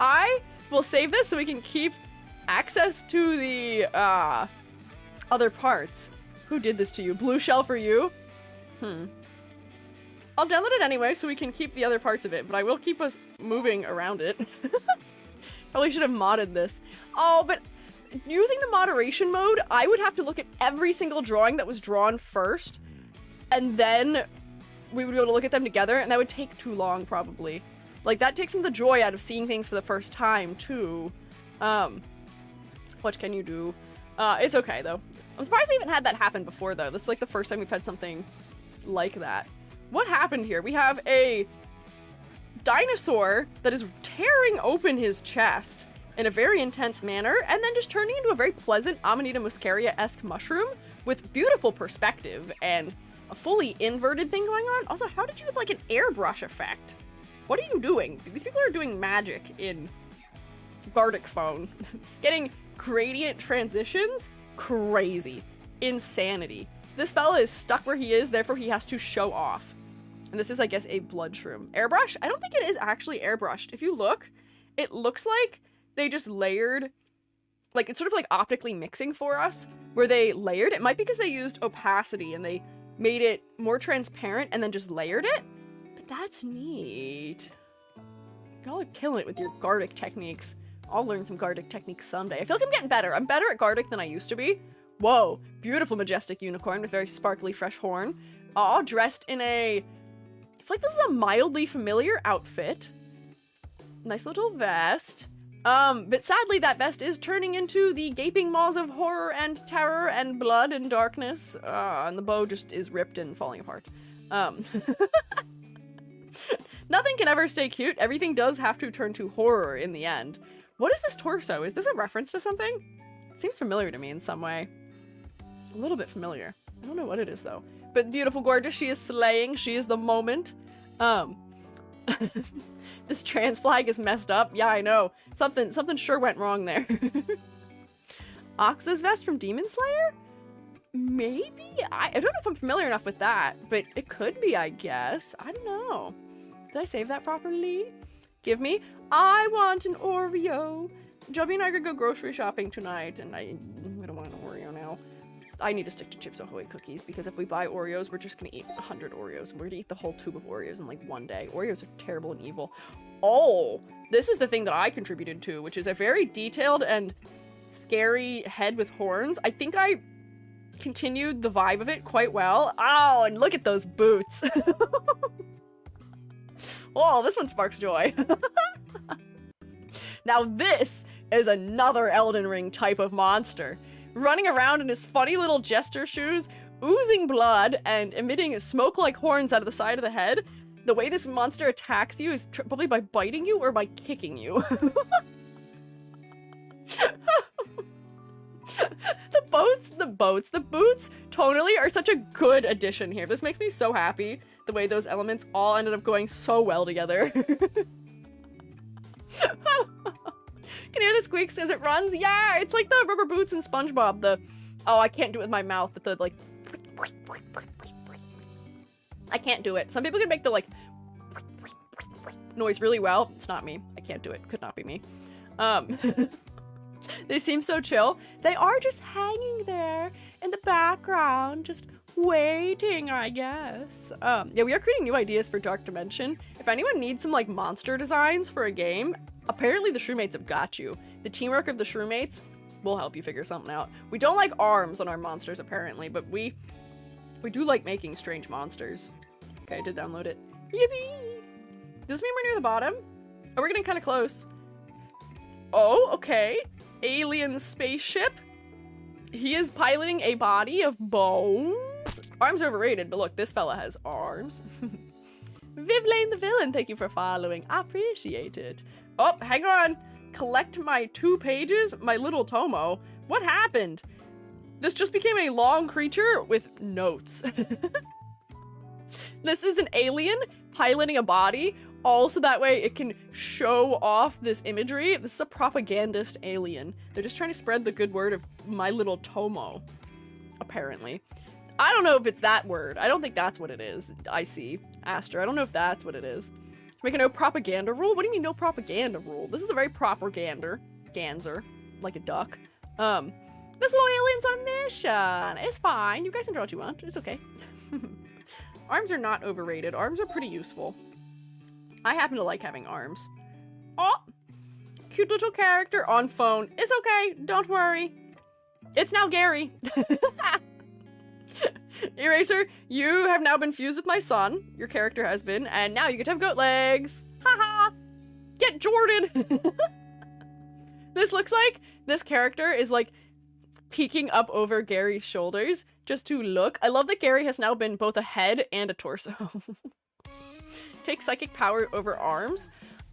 I will save this so we can keep access to the other parts. Who did this to you? Blue shell for you? I'll download it anyway so we can keep the other parts of it, but I will keep us moving around it. Probably should have modded this. Oh, but using the moderation mode, I would have to look at every single drawing that was drawn first, and then we would be able to look at them together, and that would take too long, probably. Like, that takes some of the joy out of seeing things for the first time, too. What can you do? It's okay, though. I'm surprised we haven't had that happen before, though. This is, like, the first time we've had something like that. What happened here? We have a dinosaur that is tearing open his chest, in a very intense manner, and then just turning into a very pleasant Amanita muscaria-esque mushroom with beautiful perspective and a fully inverted thing going on. Also, how did you have like an airbrush effect? What are you doing? These people are doing magic in Gartic Phone. Getting gradient transitions? Crazy. Insanity. This fella is stuck where he is, therefore he has to show off. And this is, I guess, a blood shroom. Airbrush? I don't think it is actually airbrushed. If you look, it looks like they just layered, like it's sort of like optically mixing for us, where they layered. It might be because they used opacity and they made it more transparent and then just layered it. But that's neat. Y'all are killing it with your Gartic techniques. I'll learn some Gartic techniques someday. I feel like I'm getting better. I'm better at Gartic than I used to be. Whoa, beautiful majestic unicorn with very sparkly fresh horn. All dressed in a, I feel like this is a mildly familiar outfit. Nice little vest. But sadly that vest is turning into the gaping maws of horror and terror and blood and darkness. And the bow just is ripped and falling apart. Nothing can ever stay cute. Everything does have to turn to horror in the end. What is this torso? Is this a reference to something? It seems familiar to me in some way. A little bit familiar. I don't know what it is though. But beautiful, gorgeous, she is slaying. She is the moment. This trans flag is messed up. Yeah, I know. Something sure went wrong there. Ox's vest from Demon Slayer? Maybe? I don't know if I'm familiar enough with that, but it could be, I guess. I don't know. Did I save that properly? Give me. I want an Oreo. Joby and I are gonna go grocery shopping tonight, and I don't want an Oreo now. I need to stick to Chips Ahoy cookies, because if we buy Oreos, we're just gonna eat 100 Oreos. We're gonna eat the whole tube of Oreos in like one day. Oreos are terrible and evil. Oh, this is the thing that I contributed to, which is a very detailed and scary head with horns. I think I continued the vibe of it quite well. Oh, and look at those boots. Oh, this one sparks joy. Now this is another Elden Ring type of monster. Running around in his funny little jester shoes, oozing blood and emitting smoke-like horns out of the side of the head. The way this monster attacks you is probably by biting you or by kicking you. The boots tonally are such a good addition here. This makes me so happy, the way those elements all ended up going so well together. Can you hear the squeaks as it runs? Yeah, it's like the rubber boots in SpongeBob. Oh, I can't do it with my mouth, but the like, I can't do it. Some people can make the like noise really well. It's not me. I can't do it. Could not be me. They seem so chill. They are just hanging there in the background, just waiting, I guess. Yeah, we are creating new ideas for Dark Dimension. If anyone needs some like monster designs for a game, apparently the Shroomates have got you. The teamwork of the Shroomates will help you figure something out. We don't like arms on our monsters apparently, but we do like making strange monsters. Okay, I did download it. Yippee! Does this mean we're near the bottom? Oh, we're getting kind of close. Oh, okay. Alien spaceship. He is piloting a body of bones. Arms are overrated, but look, this fella has arms. Vivlane the villain, thank you for following. I appreciate it. Oh, hang on. Collect my 2 pages? My little Tomo. What happened? This just became a long creature with notes. This is an alien piloting a body, also that way it can show off this imagery. This is a propagandist alien. They're just trying to spread the good word of My Little Tomo, apparently. I don't know if it's that word. I don't think that's what it is. I see. Aster. I don't know if that's what it is. Make a no propaganda rule? What do you mean no propaganda rule? This is a very propagander. Ganser. Like a duck. This little alien's on mission. It's fine. You guys can draw what you want. It's okay. Arms are not overrated. Arms are pretty useful. I happen to like having arms. Oh! Cute little character on phone. It's okay. Don't worry. It's now Gary. Eraser, you have now been fused with my son. Your character has been, and now you get to have goat legs. Haha! Get Jordan! This looks like this character is like peeking up over Gary's shoulders just to look. I love that Gary has now been both a head and a torso. Take psychic power over arms.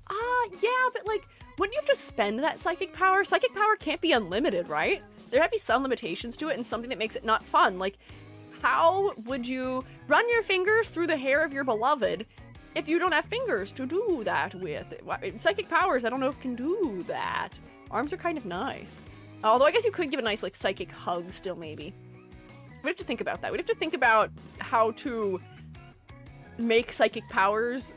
Yeah, but like, wouldn't you have to spend that psychic power? Psychic power can't be unlimited, right? There might be some limitations to it and something that makes it not fun. Like, how would you run your fingers through the hair of your beloved if you don't have fingers to do that with? Psychic powers, I don't know if can do that. Arms are kind of nice. Although I guess you could give a nice, like, psychic hug still, maybe. We'd have to think about that. We'd have to think about how to make psychic powers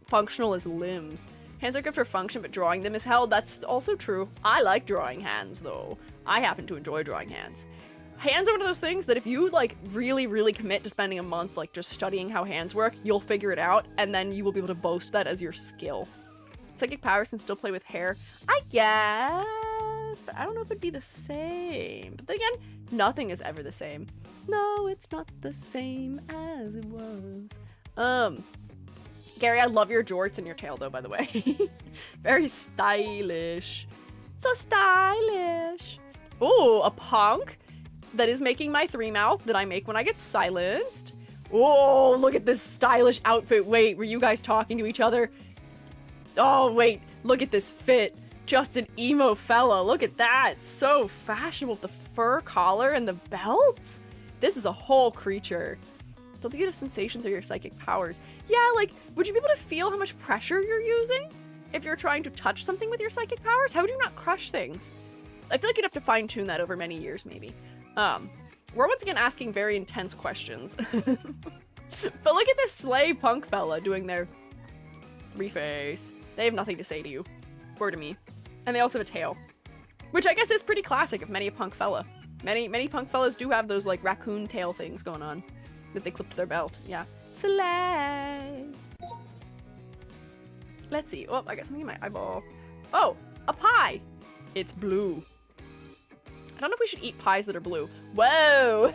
functional as limbs. Hands are good for function, but drawing them is hell. That's also true. I like drawing hands, though. I happen to enjoy drawing hands. Hands are one of those things that if you, like, really, really commit to spending a month, like, just studying how hands work, you'll figure it out, and then you will be able to boast that as your skill. Psychic powers can still play with hair. I guess, but I don't know if it'd be the same. But then again, nothing is ever the same. No, it's not the same as it was. Gary, I love your jorts and your tail, though, by the way. Very stylish. So stylish. Oh, a punk that is making my three mouth that I make when I get silenced. Oh, look at this stylish outfit. Wait, were you guys talking to each other? Oh, wait, look at this fit. Just an emo fella. Look at that. So fashionable with the fur collar and the belts. This is a whole creature. Don't think you have sensation through your psychic powers. Yeah, like, would you be able to feel how much pressure you're using if you're trying to touch something with your psychic powers? How would you not crush things? I feel like you'd have to fine-tune that over many years, maybe. We're once again asking very intense questions. But look at this slay punk fella doing their three-face. They have nothing to say to you. Or to me. And they also have a tail. Which I guess is pretty classic of many a punk fella. Many punk fellas do have those, like, raccoon tail things going on that they clip to their belt. Yeah. Slay! Let's see. Oh, I got something in my eyeball. Oh, a pie! It's blue. I don't know if we should eat pies that are blue. Whoa!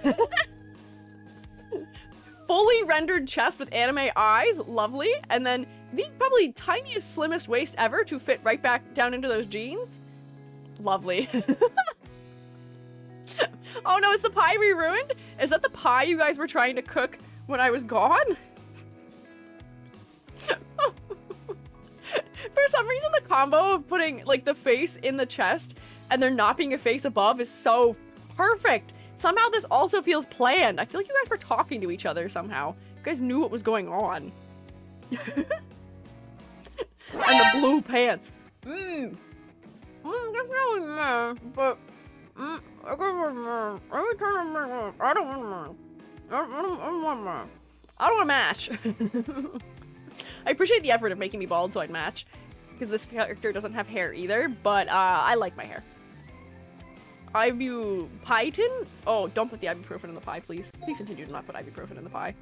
Fully rendered chest with anime eyes. Lovely. And then the probably tiniest, slimmest waist ever to fit right back down into those jeans. Lovely. Oh no, is the pie we ruined? Is that the pie you guys were trying to cook when I was gone? For some reason, the combo of putting, like, the face in the chest and there not being a face above is so perfect. Somehow this also feels planned. I feel like you guys were talking to each other somehow. You guys knew what was going on. And the blue pants. That's really meh, but I don't want to match. I appreciate the effort of making me bald so I'd match, because this character doesn't have hair either, but I like my hair. Ibuprofen? Oh, don't put the ibuprofen in the pie, please. Please continue to not put ibuprofen in the pie.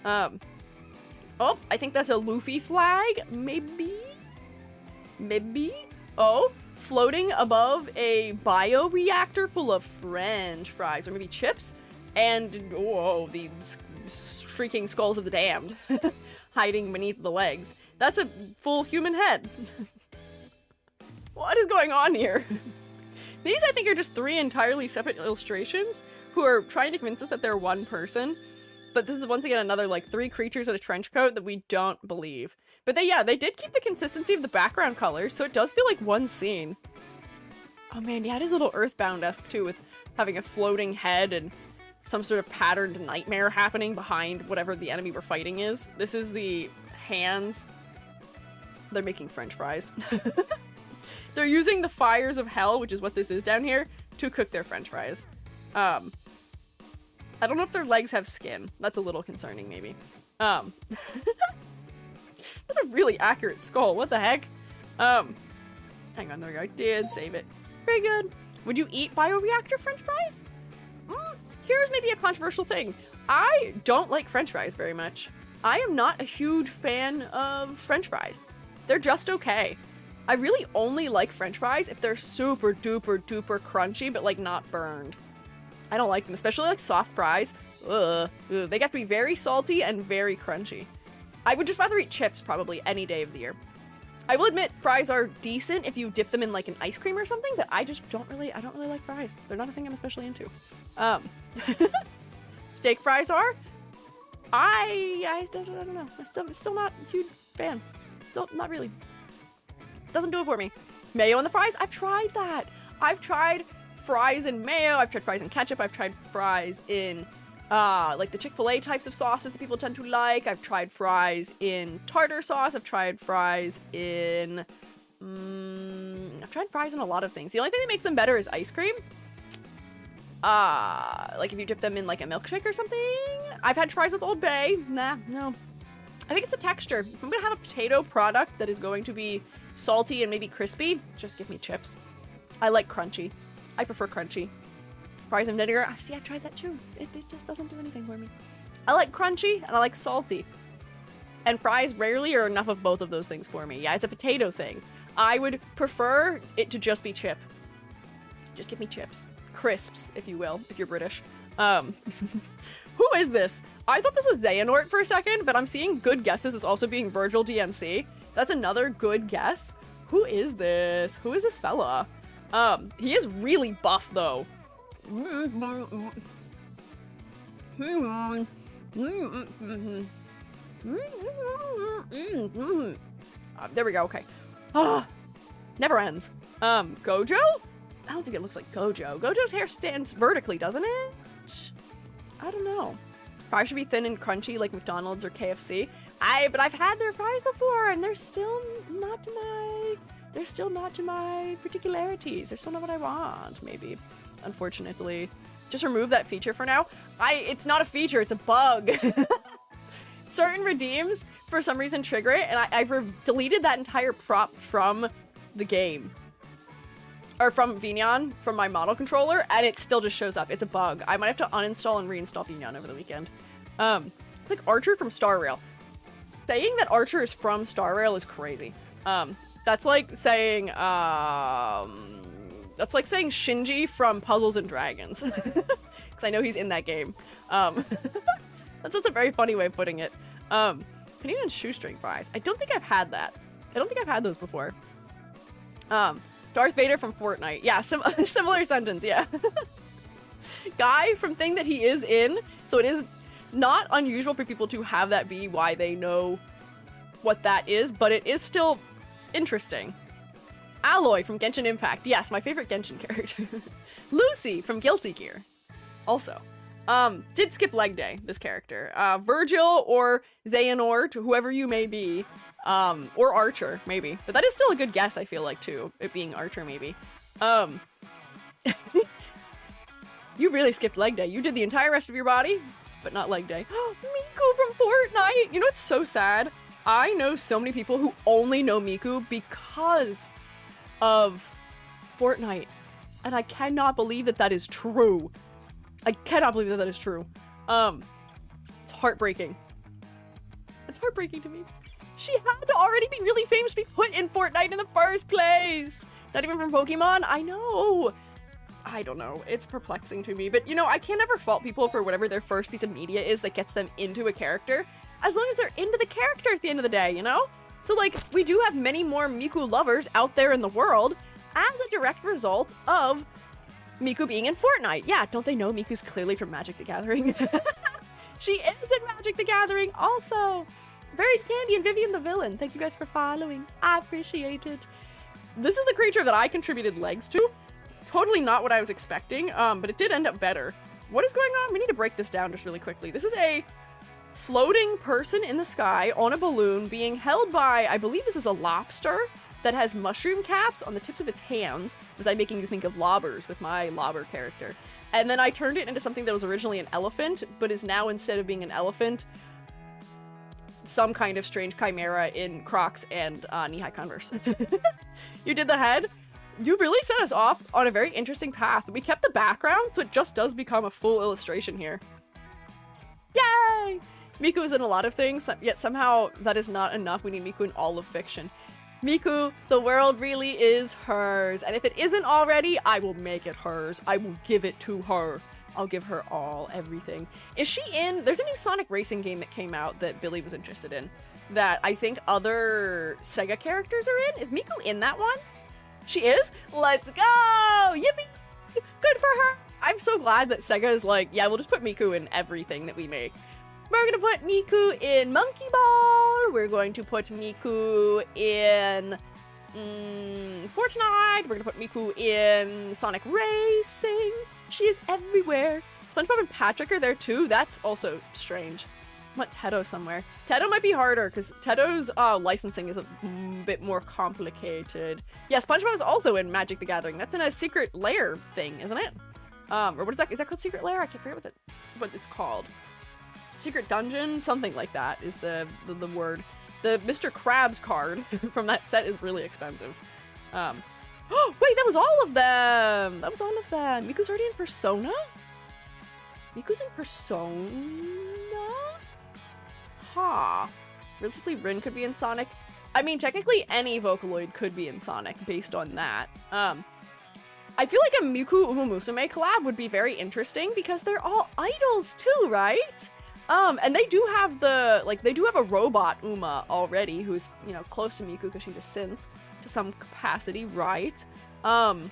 Oh, I think that's a Luffy flag, maybe? Maybe? Oh, floating above a bioreactor full of French fries, or maybe chips, and, whoa, the shrieking skulls of the damned hiding beneath the legs. That's a full human head. What is going on here? These, I think, are just three entirely separate illustrations who are trying to convince us that they're one person. But this is once again another, like, three creatures in a trench coat that we don't believe. But they did keep the consistency of the background colors, so it does feel like one scene. Oh man, yeah, it is a little Earthbound-esque too, with having a floating head and some sort of patterned nightmare happening behind whatever the enemy we're fighting is. This is the hands. They're making French fries. They're using the fires of hell, which is what this is down here, to cook their French fries. I don't know if their legs have skin. That's a little concerning, maybe. That's a really accurate skull. What the heck? Hang on, there we go. I did save it. Very good. Would you eat bioreactor French fries? Here's maybe a controversial thing. I don't like French fries very much. I am not a huge fan of French fries. They're just okay. I really only like French fries if they're super duper duper crunchy, but like not burned. I don't like them, especially like soft fries. Ugh. Ugh. They have to be very salty and very crunchy. I would just rather eat chips probably any day of the year. I will admit fries are decent if you dip them in like an ice cream or something, but I don't really like fries. They're not a thing I'm especially into. Steak fries are? I don't know. I'm still not a huge fan. Still not really. Doesn't do it for me. Mayo on the fries? I've tried that. I've tried fries in mayo. I've tried fries in ketchup. I've tried fries in like the Chick-fil-A types of sauces that people tend to like. I've tried fries in tartar sauce. I've tried fries in I've tried fries in a lot of things. The only thing that makes them better is ice cream. Like if you dip them in like a milkshake or something. I've had fries with Old Bay. Nah, no. I think it's the texture. If I'm gonna have a potato product that is going to be salty and maybe crispy, just give me chips. I like crunchy. I prefer crunchy. Fries and vinegar. See, I've tried that too. It just doesn't do anything for me. I like crunchy and I like salty. And fries rarely are enough of both of those things for me. Yeah, it's a potato thing. I would prefer it to just be chip. Just give me chips. Crisps, if you will, if you're British. Who is this? I thought this was Xehanort for a second, but I'm seeing good guesses as also being Virgil DMC. That's another good guess. Who is this? Who is this fella? He is really buff though. There we go, okay. Never ends. Gojo? I don't think it looks like Gojo. Gojo's hair stands vertically, doesn't it? I don't know. Fries should be thin and crunchy like McDonald's or KFC. But I've had their fries before and they're still not to my particularities. They're still not what I want, maybe. Unfortunately. Just remove that feature for now. It's not a feature, it's a bug. Certain redeems, for some reason, trigger it, and I've deleted that entire prop from the game. Or from Vignon, from my model controller, and it still just shows up. It's a bug. I might have to uninstall and reinstall Vignon over the weekend. It's like Archer from Star Rail. Saying that Archer is from Star Rail is crazy. That's like saying Shinji from Puzzles and Dragons. Because I know he's in that game. That's just a very funny way of putting it. Panini and shoestring fries. I don't think I've had that. I don't think I've had those before. Darth Vader from Fortnite. Yeah, similar sentence, yeah. Guy from thing that he is in. So it is not unusual for people to have that be why they know what that is, but it is still interesting. Alloy from Genshin Impact. Yes, my favorite Genshin character. Lucy from Guilty Gear. Also. Did skip leg day, this character. Virgil or Xehanort, whoever you may be. Or Archer, maybe. But that is still a good guess, I feel like, too. It being Archer, maybe. You really skipped leg day. You did the entire rest of your body, but not leg day. Miku from Fortnite! You know what's so sad? I know so many people who only know Miku because of Fortnite. And I cannot believe that that is true. I cannot believe that that is true. It's heartbreaking. It's heartbreaking to me. She had to already be really famous to be put in Fortnite in the first place. Not even from Pokemon? I know. I don't know. It's perplexing to me. But, you know, I can't ever fault people for whatever their first piece of media is that gets them into a character. As long as they're into the character at the end of the day, you know? So, like, we do have many more Miku lovers out there in the world as a direct result of Miku being in Fortnite. Yeah, don't they know Miku's clearly from Magic the Gathering? She is in Magic the Gathering also. Very Candy and Vivian the villain. Thank you guys for following. I appreciate it. This is the creature that I contributed legs to. Totally not what I was expecting, but it did end up better. What is going on? We need to break this down just really quickly. This is a floating person in the sky on a balloon being held by, I believe this is a lobster that has mushroom caps on the tips of its hands, as I'm making you think of lobbers with my lobber character. And then I turned it into something that was originally an elephant, but is now, instead of being an elephant, some kind of strange chimera in Crocs and knee-high Converse. You did the head? You really set us off on a very interesting path. We kept the background, so it just does become a full illustration here. Yay! Miku is in a lot of things, yet somehow that is not enough. We need Miku in all of fiction. Miku, the world really is hers. And if it isn't already, I will make it hers. I will give it to her. I'll give her all, everything. Is she in? There's a new Sonic racing game that came out that Billy was interested in that I think other Sega characters are in. Is Miku in that one? She is? Let's go! Yippee! Good for her! I'm so glad that Sega is like, yeah, we'll just put Miku in everything that we make. We're gonna put Miku in Monkey Ball. We're going to put Miku in Fortnite. We're gonna put Miku in Sonic Racing. She is everywhere. SpongeBob and Patrick are there too. That's also strange. I want Tedo somewhere. Tedo might be harder because Tedo's licensing is a bit more complicated. Yeah, SpongeBob is also in Magic the Gathering. That's in a secret lair thing, isn't it? Or what is that? Is that called Secret Lair? I can't forget what it's called. Secret Dungeon? Something like that is the word. The Mr. Krabs card from that set is really expensive. Oh, wait, that was all of them! That was all of them. Miku's already in Persona? Miku's in Persona? Huh. Realistically, Rin could be in Sonic. I mean, technically any Vocaloid could be in Sonic based on that. I feel like a Miku Uma Musume collab would be very interesting because they're all idols too, right? And they do have they do have a robot Uma already who's, you know, close to Miku because she's a synth to some capacity, right? And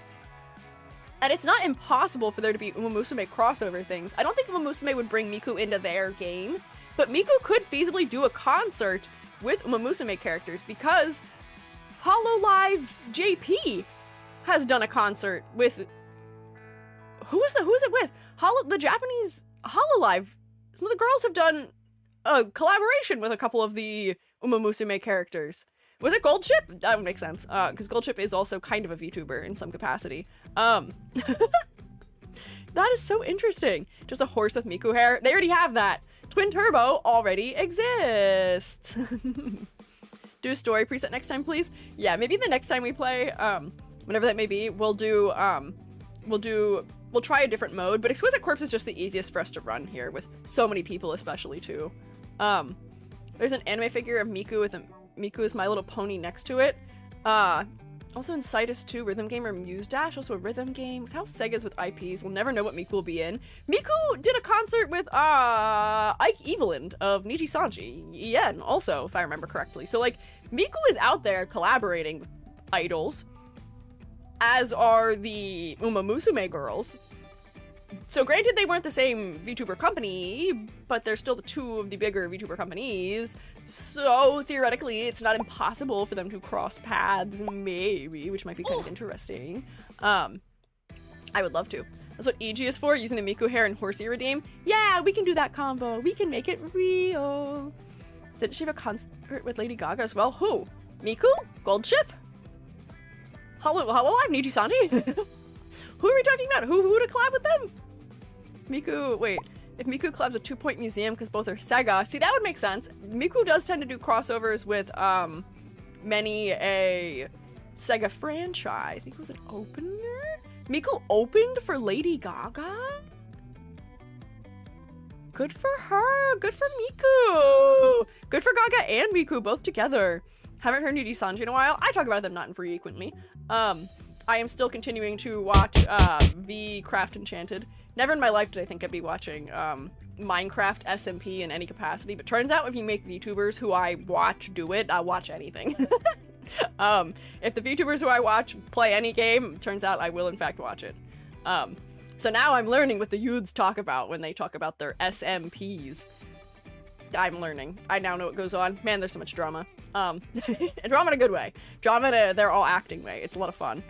it's not impossible for there to be Uma Musume crossover things. I don't think Uma Musume would bring Miku into their game, but Miku could feasibly do a concert with Uma Musume characters because HoloLive JP has done a concert with... Who is it with? The Japanese HoloLive. Some of the girls have done a collaboration with a couple of the Uma Musume characters. Was it Goldchip? That would make sense, because Goldchip is also kind of a VTuber in some capacity. That is so interesting. Just a horse with Miku hair. They already have that. Twin Turbo already exists. Do a story preset next time, please. Yeah, maybe the next time we play, whenever that may be, we'll try a different mode, but Exquisite Corpse is just the easiest for us to run here with so many people, especially too. There's an anime figure of Miku with Miku is My Little Pony next to it. Also in Citus 2, Rhythm Game or Muse Dash, also a rhythm game. With how Sega's with IPs, we'll never know what Miku will be in. Miku did a concert with Ike Eveland of Niji Sanji. Yen, also, if I remember correctly. So like, Miku is out there collaborating with idols, as are the Uma Musume girls. So granted they weren't the same VTuber company, but they're still the two of the bigger VTuber companies. So theoretically, it's not impossible for them to cross paths, maybe, which might be kind of interesting. I would love to. That's what EG is for, using the Miku hair and Horsey redeem. Yeah, we can do that combo. We can make it real. Didn't she have a concert with Lady Gaga as well? Who? Miku? Goldchip? HoloLive? Niji Sanji? Who are we talking about? Who to collab with them? Miku, wait. If Miku collabs with 2 Point Museum because both are Sega, see, that would make sense. Miku does tend to do crossovers with many a Sega franchise. Miku was an opener? Miku opened for Lady Gaga? Good for her. Good for Miku. Good for Gaga and Miku both together. Haven't heard Niji Sanji in a while. I talk about them not infrequently. I am still continuing to watch V Craft Enchanted. Never in my life did I think I'd be watching Minecraft SMP in any capacity, but turns out if you make VTubers who I watch do it, I'll watch anything. If the VTubers who I watch play any game, turns out I will in fact watch it. So now I'm learning what the youths talk about when they talk about their SMPs. I'm learning. I now know what goes on. Man, there's so much drama. Drama in a good way. Drama in a they're all acting way. It's a lot of fun.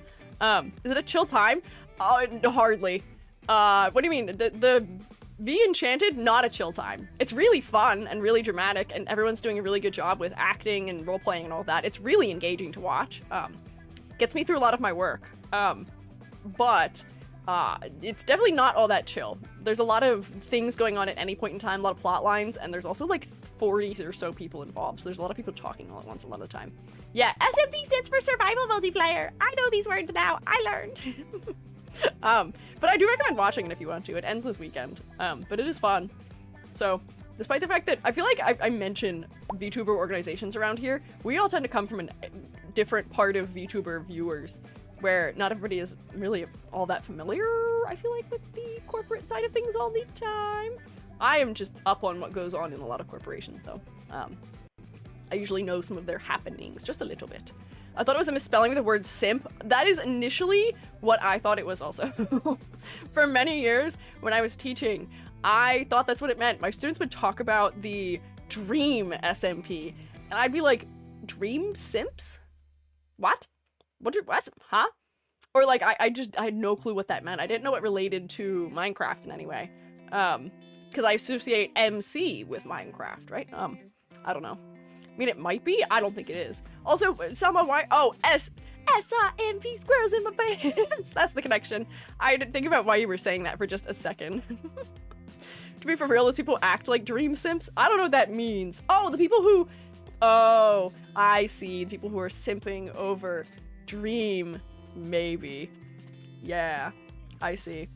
Is it a chill time? Hardly. What do you mean? The V Enchanted, not a chill time. It's really fun and really dramatic, and everyone's doing a really good job with acting and role-playing and all that. It's really engaging to watch. Gets me through a lot of my work. But it's definitely not all that chill. There's a lot of things going on at any point in time, a lot of plot lines, and there's also like 40 or so people involved, so there's a lot of people talking all at once a lot of the time. Yeah, SMP stands for Survival Multiplayer. I know these words now. I learned. But I do recommend watching it if you want to. It ends this weekend, but it is fun. So, despite the fact that I feel like I mention VTuber organizations around here, we all tend to come from a different part of VTuber viewers, where not everybody is really all that familiar, I feel like, with the corporate side of things all the time. I am just up on what goes on in a lot of corporations, though. I usually know some of their happenings, just a little bit. I thought it was a misspelling of the word simp. That is initially what I thought it was also. For many years, when I was teaching, I thought that's what it meant. My students would talk about the dream SMP, and I'd be like, dream simps? What? what? Huh? Or like, I had no clue what that meant. I didn't know it related to Minecraft in any way. Because I associate MC with Minecraft, right? I don't know. I mean, it might be. I don't think it is. Also, Selma, why? Oh, S-I-M-P squirrels in my pants. That's the connection. I didn't think about why you were saying that for just a second. To be for real, those people act like dream simps. I don't know what that means. Oh, the people who... Oh, I see. The people who are simping over dream, maybe. Yeah, I see.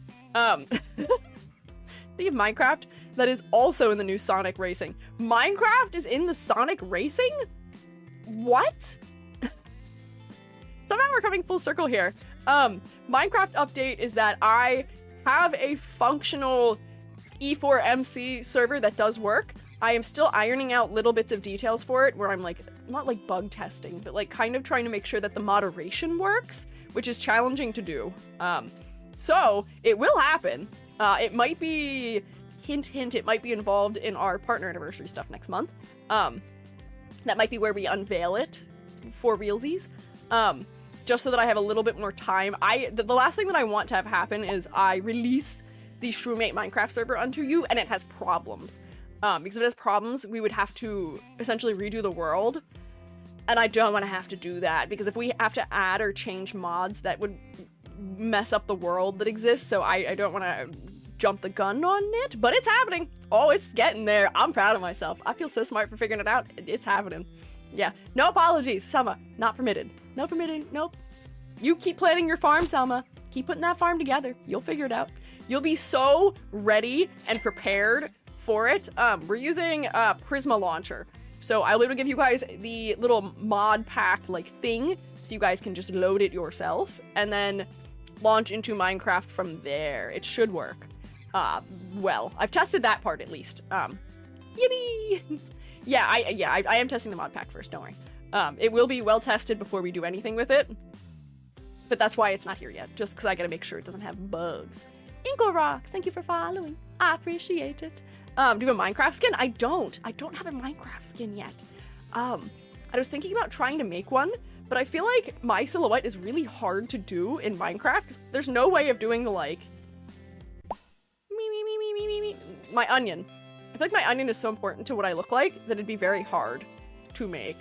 Think of Minecraft, that is also in the new Sonic Racing. Minecraft is in the Sonic Racing? What? Somehow we're coming full circle here. Minecraft update is that I have a functional E4MC server that does work. I am still ironing out little bits of details for it where I'm like, not like bug testing, but like kind of trying to make sure that the moderation works, which is challenging to do. So it will happen. It might be, hint, hint, it might be involved in our partner anniversary stuff next month. That might be where we unveil it for realsies. Just so that I have a little bit more time. The last thing that I want to have happen is I release the Shroomate Minecraft server onto you and it has problems. Because if it has problems, we would have to essentially redo the world. And I don't want to have to do that because if we have to add or change mods, that would mess up the world that exists. So I don't want to jump the gun on it, but it's happening. Oh, it's getting there. I'm proud of myself. I feel so smart for figuring it out. It's happening. Yeah, no apologies, Selma. Not permitted. No permitted. Nope. You keep planning your farm, Selma. Keep putting that farm together. You'll figure it out. You'll be so ready and prepared for it. We're using Prisma Launcher. So I'll be able to give you guys the little mod pack like thing so you guys can just load it yourself and then launch into Minecraft from there. It should work. Well, I've tested that part at least. Yippee! Yeah, I am testing the mod pack first, don't worry. It will be well tested before we do anything with it. But that's why it's not here yet, just because I gotta make sure it doesn't have bugs. Inko Rocks, thank you for following. I appreciate it. Do you have a Minecraft skin? I don't have a Minecraft skin yet. I was thinking about trying to make one, but I feel like my silhouette is really hard to do in Minecraft, because there's no way of doing the like... My onion. I feel like my onion is so important to what I look like that it'd be very hard to make.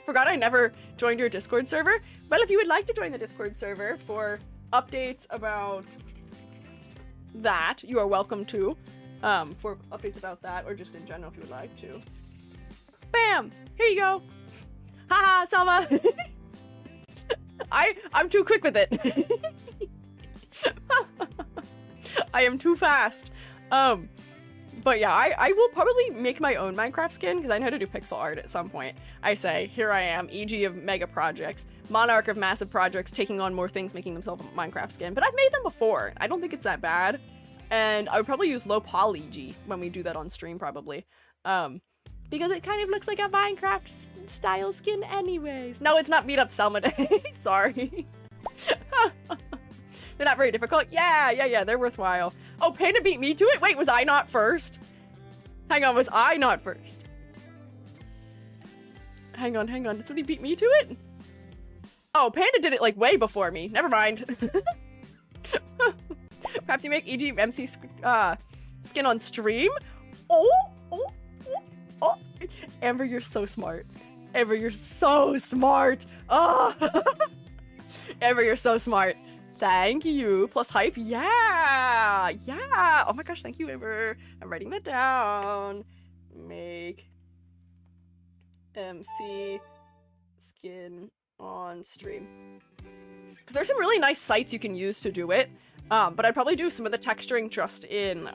Forgot I never joined your Discord server. Well, if you would like to join the Discord server for updates about that, you are welcome to. For updates about that, or just in general if you would like to. Bam! Here you go! Haha, Selma! I'm too quick with it. I am too fast. But yeah, I will probably make my own Minecraft skin because I know how to do pixel art at some point. I say, here I am, EG of mega projects, monarch of massive projects, taking on more things, making themselves a Minecraft skin. But I've made them before. I don't think it's that bad. And I would probably use low poly EG when we do that on stream, probably. Because it kind of looks like a Minecraft style skin anyways. No, it's not beat up Selma Day. Sorry. They're not very difficult. Yeah, they're worthwhile. Oh, Panda beat me to it? Wait, was I not first? Hang on, was I not first? Hang on, did somebody beat me to it? Oh, Panda did it like way before me. Never mind. Perhaps you make EG MC skin on stream? Oh. Amber, you're so smart. Amber, you're so smart. Oh. Amber, you're so smart. Thank you. Plus hype. Yeah. Oh my gosh, thank you, Amber. I'm writing that down. Make MC skin on stream. Because there's some really nice sites you can use to do it. But I'd probably do some of the texturing just in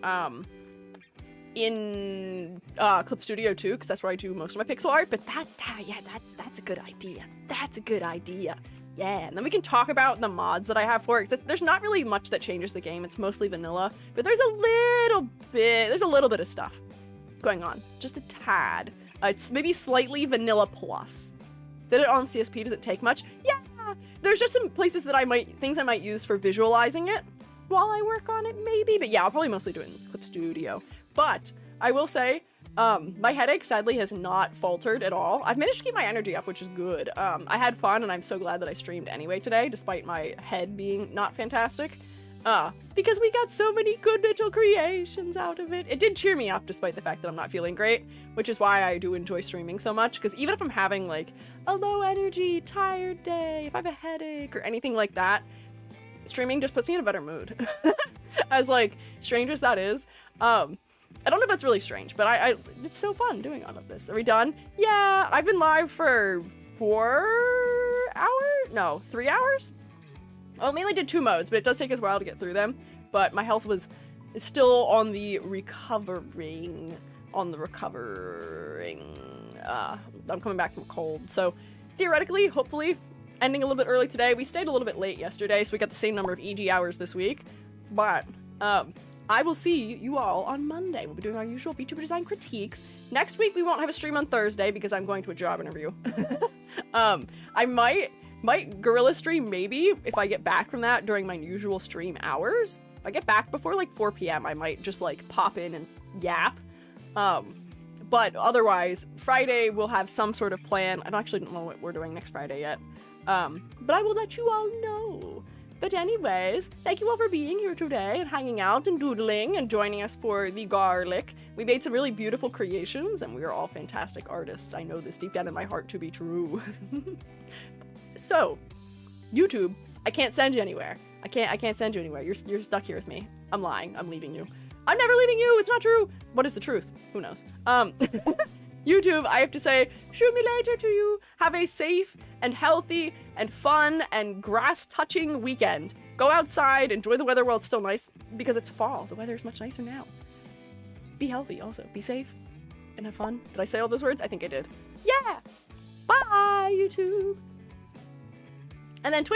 Clip Studio too, because that's where I do most of my pixel art. But that's a good idea. That's a good idea. Yeah, and then we can talk about the mods that I have for it. There's not really much that changes the game. It's mostly vanilla, but there's a little bit of stuff going on. Just a tad. It's maybe slightly vanilla plus. Did it on CSP? Does it take much? Yeah. There's just some places that things I might use for visualizing it while I work on it, maybe. But yeah, I'll probably mostly do it in Clip Studio. But I will say, My headache sadly has not faltered at all. I've managed to keep my energy up, which is good. I had fun and I'm so glad that I streamed anyway today, despite my head being not fantastic. Because we got so many good little creations out of it. It did cheer me up despite the fact that I'm not feeling great, which is why I do enjoy streaming so much, because even if I'm having like a low energy, tired day, if I have a headache or anything like that, streaming just puts me in a better mood. As like strange as that is, I don't know if that's really strange, but I it's so fun doing all of this. Are we done? Yeah, I've been live for 3 hours? I mainly did 2 modes, but it does take us a while to get through them. But my health is still on the recovering. I'm coming back from a cold. So theoretically, hopefully, ending a little bit early today. We stayed a little bit late yesterday, so we got the same number of EG hours this week. But I will see you all on Monday. We'll be doing our usual VTuber design critiques. Next week, we won't have a stream on Thursday because I'm going to a job interview. I might gorilla stream maybe if I get back from that during my usual stream hours. If I get back before like 4 p.m. I might just like pop in and yap. But otherwise, Friday we'll have some sort of plan. I don't know what we're doing next Friday yet. But I will let you all know. But anyways, thank you all for being here today and hanging out and doodling and joining us for the garlic. We made some really beautiful creations and we are all fantastic artists. I know this deep down in my heart to be true. So, YouTube, I can't send you anywhere. I can't send you anywhere. You're stuck here with me. I'm lying. I'm leaving you. I'm never leaving you. It's not true. What is the truth? Who knows? YouTube, I have to say, shoot me later to you. Have a safe and healthy and fun and grass-touching weekend. Go outside, enjoy the weather while it's still nice, because it's fall. The weather is much nicer now. Be healthy also. Be safe and have fun. Did I say all those words? I think I did. Yeah! Bye, YouTube! And then Twitch